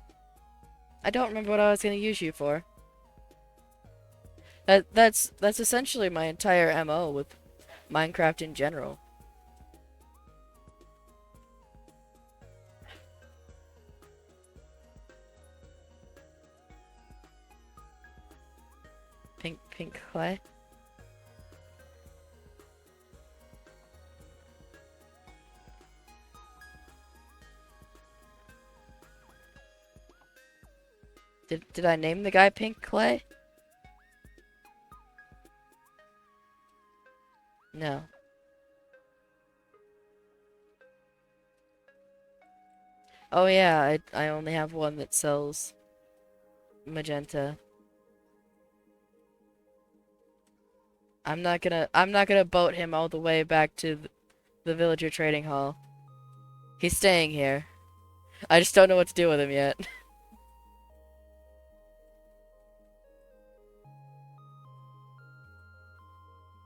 I don't remember what I was gonna use you for. That's essentially my entire MO with Minecraft in general. Pink clay. Did I name the guy Pink Clay? No. Oh yeah, I only have one that sells magenta. I'm not gonna boat him all the way back to the villager trading hall. He's staying here. I just don't know what to do with him yet.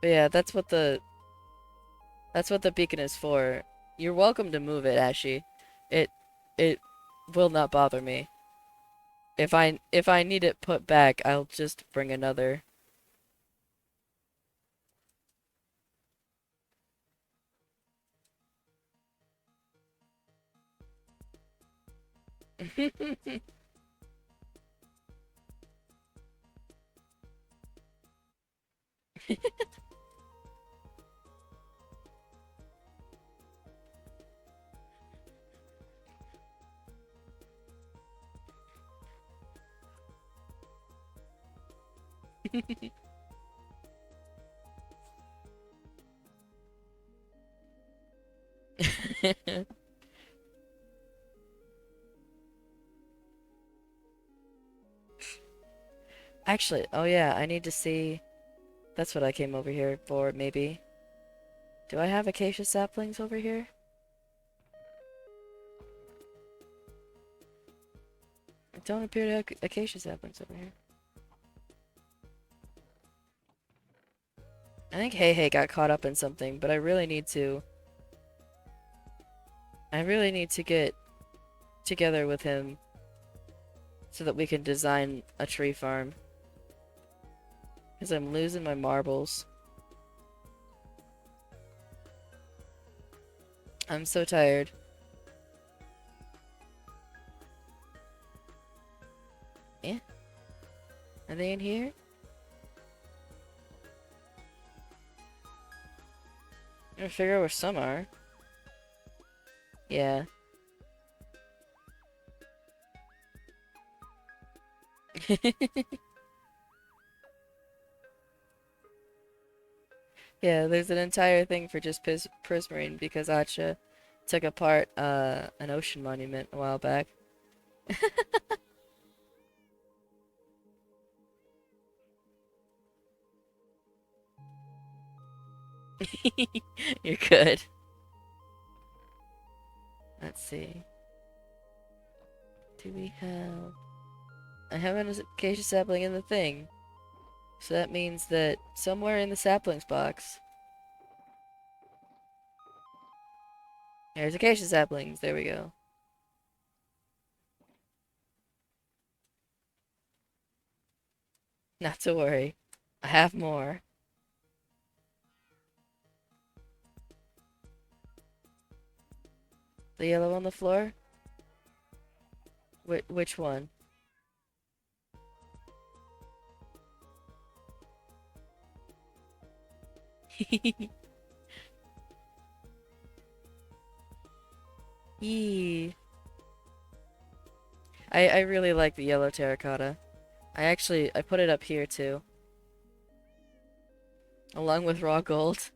But yeah, that's what the beacon is for. You're welcome to move it, Ashy. It it will not bother me. If I need it put back, I'll just bring another. Actually, oh yeah, I need to see. That's what I came over here for, maybe. Do I have acacia saplings over here? I don't appear to have acacia saplings over here. I think Hey Hey got caught up in something, but I really need to get together with him so that we can design a tree farm. Because I'm losing my marbles. I'm so tired. Yeah? Are they in here? I'm gonna figure out where some are. Yeah. Yeah, there's an entire thing for just Prismarine because Acha took apart an ocean monument a while back. You're good. Let's see. Do we have... I have an acacia sapling in the thing. So that means that somewhere in the saplings box, there's acacia saplings. There we go. Not to worry. I have more. The yellow on the floor? Which one? Yee. I really like the yellow terracotta. I put it up here too, along with raw gold.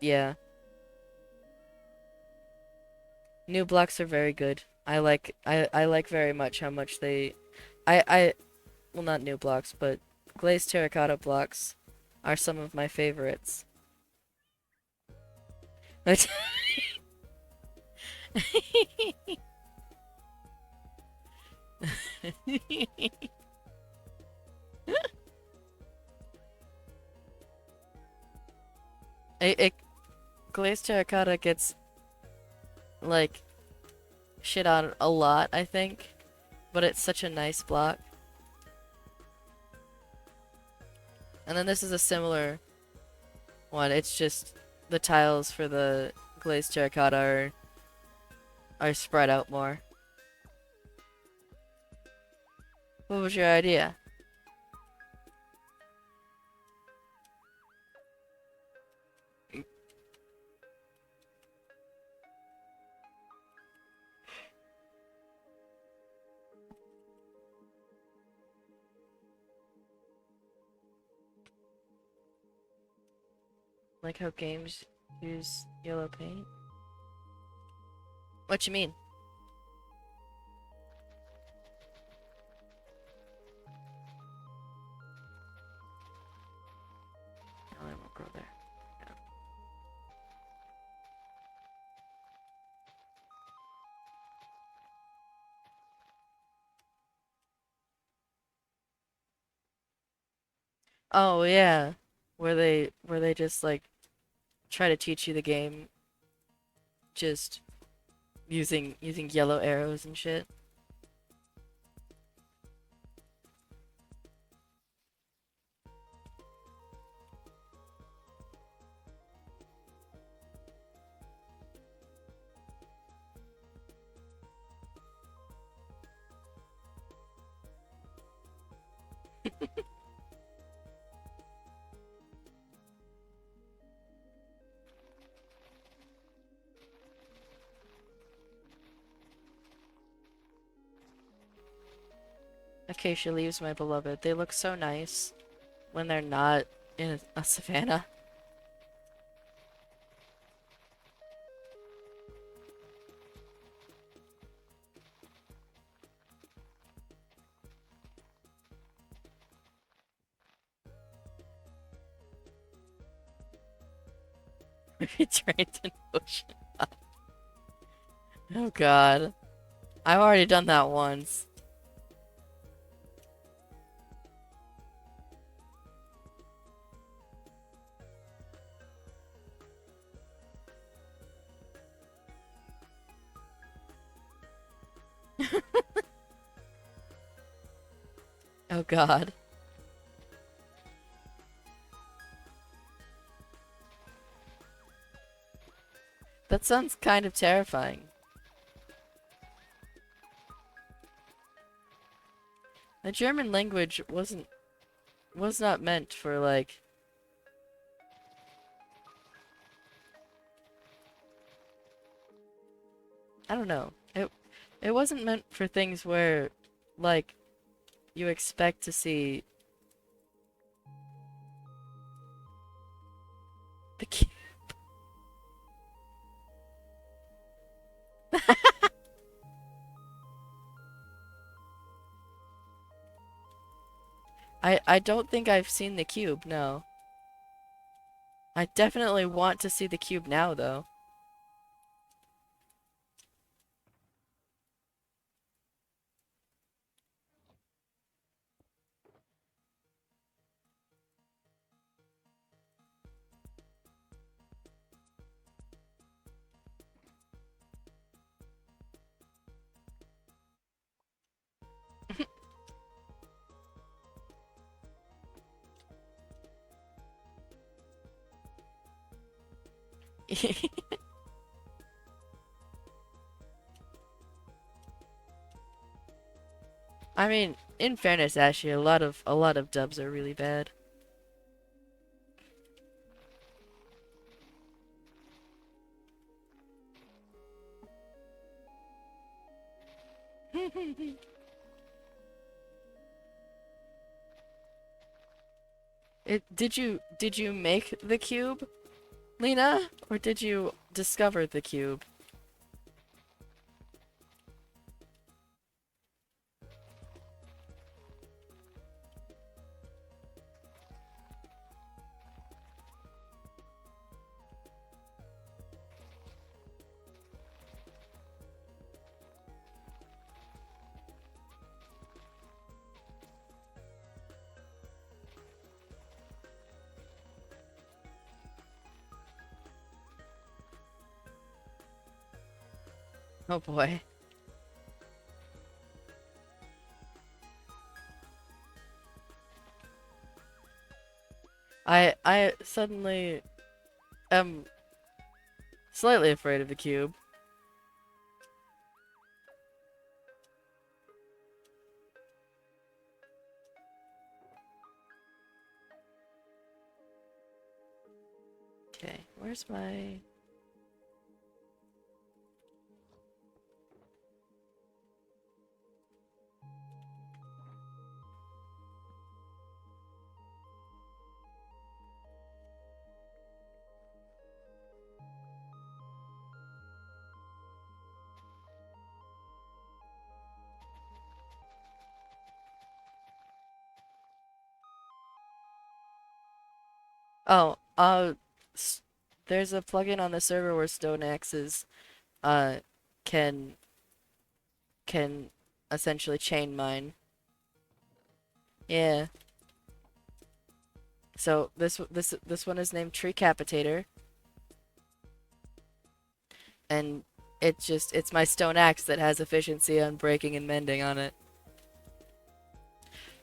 Yeah. New blocks are very good. I like very much how much I, well, not new blocks, but glazed terracotta blocks are some of my favorites. It glazed terracotta gets like shit on a lot, I think, but it's such a nice block. And then this is a similar one. It's just the tiles for the glazed terracotta are spread out more. What was your idea? Like how games use yellow paint? What you mean? No, I won't go there. No. Oh yeah, where they just like try to teach you the game just using yellow arrows and shit. Acacia leaves, my beloved. They look so nice when they're not in a savanna. Maybe trained in ocean. Oh god. I've already done that once. Oh god. That sounds kind of terrifying. The German language was not meant for like I don't know. It wasn't meant for things where like you expect to see the I don't think I've seen the cube, no. I definitely want to see the cube now though. I mean, in fairness, Ashley, a lot of dubs are really bad. Did you make the cube, Lena, or did you discover the cube? Oh boy. I suddenly am slightly afraid of the cube. Okay, where's my... Oh, there's a plugin on the server where stone axes uh can can essentially chain mine. Yeah. So this one is named Tree Capitator, and it's my stone axe that has efficiency on breaking and mending on it.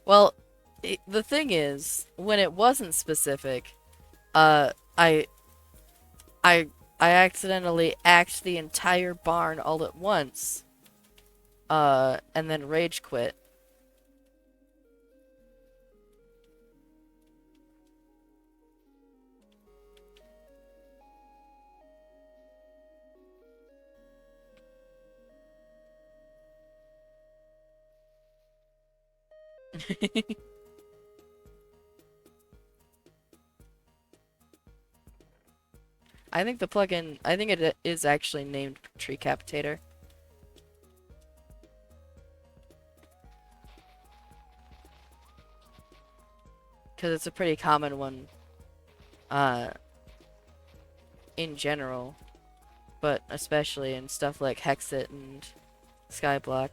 Well, the thing is, when it wasn't specific, uh, I I I accidentally axed the entire barn all at once, and then rage quit. I think it is actually named Tree Capitator. Because it's a pretty common one, uh, in general, but especially in stuff like Hexit and Skyblock.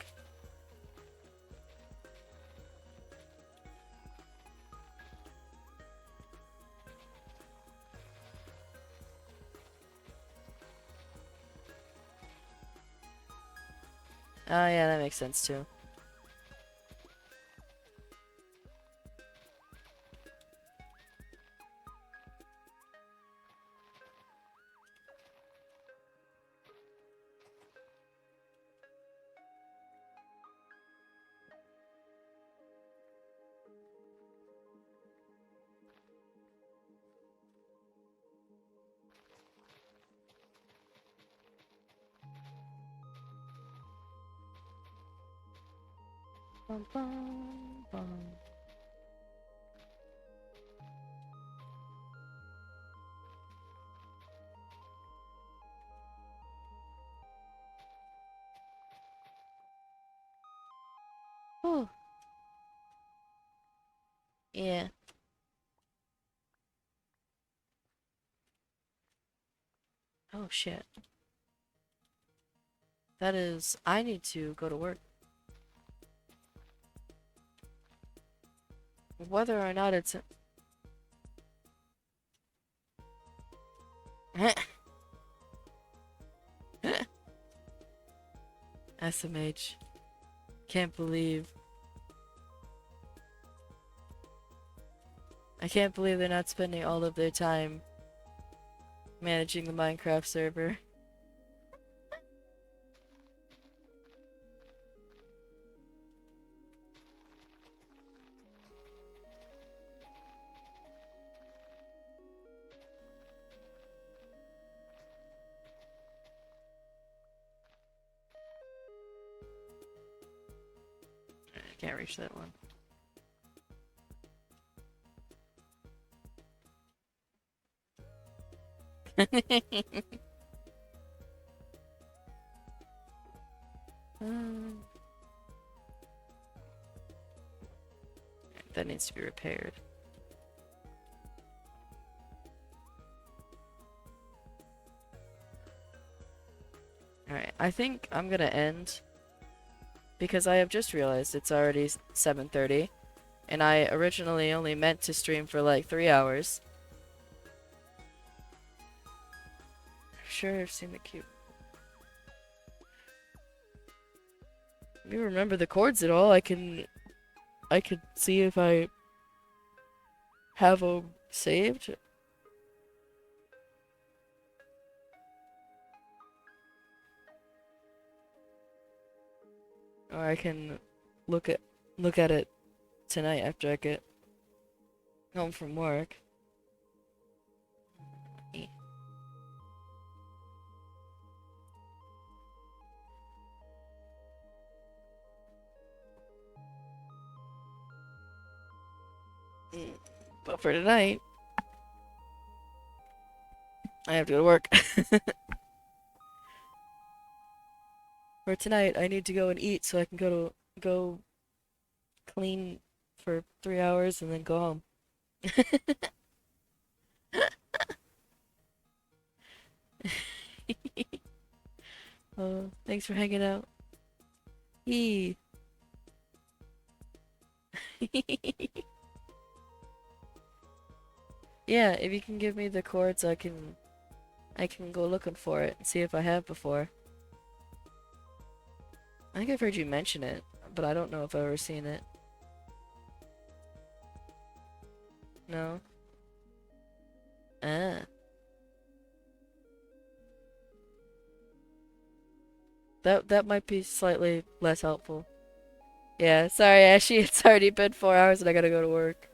Oh yeah, that makes sense too. Bum, bum, bum. Oh, yeah. Oh shit. That is, I need to go to work. Whether or not it's SMH. Can't believe. I can't believe they're not spending all of their time managing the Minecraft server. I can't reach that one. That needs to be repaired. Alright, I think I'm gonna end because I have just realized it's already 7:30 and I originally only meant to stream for like 3 hours. Sure, I've seen the cube. you remember the chords at all, I could see if I have them saved. Or I can look at look at it tonight after I get home from work. But for tonight, I have to go to work. For tonight, I need to go and eat so I can go clean for 3 hours and then go home. Oh, thanks for hanging out. Yee. Yeah, if you can give me the chords, I can go looking for it and see if I have before. I think I've heard you mention it, but I don't know if I've ever seen it. No? Ah. That might be slightly less helpful. Yeah, sorry, Ashy, it's already been 4 hours and I gotta go to work.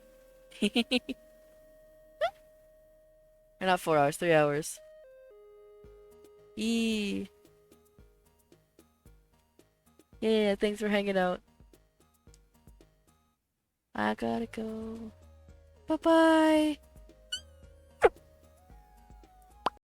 Or not 4 hours, 3 hours. Yee. Yeah, thanks for hanging out. I gotta go. Bye-bye.